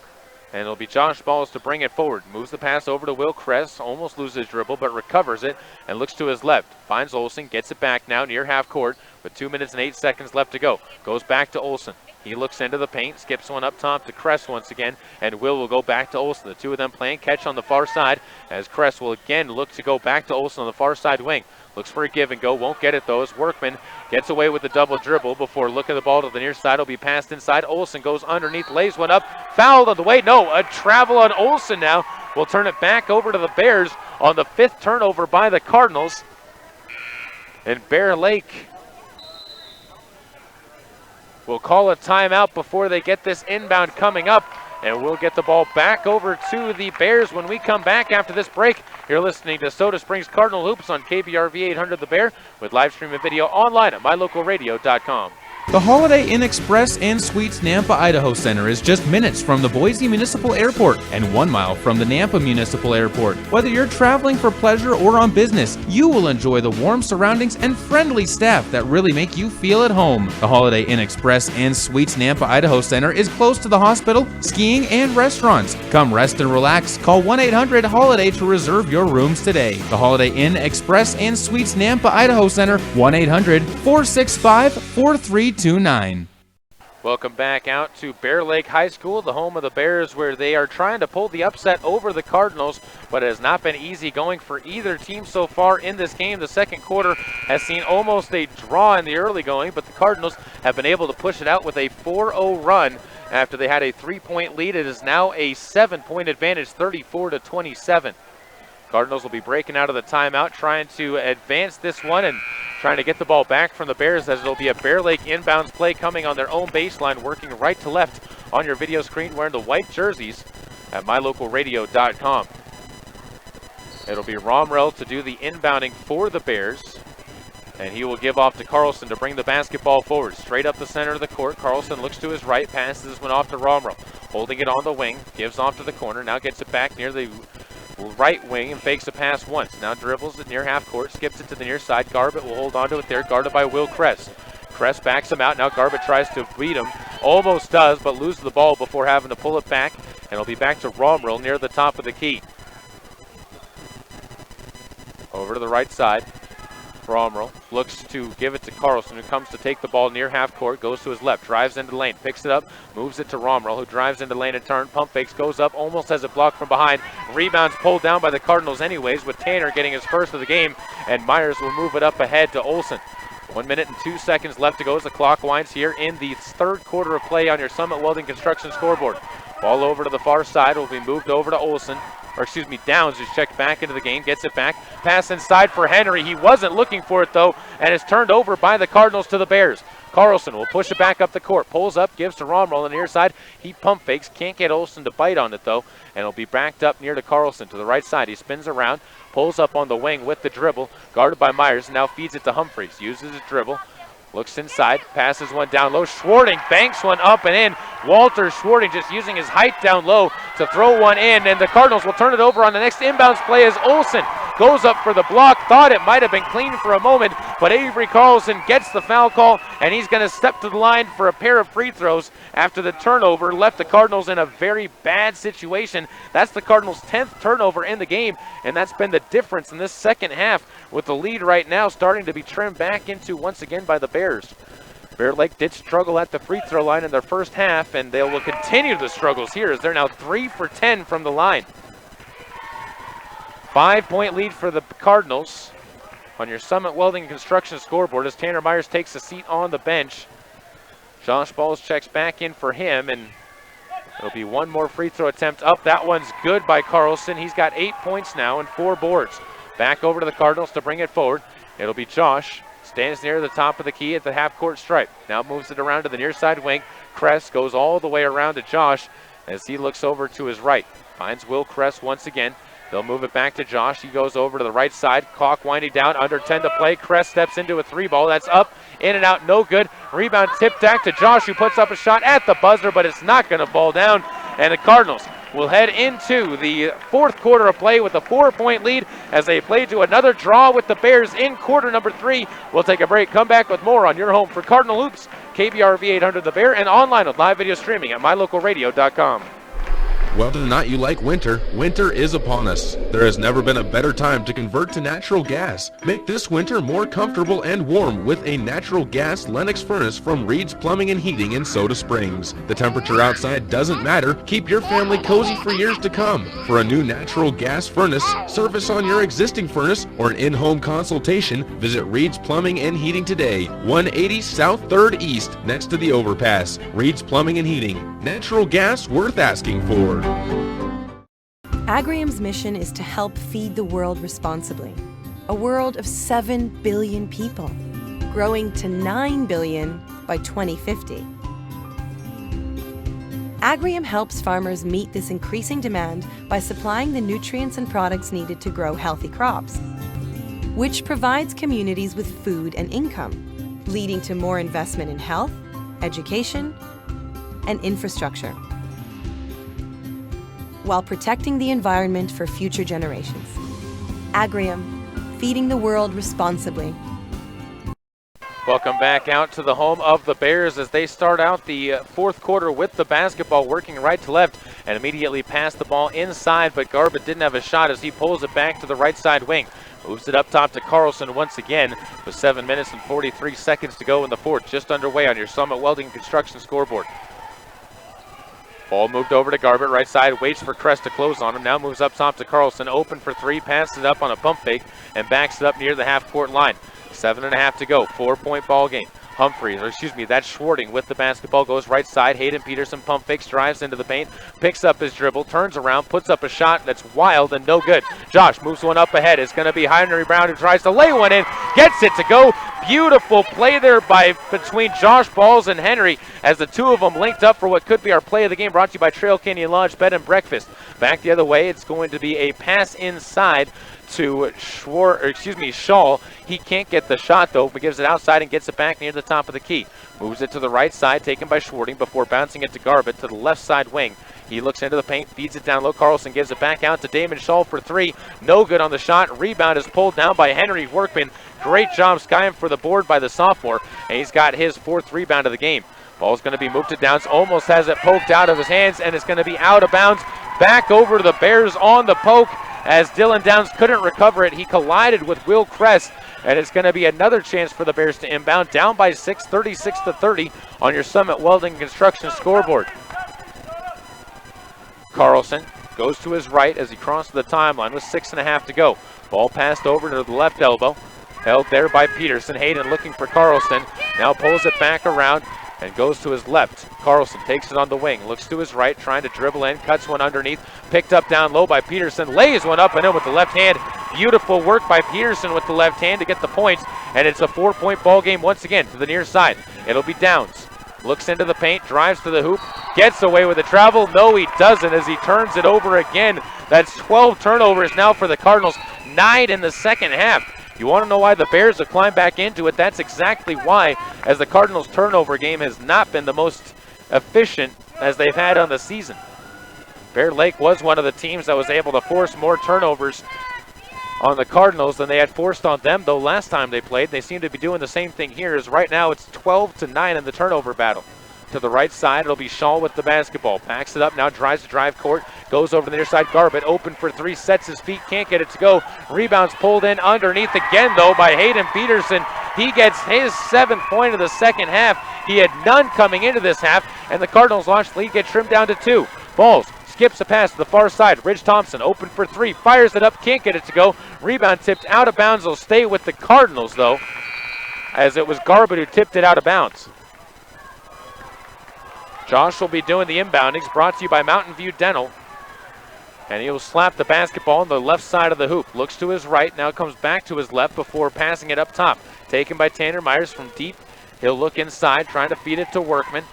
And it'll be Josh Balls to bring it forward. Moves the pass over to Will Kress. Almost loses dribble, but recovers it and looks to his left. Finds Olsen, gets it back now near half court with 2 minutes and 8 seconds left to go. Goes back to Olsen. He looks into the paint, skips one up top to Kress once again, and Will go back to Olsen. The two of them playing catch on the far side as Kress will again look to go back to Olsen on the far side wing. Looks for a give and go, won't get it though as Workman gets away with the double dribble before looking the ball to the near side. Will be passed inside. Olsen goes underneath, lays one up, fouled on the way. No, a travel on Olsen now. Will turn it back over to the Bears on the 5th turnover by the Cardinals. And Bear Lake will call a timeout before they get this inbound coming up. And we'll get the ball back over to the Bears when we come back after this break. You're listening to Soda Springs Cardinal Hoops on KBRV 800 The Bear with live stream and video online at mylocalradio.com. The Holiday Inn Express and Suites Nampa Idaho Center is just minutes from the Boise Municipal Airport and 1 mile from the Nampa Municipal Airport. Whether you're traveling for pleasure or on business, you will enjoy the warm surroundings and friendly staff that really make you feel at home. The Holiday Inn Express and Suites Nampa Idaho Center is close to the hospital, skiing, and restaurants. Come rest and relax. Call 1-800-HOLIDAY to reserve your rooms today. The Holiday Inn Express and Suites Nampa Idaho Center, 1-800-465-4329. Welcome back out to Bear Lake High School, the home of the Bears, where they are trying to pull the upset over the Cardinals, but it has not been easy going for either team so far in this game. The second quarter has seen almost a draw in the early going, but the Cardinals have been able to push it out with a 4-0 run after they had a 3-point lead. It is now a 7-point advantage, 34-27. Cardinals will be breaking out of the timeout, trying to advance this one and trying to get the ball back from the Bears, as it'll be a Bear Lake inbounds play coming on their own baseline, working right to left on your video screen, wearing the white jerseys at mylocalradio.com. It'll be Romrell to do the inbounding for the Bears, and he will give off to Carlson to bring the basketball forward. Straight up the center of the court, Carlson looks to his right, passes this one off to Romrell. Holding it on the wing, gives off to the corner, now gets it back near the right wing and fakes a pass once. Now dribbles it near half court, skips it to the near side. Garbutt will hold on to it there, guarded by Will Kress. Kress backs him out. Now Garbutt tries to beat him. Almost does, but loses the ball before having to pull it back. And it'll be back to Romrell near the top of the key. Over to the right side. Romrell looks to give it to Carlson, who comes to take the ball near half court, goes to his left, drives into the lane, picks it up, moves it to Romrell, who drives into the lane and turn, pump fakes, goes up, almost has it blocked from behind. Rebounds pulled down by the Cardinals anyways, with Tanner getting his first of the game, and Myers will move it up ahead to Olsen. 1 minute and 2 seconds left to go as the clock winds here in the third quarter of play on your Summit Welding Construction scoreboard. Ball over to the far side will be moved over to Olsen. Downs is checked back into the game, gets it back. Pass inside for Henry. He wasn't looking for it though, and is turned over by the Cardinals to the Bears. Carlson will push it back up the court, pulls up, gives to Romrell on the near side. He pump fakes, can't get Olsen to bite on it though, and it'll be backed up near to Carlson to the right side. He spins around, pulls up on the wing with the dribble, guarded by Myers, now feeds it to Humphreys, uses his dribble, looks inside, passes one down low. Schwarting banks one up and in. Walter Schwarting just using his height down low to throw one in, and the Cardinals will turn it over on the next inbounds play as Olsen goes up for the block. Thought it might have been clean for a moment, but Avery Carlson gets the foul call, and he's going to step to the line for a pair of free throws after the turnover left the Cardinals in a very bad situation. That's the Cardinals' 10th turnover in the game, and that's been the difference in this second half, with the lead right now starting to be trimmed back into once again by the Bears. Bear Lake did struggle at the free throw line in their first half, and they will continue the struggles here as they're now 3 for 10 from the line. 5-point lead for the Cardinals on your Summit Welding Construction scoreboard as Tanner Myers takes a seat on the bench. Josh Balls checks back in for him, and it'll be one more free throw attempt up. That one's good by Carlson. He's got 8 points now and 4 boards. Back over to the Cardinals to bring it forward. It'll be Josh. Stands near the top of the key at the half-court stripe. Now moves it around to the near side wing. Kress goes all the way around to Josh as he looks over to his right. Finds Will Kress once again. They'll move it back to Josh. He goes over to the right side. Clock winding down, under 10 to play. Crest steps into a 3-ball. That's up, in and out, no good. Rebound tipped back to Josh, who puts up a shot at the buzzer, but it's not going to fall down. And the Cardinals will head into the fourth quarter of play with a 4-point lead as they play to another draw with the Bears in quarter number 3. We'll take a break, come back with more on your home for Cardinal Hoops, KBRV 800 The Bear, and online with live video streaming at mylocalradio.com. Whether or not you like winter, winter is upon us. There has never been a better time to convert to natural gas. Make this winter more comfortable and warm with a natural gas Lennox furnace from Reed's Plumbing and Heating in Soda Springs. The temperature outside doesn't matter. Keep your family cozy for years to come. For a new natural gas furnace, service on your existing furnace, or an in-home consultation, visit Reed's Plumbing and Heating today. 180 South 3rd East, next to the overpass. Reed's Plumbing and Heating. Natural gas worth asking for. Agrium's mission is to help feed the world responsibly. A world of 7 billion people, growing to 9 billion by 2050. Agrium helps farmers meet this increasing demand by supplying the nutrients and products needed to grow healthy crops, which provides communities with food and income, leading to more investment in health, education, and infrastructure, while protecting the environment for future generations. Agrium, feeding the world responsibly. Welcome back out to the home of the Bears as they start out the fourth quarter with the basketball, working right to left and immediately pass the ball inside, but Garbutt didn't have a shot as he pulls it back to the right side wing. Moves it up top to Carlson once again with 7 minutes and 43 seconds to go in the fourth. Just underway on your Summit Welding Construction scoreboard. Ball moved over to Garbutt, right side, waits for Crest to close on him, now moves up top to Carlson, open for 3, passes it up on a pump fake, and backs it up near the half-court line. 7.5 to go, 4-point ball game. That's Schwarting with the basketball, goes right side. Hayden Peterson pump fakes, drives into the paint, picks up his dribble, turns around, puts up a shot that's wild and no good. Josh moves one up ahead. It's going to be Henry Brown who tries to lay one in, gets it to go. Beautiful play there between Josh Balls and Henry as the two of them linked up for what could be our play of the game, brought to you by Trail Canyon Lodge Bed and Breakfast. Back the other way, it's going to be a pass inside to Shaw. He can't get the shot though, but gives it outside and gets it back near the top of the key. Moves it to the right side, taken by Schwarting before bouncing it to Garbutt to the left side wing. He looks into the paint, feeds it down low. Carlson gives it back out to Damon Shaw for 3. No good on the shot. Rebound is pulled down by Henry Workman. Great job skying for the board by the sophomore, and he's got his 4th rebound of the game. Ball's going to be moved to Downs, almost has it poked out of his hands, and it's going to be out of bounds. Back over to the Bears on the poke as Dylan Downs couldn't recover it. He collided with Will Crest, and it's going to be another chance for the Bears to inbound, down by 6, 36-30 on your Summit Welding Construction scoreboard. Carlson goes to his right as he crosses the timeline with 6.5 to go. Ball passed over to the left elbow. Held there by Peterson. Hayden looking for Carlson. Now pulls it back around and goes to his left. Carlson takes it on the wing. Looks to his right, trying to dribble in. Cuts one underneath. Picked up down low by Peterson. Lays one up and in with the left hand. Beautiful work by Peterson with the left hand to get the points. And it's a 4-point ball game once again to the near side. It'll be Downs. Looks into the paint, drives to the hoop, gets away with the travel. No, he doesn't as he turns it over again. That's 12 turnovers now for the Cardinals, 9 in the second half. You want to know why the Bears have climbed back into it? That's exactly why, as the Cardinals' turnover game has not been the most efficient as they've had on the season. Bear Lake was one of the teams that was able to force more turnovers on the Cardinals than they had forced on them, though last time they played. They seem to be doing the same thing here, as right now it's 12-9 in the turnover battle. To the right side, it'll be Shaw with the basketball. Backs it up, now tries to drive court. Goes over to the near side, Garbutt open for 3, sets his feet, can't get it to go. Rebounds pulled in underneath again, though, by Hayden Peterson. He gets his 7th point of the second half. He had none coming into this half, and the Cardinals' launch lead gets trimmed down to 2. Balls. Skips a pass to the far side. Ridge Thompson open for 3. Fires it up. Can't get it to go. Rebound tipped out of bounds. Will stay with the Cardinals, though, as it was Garbutt who tipped it out of bounds. Josh will be doing the inboundings, brought to you by Mountain View Dental. And he'll slap the basketball on the left side of the hoop. Looks to his right. Now comes back to his left before passing it up top. Taken by Tanner Myers from deep. He'll look inside, trying to feed it to Workman.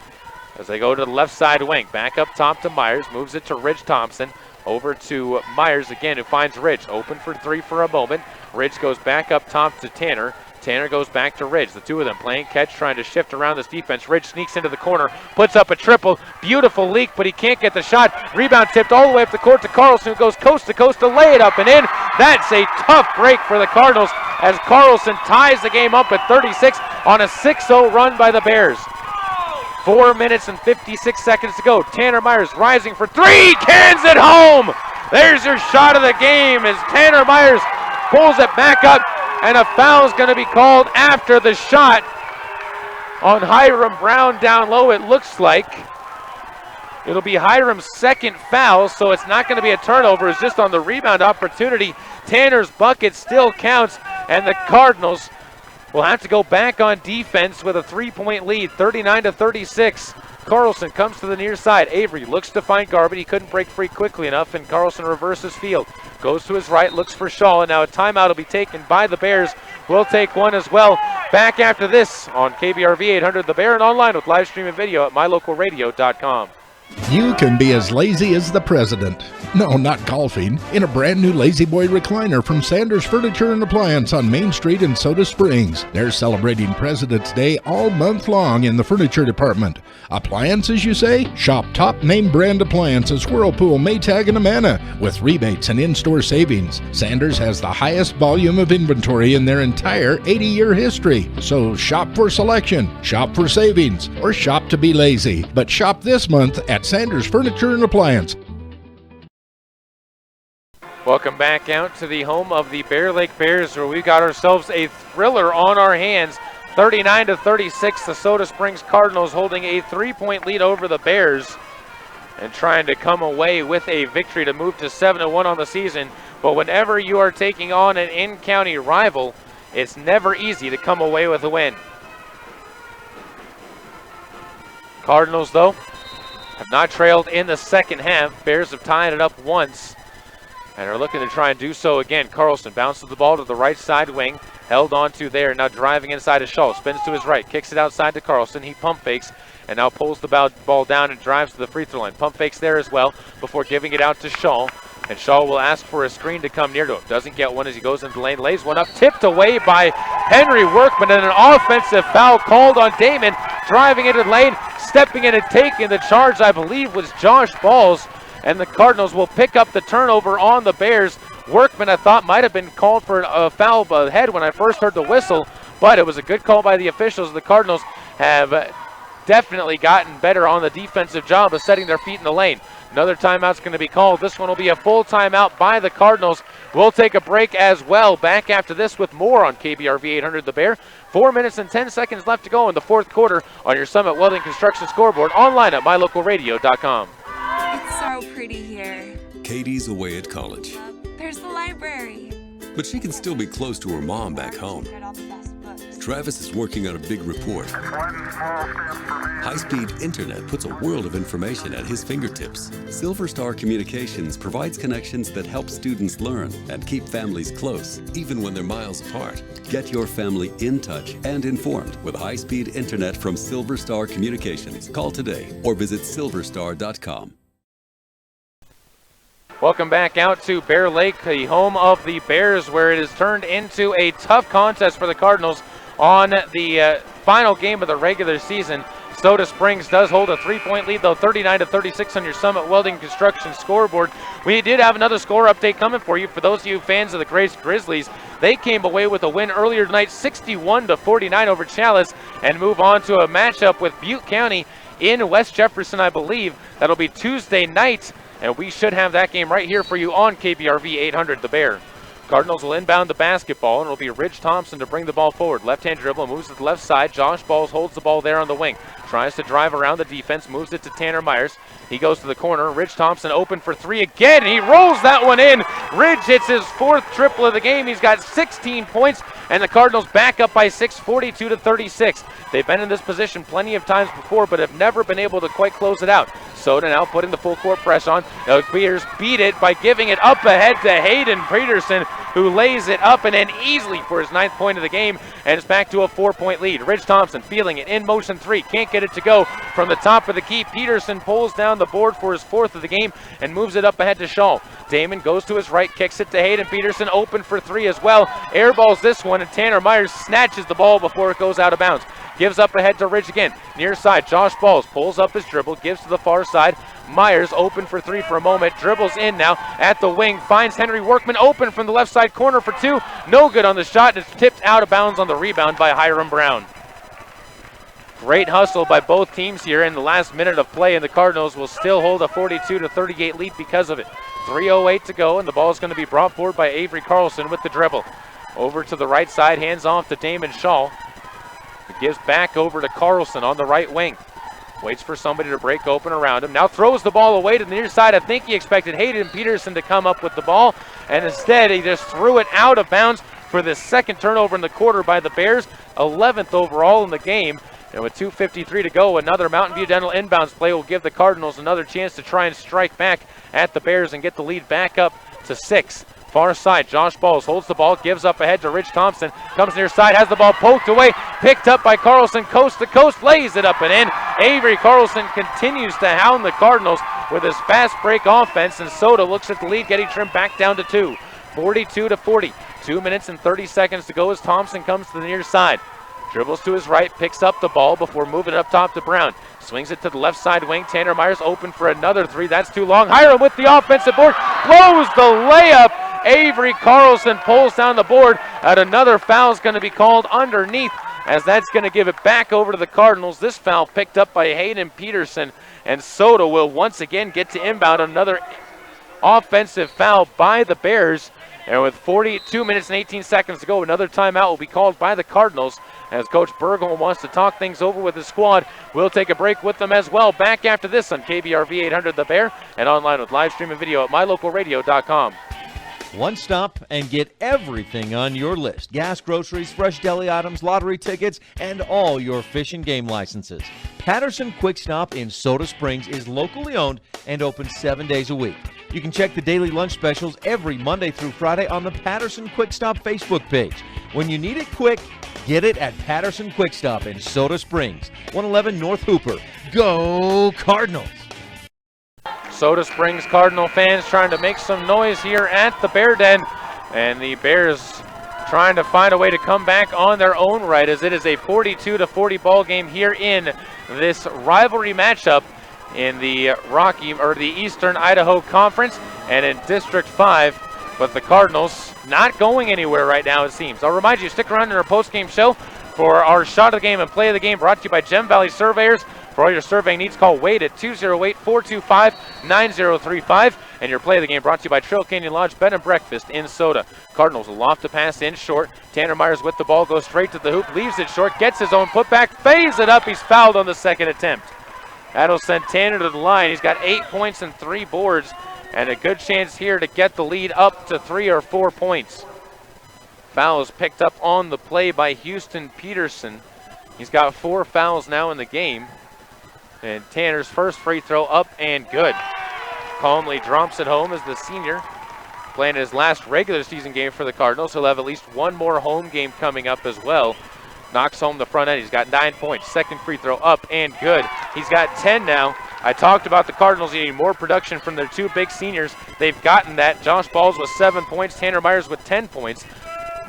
as they go to the left side wing. Back up top to Myers, moves it to Ridge Thompson. Over to Myers again, who finds Ridge. Open for three for a moment. Ridge goes back up top to Tanner. Tanner goes back to Ridge. The two of them playing catch, trying to shift around this defense. Ridge sneaks into the corner, puts up a triple. Beautiful leak, but he can't get the shot. Rebound tipped all the way up the court to Carlson, who goes coast to coast to lay it up and in. That's a tough break for the Cardinals as Carlson ties the game up at 36 on a 6-0 run by the Bears. 4 minutes and 56 seconds to go. Tanner Myers rising for three, cans it home. There's your shot of the game as Tanner Myers pulls it back up, and a foul is going to be called after the shot on Hiram Brown down low, it looks like. It'll be Hiram's second foul, so it's not going to be a turnover. It's just on the rebound opportunity. Tanner's bucket still counts, and the Cardinals will have to go back on defense with a 3-point lead, 39-36. Carlson comes to the near side. Avery looks to find Garbutt. He couldn't break free quickly enough, and Carlson reverses field. Goes to his right, looks for Shaw, and now a timeout will be taken by the Bears. We'll take one as well. Back after this on KBRV 800 The Bear and online with live stream and video at mylocalradio.com. You can be as lazy as the president. No, not golfing. In a brand new Lazy Boy recliner from Sanders Furniture and Appliance on Main Street in Soda Springs. They're celebrating President's Day all month long in the furniture department. Appliances, you say? Shop top name brand appliances Whirlpool, Maytag, and Amana with rebates and in-store savings. Sanders has the highest volume of inventory in their entire 80-year history. So shop for selection, shop for savings, or shop to be lazy. But shop this month at Sanders Furniture and Appliance. Welcome back out to the home of the Bear Lake Bears, where we got ourselves a thriller on our hands. 39-36, the Soda Springs Cardinals holding a 3-point lead over the Bears and trying to come away with a victory to move to 7-1 on the season. But whenever you are taking on an in-county rival, it's never easy to come away with a win. Cardinals, though, have not trailed in the second half. Bears have tied it up once and are looking to try and do so again. Carlson bounces the ball to the right side wing. Held on to there, now driving inside to Shaw. Spins to his right, kicks it outside to Carlson. He pump fakes and now pulls the ball down and drives to the free throw line. Pump fakes there as well before giving it out to Shaw. And Shaw will ask for a screen to come near to him. Doesn't get one as he goes into the lane. Lays one up, tipped away by Henry Workman, and an offensive foul called on Damon. Driving into the lane, stepping in and taking the charge, I believe, was Josh Balls. And the Cardinals will pick up the turnover on the Bears. Workman, I thought, might have been called for a foul ahead when I first heard the whistle, but it was a good call by the officials. The Cardinals have definitely gotten better on the defensive job of setting their feet in the lane. Another timeout's going to be called. This one will be a full timeout by the Cardinals. We'll take a break as well. Back after this with more on KBRV 800 The Bear. 4 minutes and 10 seconds left to go in the fourth quarter on your Summit Welding Construction scoreboard online at mylocalradio.com. It's so pretty here. Katie's away at college, There's the library. but she can still be close to her mom back home. Travis is working on a big report. High-speed internet puts a world of information at his fingertips. Silver Star Communications provides connections that help students learn and keep families close, even when they're miles apart. Get your family in touch and informed with high-speed internet from Silver Star Communications. Call today or visit silverstar.com. Welcome back out to Bear Lake, the home of the Bears, where it has turned into a tough contest for the Cardinals on the final game of the regular season. Soda Springs does hold a 3-point lead, though, 39-36 on your Summit Welding Construction scoreboard. We did have another score update coming for you. For those of you fans of the Grace Grizzlies, they came away with a win earlier tonight, 61-49 over Chalice, and move on to a matchup with Butte County in West Jefferson, I believe. That'll be Tuesday night, and we should have that game right here for you on KBRV 800 The Bear. Cardinals will inbound the basketball, and it'll be Ridge Thompson to bring the ball forward. Left-hand dribble, moves to the left side. Josh Balls holds the ball there on the wing. Tries to drive around the defense, moves it to Tanner Myers. He goes to the corner. Ridge Thompson open for three again, and he rolls that one in. Ridge hits his fourth triple of the game. He's got 16 points, and the Cardinals back up by 6, 42-36. They've been in this position plenty of times before, but have never been able to quite close it out. Soda now putting the full court press on. The Bears beat it by giving it up ahead to Hayden Peterson. who lays it up and in easily for his 9th point of the game, and it's back to a 4-point lead. Ridge Thompson feeling it in motion 3, can't get it to go from the top of the key. Peterson pulls down the board for his 4th of the game and moves it up ahead to Shaw. Damon goes to his right, kicks it to Hayden Peterson, open for 3 as well. Airballs this one, and Tanner Myers snatches the ball before it goes out of bounds. Gives up ahead to Ridge again. Near side, Josh Balls pulls up his dribble, gives to the far side. Myers open for 3 for a moment, dribbles in now at the wing, finds Henry Workman open from the left side corner for 2. No good on the shot, and it's tipped out of bounds on the rebound by Hiram Brown. Great hustle by both teams here in the last minute of play, and the Cardinals will still hold a 42-38 lead because of it. 3:08 to go, and the ball is going to be brought forward by Avery Carlson with the dribble. Over to the right side, hands off to Damon Shaw. It gives back over to Carlson on the right wing. Waits for somebody to break open around him. Now throws the ball away to the near side. I think he expected Hayden Peterson to come up with the ball, and instead he just threw it out of bounds for the 2nd turnover in the quarter by the Bears, 11th overall in the game. And with 2:53 to go, another Mountain View Dental inbounds play will give the Cardinals another chance to try and strike back at the Bears and get the lead back up to 6. Far side, Josh Balls holds the ball, gives up ahead to Rich Thompson, comes near side, has the ball poked away, picked up by Carlson, coast to coast, lays it up and in. Avery Carlson continues to hound the Cardinals with his fast break offense, and Soda looks at the lead, getting trimmed back down to 2. 42-40, 2 minutes and 30 seconds to go as Thompson comes to the near side. Dribbles to his right, picks up the ball before moving it up top to Brown. Swings it to the left side wing. Tanner Myers open for another 3. That's too long. Hiram with the offensive board. Blows the layup. Avery Carlson pulls down the board. And another foul is going to be called underneath, as that's going to give it back over to the Cardinals. This foul picked up by Hayden Peterson. And Soda will once again get to inbound. Another offensive foul by the Bears. And with 42 minutes and 18 seconds to go, another timeout will be called by the Cardinals as Coach Bergholm wants to talk things over with his squad. We'll take a break with them as well. Back after this on KBRV 800 The Bear and online with live stream and video at mylocalradio.com. One stop and get everything on your list. Gas, groceries, fresh deli items, lottery tickets, and all your fish and game licenses. Patterson Quick Stop in Soda Springs is locally owned and open 7 days a week. You can check the daily lunch specials every Monday through Friday on the Patterson Quick Stop Facebook page. When you need it quick, get it at Patterson Quick Stop in Soda Springs, 111 North Hooper. Go Cardinals! Soda Springs Cardinal fans trying to make some noise here at the Bear Den, and the Bears trying to find a way to come back on their own right, as it is a 42-40 ball game here in this rivalry matchup in the Eastern Idaho Conference and in District 5. But the Cardinals not going anywhere right now, it seems. I'll remind you, stick around in our post-game show for our shot of the game and play of the game, brought to you by Gem Valley Surveyors. For all your surveying needs, call Wade at 208-425-9035. And your play of the game brought to you by Trail Canyon Lodge Bed and Breakfast in Soda. Cardinals will loft the pass in short. Tanner Myers with the ball, goes straight to the hoop, leaves it short, gets his own putback, fades it up. He's fouled on the 2nd attempt. That'll send Tanner to the line. He's got 8 points and 3 boards, and a good chance here to get the lead up to 3 or 4 points. Foul is picked up on the play by Houston Peterson. He's got 4 fouls now in the game. And Tanner's first free throw up and good. Calmly drops it home as the senior, playing his last regular season game for the Cardinals. He'll have at least one more home game coming up as well. Knocks home the front end. He's got 9 points. Second free throw up and good. He's got 10 now. I talked about the Cardinals needing more production from their 2 big seniors. They've gotten that. Josh Balls with 7 points. Tanner Myers with 10 points.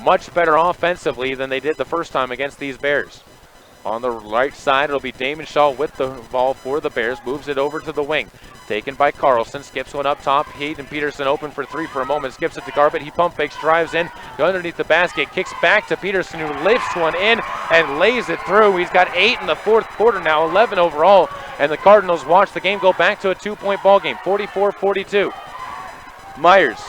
Much better offensively than they did the first time against these Bears. On the right side, it'll be Damon Shaw with the ball for the Bears. Moves it over to the wing. Taken by Carlson. Skips one up top. Hayden Peterson open for 3 for a moment. Skips it to Garbett. He pump fakes, drives in, underneath the basket. Kicks back to Peterson, who lifts one in and lays it through. He's got 8 in the 4th quarter now, 11 overall. And the Cardinals watch the game go back to a 2-point ball game, 44-42. Myers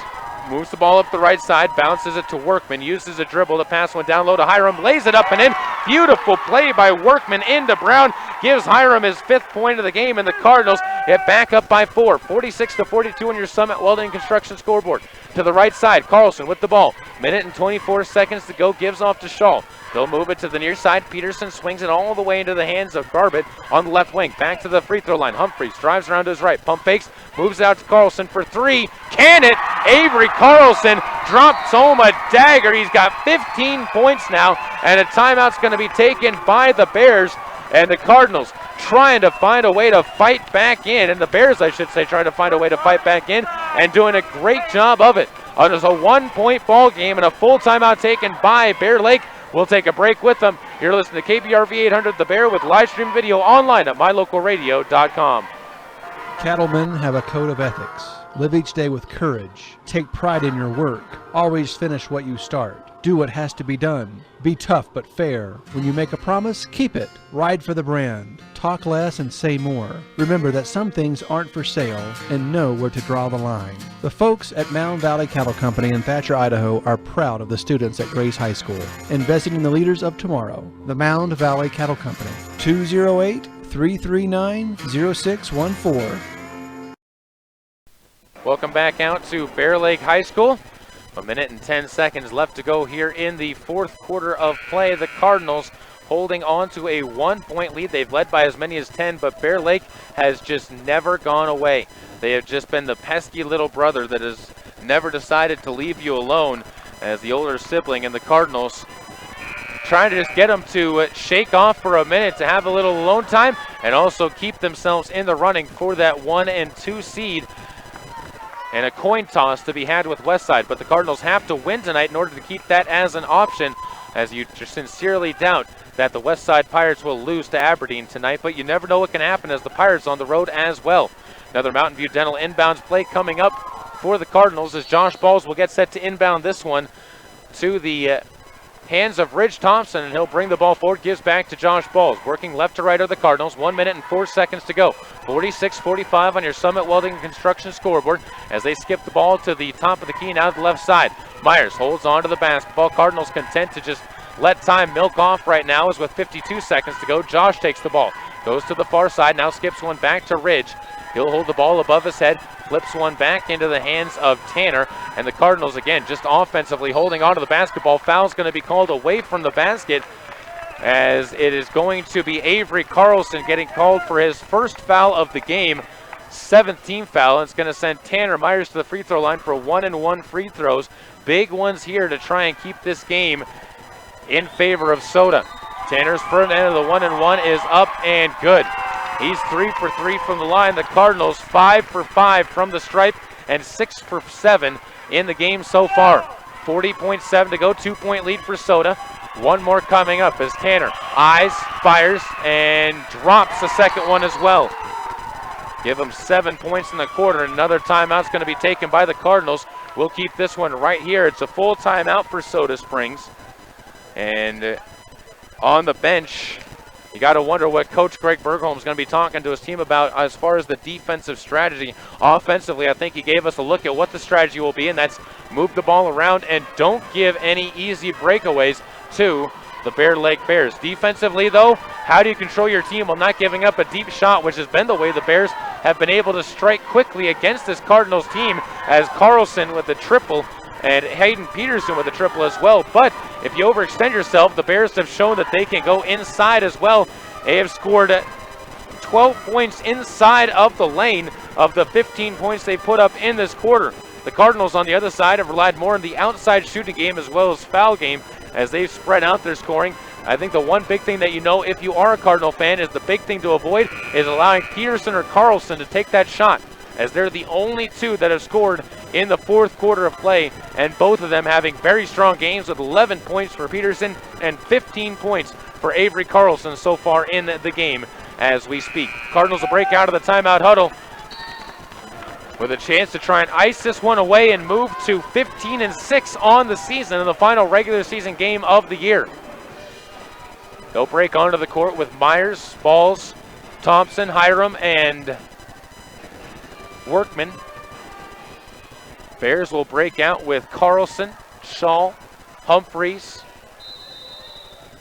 moves the ball up the right side, bounces it to Workman, uses a dribble to pass one down low to Hiram, lays it up and in. Beautiful play by Workman into Brown, gives Hiram his 5th point of the game, and the Cardinals get back up by 4. 46-42 on your Summit Welding Construction scoreboard. To the right side, Carlson with the ball. Minute and 24 seconds to go, gives off to Shaw. They'll move it to the near side. Peterson swings it all the way into the hands of Garbett on the left wing. Back to the free throw line. Humphreys drives around to his right. Pump fakes, moves it out to Carlson for 3. Can it? Avery Carlson drops home a dagger. He's got 15 points now, and a timeout's going to be taken by the Bears. And the Cardinals trying to find a way to fight back in, and the Bears, I should say, trying to find a way to fight back in and doing a great job of it. There's a 1-point ball game and a full timeout taken by Bear Lake. We'll take a break with them. You're listening to KBRV 800 The Bear with live stream video online at mylocalradio.com. Cattlemen have a code of ethics. Live each day with courage. Take pride in your work. Always finish what you start. Do what has to be done. Be tough but fair. When you make a promise, keep it. Ride for the brand. Talk less and say more. Remember that some things aren't for sale, and know where to draw the line. The folks at Mound Valley Cattle Company in Thatcher, Idaho are proud of the students at Grace High School, investing in the leaders of tomorrow. The Mound Valley Cattle Company, 208-339-0614. Welcome back out to Bear Lake High School. A minute and 10 seconds left to go here in the fourth quarter of play. The Cardinals holding on to a 1-point lead. They've led by as many as 10, but Bear Lake has just never gone away. They have just been the pesky little brother that has never decided to leave you alone as the older sibling, and the Cardinals trying to just get them to shake off for a minute to have a little alone time and also keep themselves in the running for that 1 and 2 seed. And a coin toss to be had with Westside, but the Cardinals have to win tonight in order to keep that as an option, as you sincerely doubt that the Westside Pirates will lose to Aberdeen tonight, but you never know what can happen as the Pirates on the road as well. Another Mountain View Dental inbounds play coming up for the Cardinals as Josh Balls will get set to inbound this one to the hands of Ridge Thompson, and he'll bring the ball forward, gives back to Josh Balls. Working left to right of the Cardinals, 1 minute and 4 seconds to go. 46-45 on your Summit Welding and Construction scoreboard as they skip the ball to the top of the key now to the left side. Myers holds on to the basketball. Cardinals content to just let time milk off right now as with 52 seconds to go. Josh takes the ball, goes to the far side, now skips one back to Ridge. He'll hold the ball above his head, flips one back into the hands of Tanner, and the Cardinals again just offensively holding on to the basketball. Foul's going to be called away from the basket as it is going to be Avery Carlson getting called for his first foul of the game, 7th team foul. It's going to send Tanner Myers to the free throw line for 1-and-1 free throws. Big ones here to try and keep this game in favor of Soda. Tanner's front end of the 1-and-1 is up and good. He's 3 for 3 from the line. The Cardinals 5 for 5 from the stripe and 6 for 7 in the game so far. 40.7 to go, 2-point lead for Soda. One more coming up as Tanner eyes, fires, and drops the second one as well. Give him 7 points in the quarter. Another timeout's going to be taken by the Cardinals. We'll keep this one right here. It's a full timeout for Soda Springs. And on the bench, you got to wonder what Coach Greg Bergholm is going to be talking to his team about as far as the defensive strategy. Offensively, I think he gave us a look at what the strategy will be, and that's move the ball around and don't give any easy breakaways to the Bear Lake Bears. Defensively, though, how do you control your team while not giving up a deep shot, which has been the way the Bears have been able to strike quickly against this Cardinals team, as Carlson with the triple and Hayden Peterson with a triple as well. But if you overextend yourself, the Bears have shown that they can go inside as well. They have scored 12 points inside of the lane of the 15 points they put up in this quarter. The Cardinals on the other side have relied more on the outside shooting game as well as foul game as they've spread out their scoring. I think the one big thing that you know if you are a Cardinal fan is the big thing to avoid is allowing Peterson or Carlson to take that shot, as they're the only two that have scored in the fourth quarter of play, and both of them having very strong games with 11 points for Peterson and 15 points for Avery Carlson so far in the game as we speak. Cardinals will break out of the timeout huddle with a chance to try and ice this one away and move to 15-6 on the season in the final regular season game of the year. They'll break onto the court with Myers, Balls, Thompson, Hiram, and Workman. Bears will break out with Carlson, Shaw, Humphreys,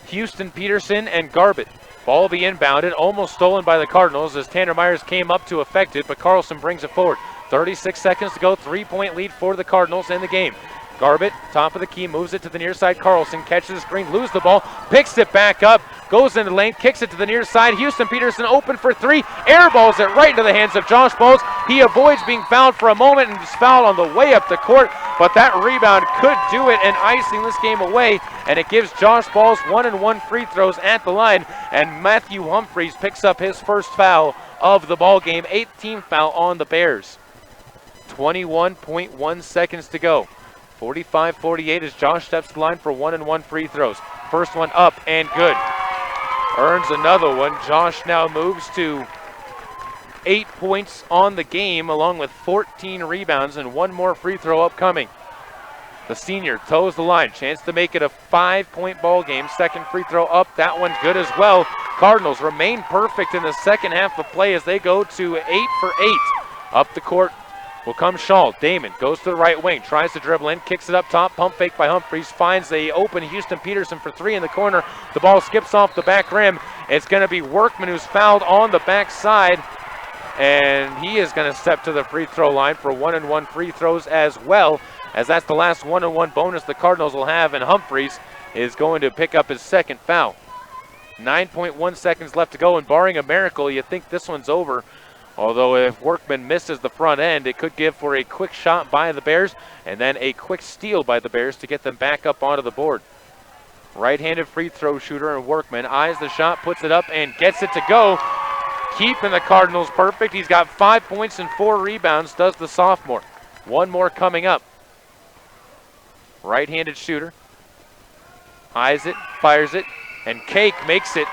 Houston Peterson, and Garbett. Ball will be inbounded, almost stolen by the Cardinals as Tanner Myers came up to effect it, but Carlson brings it forward. 36 seconds to go, 3-point lead for the Cardinals in the game. Garbett, top of the key, moves it to the near side. Carlson catches the screen, loses the ball, picks it back up, goes into the lane, kicks it to the near side. Houston Peterson open for three, airballs it right into the hands of Josh Bowles. He avoids being fouled for a moment and is fouled on the way up the court, but that rebound could do it and icing this game away, and it gives Josh Bowles 1-and-1 free throws at the line, and Matthew Humphreys picks up his first foul of the ball game, 18th foul on the Bears. 21.1 seconds to go. 45-48 as Josh steps to the line for 1-and-1 free throws. First one up and good. Earns another one. Josh now moves to 8 points on the game along with 14 rebounds and one more free throw upcoming. The senior toes the line. Chance to make it a 5-point ball game. Second free throw up. That one good as well. Cardinals remain perfect in the second half of play as they go to 8 for 8. Up the court will come Shaw. Damon goes to the right wing, tries to dribble in, kicks it up top, pump fake by Humphreys, finds the open Houston Peterson for three in the corner. The ball skips off the back rim. It's going to be Workman who's fouled on the backside, and he is going to step to the free throw line for 1-and-1 free throws as well, as that's the last 1-and-1 bonus the Cardinals will have, and Humphreys is going to pick up his second foul. 9.1 seconds left to go, and barring a miracle, you think this one's over. Although if Workman misses the front end, it could give for a quick shot by the Bears and then a quick steal by the Bears to get them back up onto the board. Right-handed free throw shooter and Workman eyes the shot, puts it up, and gets it to go. Keeping the Cardinals perfect. He's got 5 points and 4 rebounds, does the sophomore. One more coming up. Right-handed shooter. Eyes it, fires it, and Cake makes it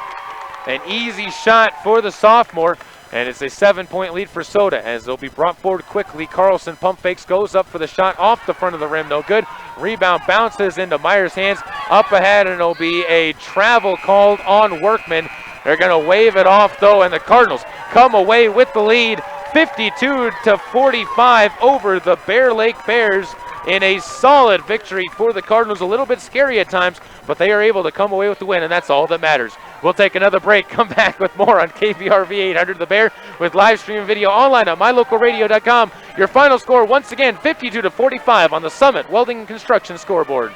an easy shot for the sophomore. And it's a 7-point lead for Soda as they'll be brought forward quickly. Carlson pump fakes, goes up for the shot off the front of the rim, no good. Rebound bounces into Myers' hands, up ahead, and it'll be a travel called on Workman. They're going to wave it off though, and the Cardinals come away with the lead, 52-45 over the Bear Lake Bears in a solid victory for the Cardinals. A little bit scary at times, but they are able to come away with the win, and that's all that matters. We'll take another break, come back with more on KVRV 800 The Bear with live stream video online at mylocalradio.com. Your final score once again 52-45 on the Summit Welding and Construction scoreboard.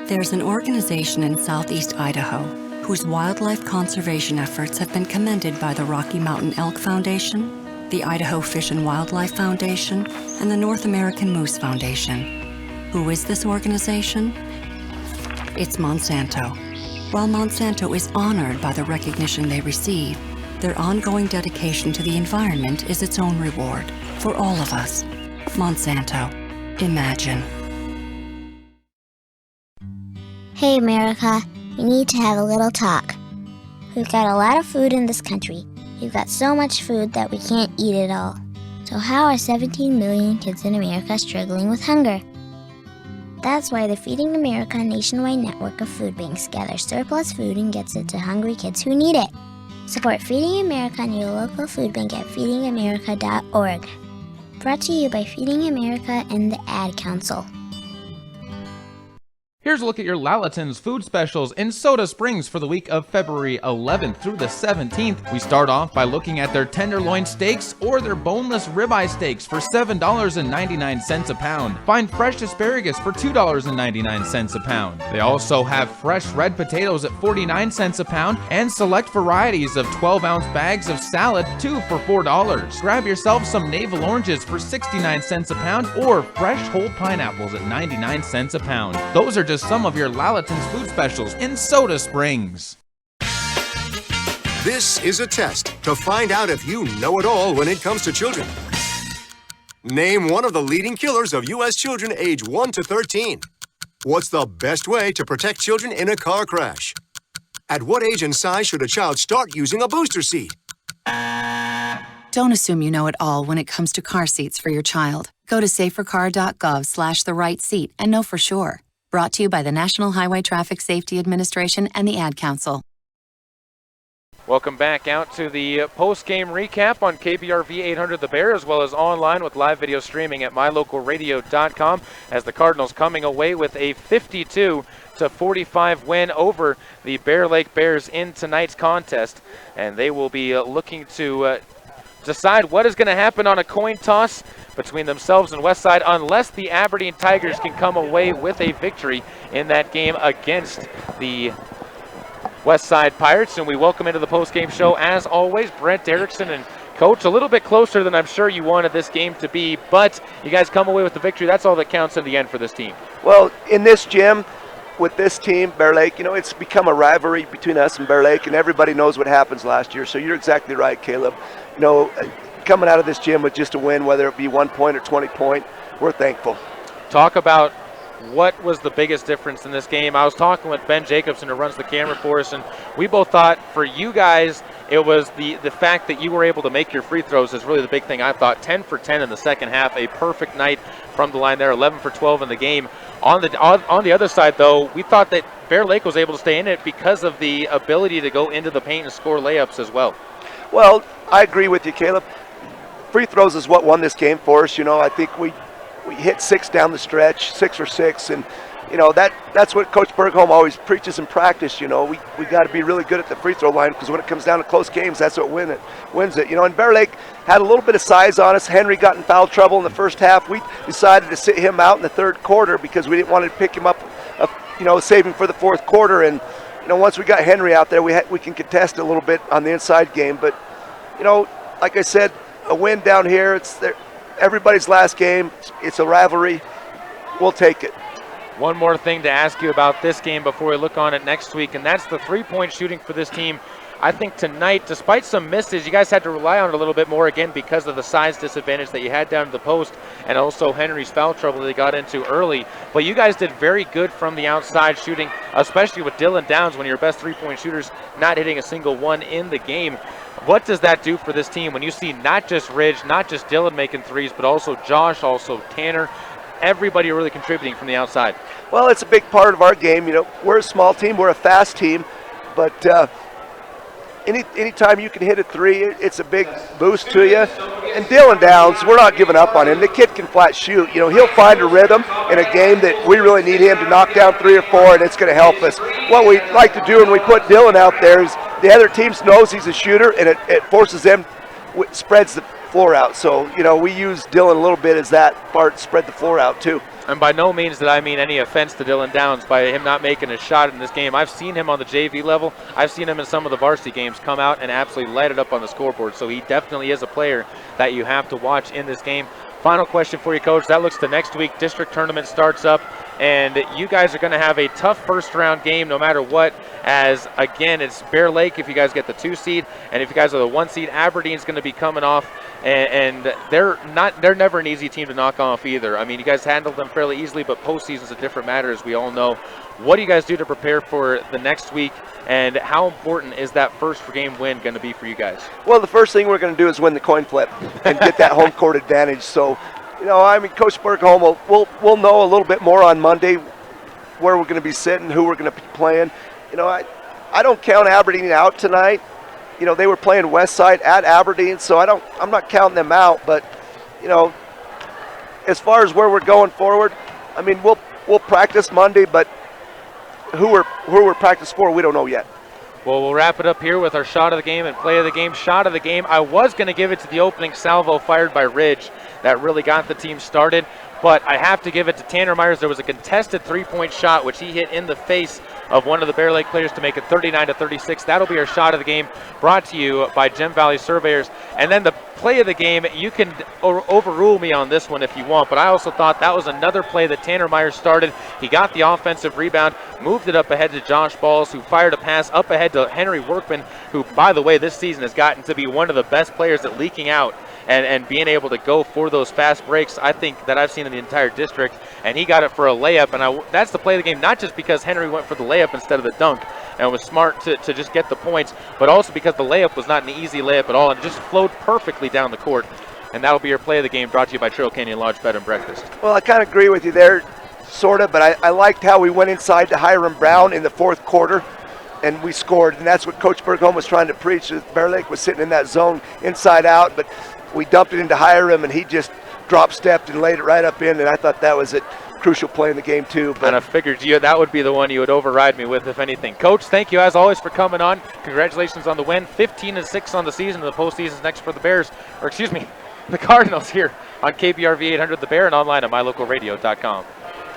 There's an organization in southeast Idaho whose wildlife conservation efforts have been commended by the Rocky Mountain Elk Foundation, the Idaho Fish and Wildlife Foundation, and the North American Moose Foundation. Who is this organization? It's Monsanto. While Monsanto is honored by the recognition they receive, their ongoing dedication to the environment is its own reward for all of us. Monsanto. Imagine. Hey America, we need to have a little talk. We've got a lot of food in this country. We've got so much food that we can't eat it all. So how are 17 million kids in America struggling with hunger? That's why the Feeding America nationwide network of food banks gathers surplus food and gets it to hungry kids who need it. Support Feeding America and your local food bank at feedingamerica.org. Brought to you by Feeding America and the Ad Council. Here's a look at your Lalaton's food specials in Soda Springs for the week of February 11th through the 17th. We start off by looking at their tenderloin steaks or their boneless ribeye steaks for $7.99 a pound. Find fresh asparagus for $2.99 a pound. They also have fresh red potatoes at 49 cents a pound and select varieties of 12-ounce bags of salad, 2 for $4. Grab yourself some navel oranges for 69 cents a pound or fresh whole pineapples at 99 cents a pound. Those are just some of your Lalaton's food specials in Soda Springs. This is a test to find out if you know it all when it comes to children. Name one of the leading killers of U.S. children age 1 to 13. What's the best way to protect children in a car crash? At what age and size should a child start using a booster seat? Don't assume you know it all when it comes to car seats for your child. Go to safercar.gov/the-right-seat and know for sure. Brought to you by the National Highway Traffic Safety Administration and the Ad Council. Welcome back out to the post-game recap on KBRV 800 The Bear, as well as online with live video streaming at mylocalradio.com, as the Cardinals coming away with a 52-45 win over the Bear Lake Bears in tonight's contest. And they will be looking to decide what is going to happen on a coin toss between themselves and Westside, unless the Aberdeen Tigers can come away with a victory in that game against the Westside Pirates. And we welcome into the post-game show, as always, Brent Erickson and Coach. A little bit closer than I'm sure you wanted this game to be, but you guys come away with the victory. That's all that counts in the end for this team. Well, in this gym, with this team, Bear Lake, it's become a rivalry between us and Bear Lake, and everybody knows what happens last year. So you're exactly right, Caleb. Coming out of this gym with just a win, whether it be 1 point or 20 point, we're thankful. Talk about what was the biggest difference in this game. I was talking with Ben Jacobson, who runs the camera for us, and we both thought for you guys it was the fact that you were able to make your free throws is really the big thing. I thought 10 for 10 in the second half, a perfect night from the line there, 11 for 12 in the game. On the other side, though, we thought that Bear Lake was able to stay in it because of the ability to go into the paint and score layups as well. Well, I agree with you, Caleb. Free throws is what won this game for us. I think we hit 6 down the stretch, 6 for 6, and that's what Coach Bergholm always preaches in practice. We got to be really good at the free throw line, because when it comes down to close games, that's what wins it. And Bear Lake had a little bit of size on us. Henry got in foul trouble in the first half. We decided to sit him out in the third quarter because we didn't want to pick him up, saving for the fourth quarter. And once we got Henry out there, we can contest a little bit on the inside game. But like I said, a win down here, it's everybody's last game. It's a rivalry. We'll take it. One more thing to ask you about this game before we look on it next week, and that's the three-point shooting for this team. I think tonight, despite some misses, you guys had to rely on it a little bit more, again, because of the size disadvantage that you had down to the post, and also Henry's foul trouble that they got into early. But you guys did very good from the outside shooting, especially with Dylan Downs, one of your best three-point shooters, not hitting a single one in the game. What does that do for this team when you see not just Ridge, not just Dylan making threes, but also Josh, also Tanner, everybody really contributing from the outside? Well, it's a big part of our game. We're a small team, we're a fast team, but anytime you can hit a three, it's a big boost to you. And Dylan Downs, we're not giving up on him. The kid can flat shoot. He'll find a rhythm in a game that we really need him to knock down 3 or 4, and it's going to help us. What we like to do when we put Dylan out there is the other team knows he's a shooter, and it forces them, spreads the floor out. So, we use Dylan a little bit as that part, spread the floor out too. And by no means did I mean any offense to Dylan Downs by him not making a shot in this game. I've seen him on the JV level. I've seen him in some of the varsity games come out and absolutely light it up on the scoreboard. So he definitely is a player that you have to watch in this game. Final question for you, Coach. That looks to next week. District tournament starts up, and you guys are going to have a tough first-round game no matter what, as, again, it's Bear Lake if you guys get the 2 seed, and if you guys are the 1 seed, Aberdeen's going to be coming off, and they're never an easy team to knock off either. I mean, you guys handled them fairly easily, but postseason's a different matter, as we all know. What do you guys do to prepare for the next week, and how important is that first game win going to be for you guys? Well, the first thing we're going to do is win the coin flip and get that home court advantage. So, Coach Bergholm we'll know a little bit more on Monday where we're going to be sitting, who we're going to be playing. I don't count Aberdeen out tonight. They were playing Westside at Aberdeen, so I'm not counting them out. But, as far as where we're going forward, I mean, we'll practice Monday, but who we're practice for, we don't know yet. Well, we'll wrap it up here with our shot of the game and play of the game. Shot of the game, I was going to give it to the opening salvo fired by Ridge. That really got the team started. But I have to give it to Tanner Myers. There was a contested three-point shot, which he hit in the face of one of the Bear Lake players to make it 39-36. That'll be our shot of the game, brought to you by Gem Valley Surveyors. And then the play of the game, you can overrule me on this one if you want, but I also thought that was another play that Tanner Myers started. He got the offensive rebound, moved it up ahead to Josh Balls, who fired a pass up ahead to Henry Workman, who, by the way, this season has gotten to be one of the best players at leaking out and being able to go for those fast breaks, I think, that I've seen in the entire district. And he got it for a layup, and that's the play of the game, not just because Henry went for the layup instead of the dunk and was smart to just get the points, but also because the layup was not an easy layup at all and just flowed perfectly down the court. And that'll be your play of the game, brought to you by Trail Canyon Lodge Bed and Breakfast. Well, I kind of agree with you there, sort of, but I liked how we went inside to Hiram Brown in the fourth quarter and we scored. And that's what Coach Bergholm was trying to preach. Bear Lake was sitting in that zone inside out, but we dumped it into Hiram, and he just drop-stepped and laid it right up in, and I thought that was a crucial play in the game too. But and I figured that would be the one you would override me with, if anything. Coach, thank you as always for coming on. Congratulations on the win. 15-6 on the season. The postseason's next for the Bears, or excuse me, the Cardinals here on KBRV 800 The Bear and online at mylocalradio.com.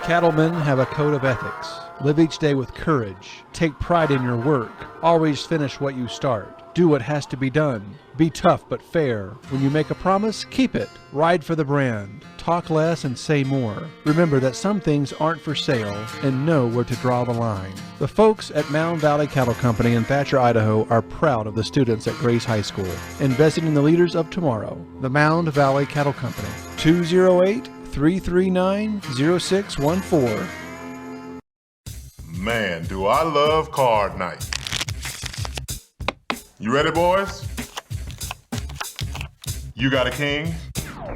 Cattlemen have a code of ethics. Live each day with courage. Take pride in your work. Always finish what you start. Do what has to be done. Be tough but fair. When you make a promise, keep it. Ride for the brand. Talk less and say more. Remember that some things aren't for sale, and know where to draw the line. The folks at Mound Valley Cattle Company in Thatcher, Idaho are proud of the students at Grace High School, investing in the leaders of tomorrow. The Mound Valley Cattle Company, 208-339-0614. Man, do I love card night. You ready, boys? You got a king?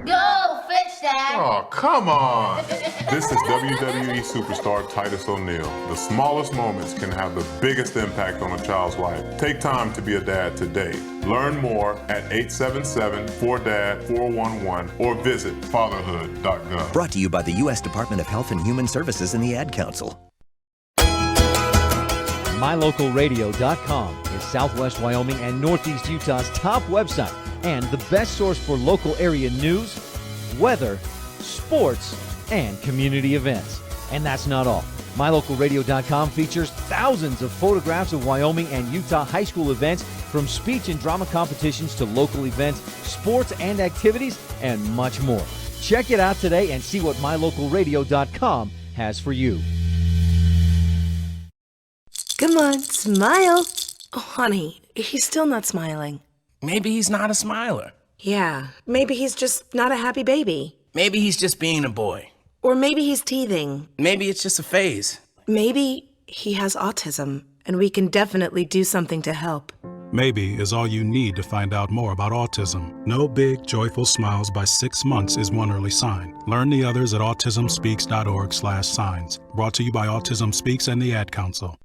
Go fish, Dad. Oh, come on. This is WWE superstar Titus O'Neil. The smallest moments can have the biggest impact on a child's life. Take time to be a dad today. Learn more at 877-4DAD-411 or visit fatherhood.gov. Brought to you by the U.S. Department of Health and Human Services and the Ad Council. MyLocalRadio.com is Southwest Wyoming and Northeast Utah's top website and the best source for local area news, weather, sports, and community events. And that's not all. MyLocalRadio.com features thousands of photographs of Wyoming and Utah high school events, from speech and drama competitions to local events, sports and activities, and much more. Check it out today and see what MyLocalRadio.com has for you. Come on, smile. Oh, honey, he's still not smiling. Maybe he's not a smiler. Yeah, maybe he's just not a happy baby. Maybe he's just being a boy. Or maybe he's teething. Maybe it's just a phase. Maybe he has autism, and we can definitely do something to help. Maybe is all you need to find out more about autism. No big, joyful smiles by 6 months is one early sign. Learn the others at autismspeaks.org/signs. Brought to you by Autism Speaks and the Ad Council.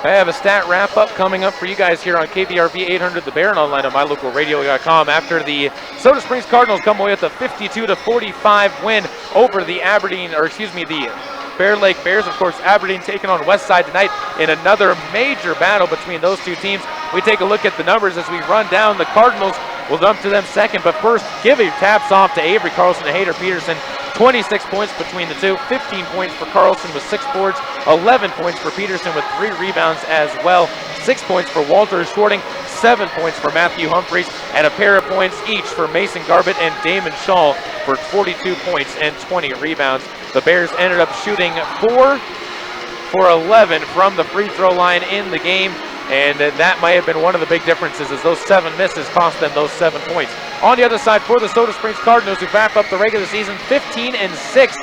I have a stat wrap-up coming up for you guys here on KBRV 800 The Bear and online at mylocalradio.com after the Soda Springs Cardinals come away with a 52-45 win over the the Bear Lake Bears. Of course, Aberdeen taking on Westside tonight in another major battle between those two teams. We take a look at the numbers as we run down. The Cardinals will jump to them second, but first, giving taps off to Avery Carlson and Hader Peterson. 26 points between the two, 15 points for Carlson with 6 boards, 11 points for Peterson with 3 rebounds as well, 6 points for Walter Shorting, 7 points for Matthew Humphreys, and a pair of points each for Mason Garbett and Damon Shaw for 42 points and 20 rebounds. The Bears ended up shooting 4 for 11 from the free throw line in the game, and that might have been one of the big differences, as those 7 misses cost them those 7 points. On the other side, for the Soda Springs Cardinals, who wrap up the regular season 15-6,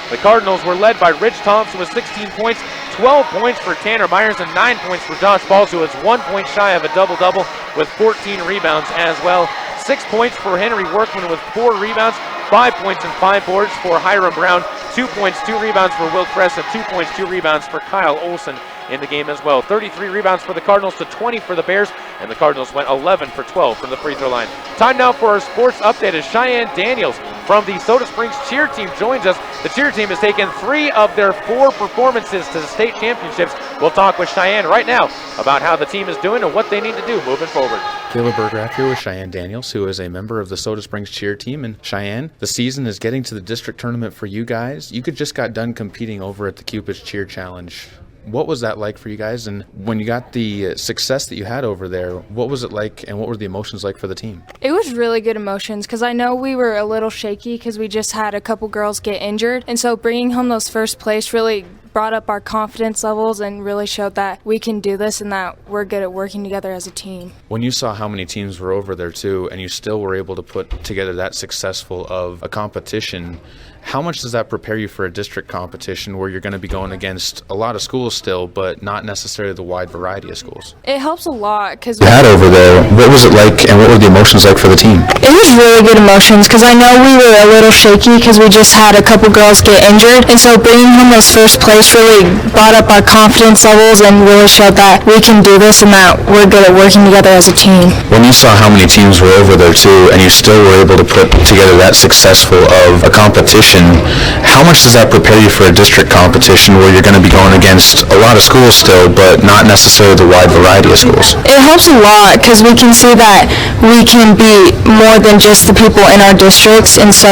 the Cardinals were led by Rich Thompson with 16 points, 12 points for Tanner Myers, and 9 points for Josh Balls, who was 1 point shy of a double-double with 14 rebounds as well. 6 points for Henry Workman with 4 rebounds, 5 points and 5 boards for Hiram Brown, 2 points, 2 rebounds for Will Kress, and 2 points, 2 rebounds for Kyle Olson in the game as well. 33 rebounds for the Cardinals to 20 for the Bears, and the Cardinals went 11 for 12 from the free throw line. Time now for our sports update as Cheyenne Daniels from the Soda Springs cheer team joins us. The cheer team has taken 3 of their 4 performances to the state championships. We'll talk with Cheyenne right now about how the team is doing and what they need to do moving forward. Caleb Bergraff here with Cheyenne Daniels, who is a member of the Soda Springs cheer team. And Cheyenne, the season is getting to the district tournament for you guys. You just got done competing over at the Cupid's Cheer Challenge. What was that like for you guys? And when you got the success that you had over there, what was it like and what were the emotions like for the team? It was really good emotions because I know we were a little shaky because we just had a couple girls get injured. And so bringing home those first place really brought up our confidence levels and really showed that we can do this and that we're good at working together as a team. When you saw how many teams were over there too and you still were able to put together that successful of a competition, How much does that prepare you for a district competition where you're going to be going against a lot of schools still, but not necessarily the wide variety of schools? It helps a lot because You had over there, what was it like and what were the emotions like for the team? it was really good emotions because I know we were a little shaky because we just had a couple girls get injured, and so bringing home those first place really brought up our confidence levels and really showed that we can do this and that we're good at working together as a team. When you saw how many teams were over there too, and you still were able to put together that successful of a competition, how much does that prepare you for a district competition where you're going to be going against a lot of schools still, but not necessarily the wide variety of schools? It helps a lot because we can see that we can be more than just the people in our districts, and so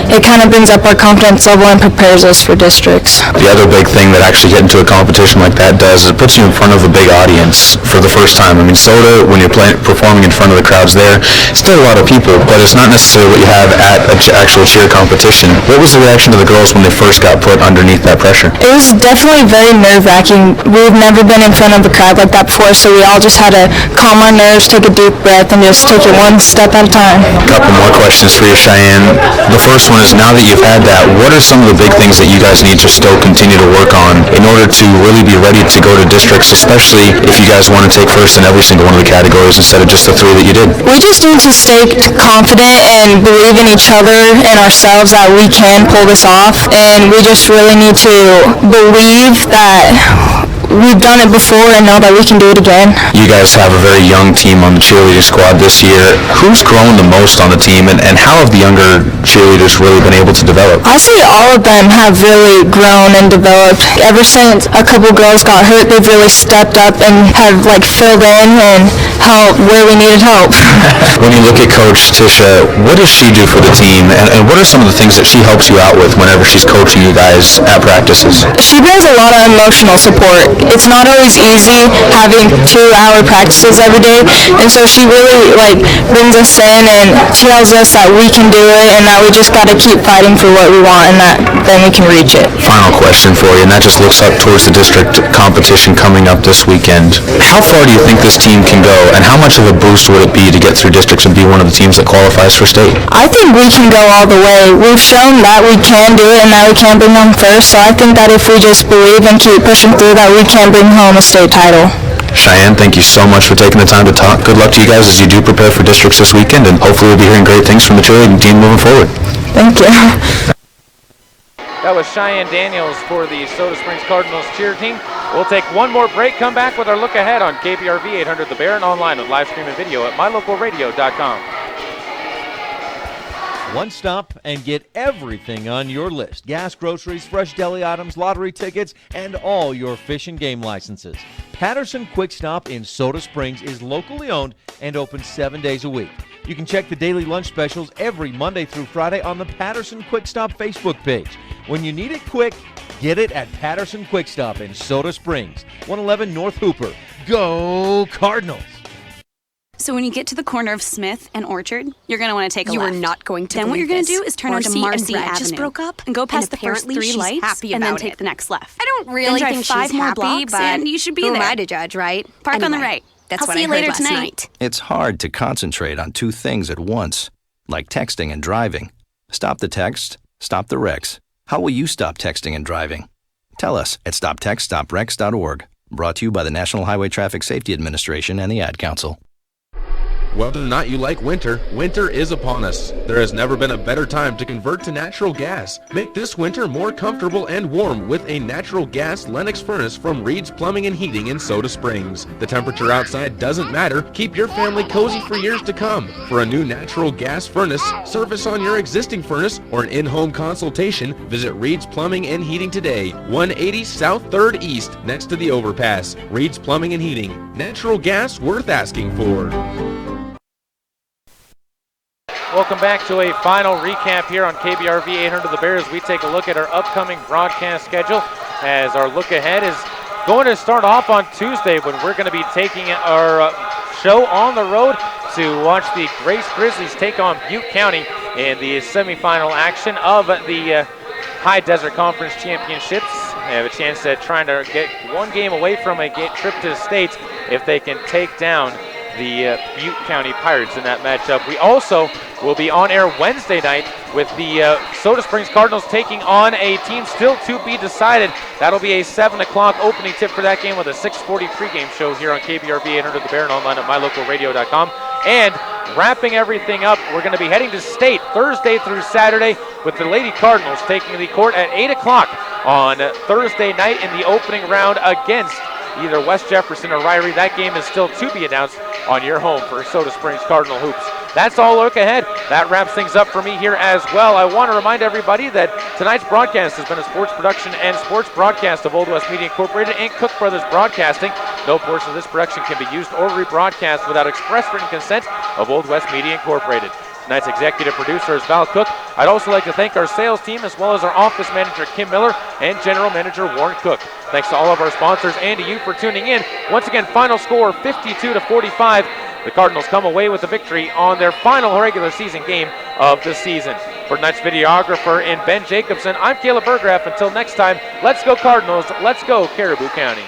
it kind of brings up our confidence level and prepares us for districts. The other big thing that actually getting to a competition like that does is it puts you in front of a big audience for the first time. I mean, SOTA, when you're performing in front of the crowds there, still a lot of people, but it's not necessarily what you have at an actual cheer competition. What was the reaction to the girls when they first got put underneath that pressure? It was definitely very nerve-wracking. We've never been in front of a crowd like that before, so we all just had to calm our nerves, take a deep breath, and just take it one step at a time. A couple more questions for you, Cheyenne. The first one is, now that you've had that, what are some of the big things that you guys need to still continue to work on in order to really be ready to go to districts, especially if you guys want to take first in every single one of the categories instead of just the 3 that you did? We just need to stay confident and believe in each other and ourselves that we can pull this off, and we just really need to believe that we've done it before and know that we can do it again. You guys have a very young team on the cheerleading squad this year. Who's grown the most on the team, and how have the younger cheerleaders really been able to develop? I see all of them have really grown and developed. Ever since a couple girls got hurt, they've really stepped up and have filled in and helped where we needed help. When you look at Coach Tisha, what does she do for the team, and what are some of the things that she helps you out with whenever she's coaching you guys at practices? She brings a lot of emotional support. It's not always easy having 2-hour practices every day, and so she really brings us in and tells us that we can do it and that we just got to keep fighting for what we want and that then we can reach it. Final question for you, and that just looks up towards the district competition coming up this weekend. How far do you think this team can go, and how much of a boost would it be to get through districts and be one of the teams that qualifies for state? I think we can go all the way. We've shown that we can do it and that we can bring home first, so I think that if we just believe and keep pushing through, that we can bring home a state title. Cheyenne, thank you so much for taking the time to talk. Good luck to you guys as you do prepare for districts this weekend, and hopefully we'll be hearing great things from the cheerleading team moving forward. Thank you. That was Cheyenne Daniels for the Soda Springs Cardinals cheer team. We'll take one more break, come back with our look ahead on KBRV 800 The Bear and online with live stream and video at mylocalradio.com. One stop and get everything on your list. Gas, groceries, fresh deli items, lottery tickets, and all your fish and game licenses. Patterson Quick Stop in Soda Springs is locally owned and open 7 days a week. You can check the daily lunch specials every Monday through Friday on the Patterson Quick Stop Facebook page. When you need it quick, get it at Patterson Quick Stop in Soda Springs, 111 North Hooper. Go Cardinals! So when you get to the corner of Smith and Orchard, you're going to want to take a You left. are not going to Then what you're believe going to this. do is turn onto Marcy and Red Avenue. just broke up, and go past and the first apparently 3 she's lights happy and then about take it. the next left. I don't really then drive think 5 she's more happy, blocks but and you should be who there. am I to judge, right? Park on the Anyway, right. That's I'll what see I you heard later last tonight. night. It's hard to concentrate on 2 things at once, like texting and driving. Stop the text, stop the wrecks. How will you stop texting and driving? Tell us at stoptextstopwrecks.org. Brought to you by the National Highway Traffic Safety Administration and the Ad Council. Whether or not you like winter, winter is upon us. There has never been a better time to convert to natural gas. Make this winter more comfortable and warm with a natural gas Lennox furnace from Reed's Plumbing and Heating in Soda Springs. The temperature outside doesn't matter. Keep your family cozy for years to come. For a new natural gas furnace, service on your existing furnace, or an in-home consultation, visit Reed's Plumbing and Heating today. 180 South 3rd East, next to the overpass. Reed's Plumbing and Heating. Natural gas worth asking for. Welcome back to a final recap here on KBRV 800 The Bears. We take a look at our upcoming broadcast schedule as our look ahead is going to start off on Tuesday when we're going to be taking our show on the road to watch the Grace Grizzlies take on Butte County in the semifinal action of the High Desert Conference Championships. They have a chance at trying to get one game away from a trip to the States if they can take down the Butte County Pirates in that matchup. We also will be on air Wednesday night with the Soda Springs Cardinals taking on a team still to be decided. That'll be a 7 o'clock opening tip for that game with a 6:40 pregame show here on KBRV 800 The Bear and online at mylocalradio.com. And wrapping everything up, we're going to be heading to State Thursday through Saturday with the Lady Cardinals taking the court at 8 o'clock on Thursday night in the opening round against either West Jefferson or Ryrie. That game is still to be announced on your home for Soda Springs Cardinal Hoops. That's all look ahead. That wraps things up for me here as well. I want to remind everybody that tonight's broadcast has been a sports production and sports broadcast of Old West Media Incorporated and Cook Brothers Broadcasting. No portion of this production can be used or rebroadcast without express written consent of Old West Media Incorporated. Tonight's executive producer is Val Cook. I'd also like to thank our sales team as well as our office manager Kim Miller and general manager Warren Cook. Thanks to all of our sponsors and to you for tuning in. Once again, final score 52-45. The Cardinals come away with a victory on their final regular season game of the season. For tonight's videographer and Ben Jacobson, I'm Caleb Burgraff. Until next time, let's go Cardinals, let's go Caribou County.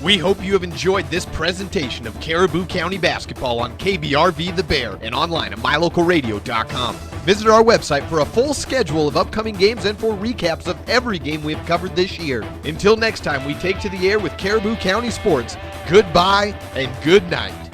We hope you have enjoyed this presentation of Caribou County basketball on KBRV The Bear and online at mylocalradio.com. Visit our website for a full schedule of upcoming games and for recaps of every game we have covered this year. Until next time we take to the air with Caribou County Sports, goodbye and good night.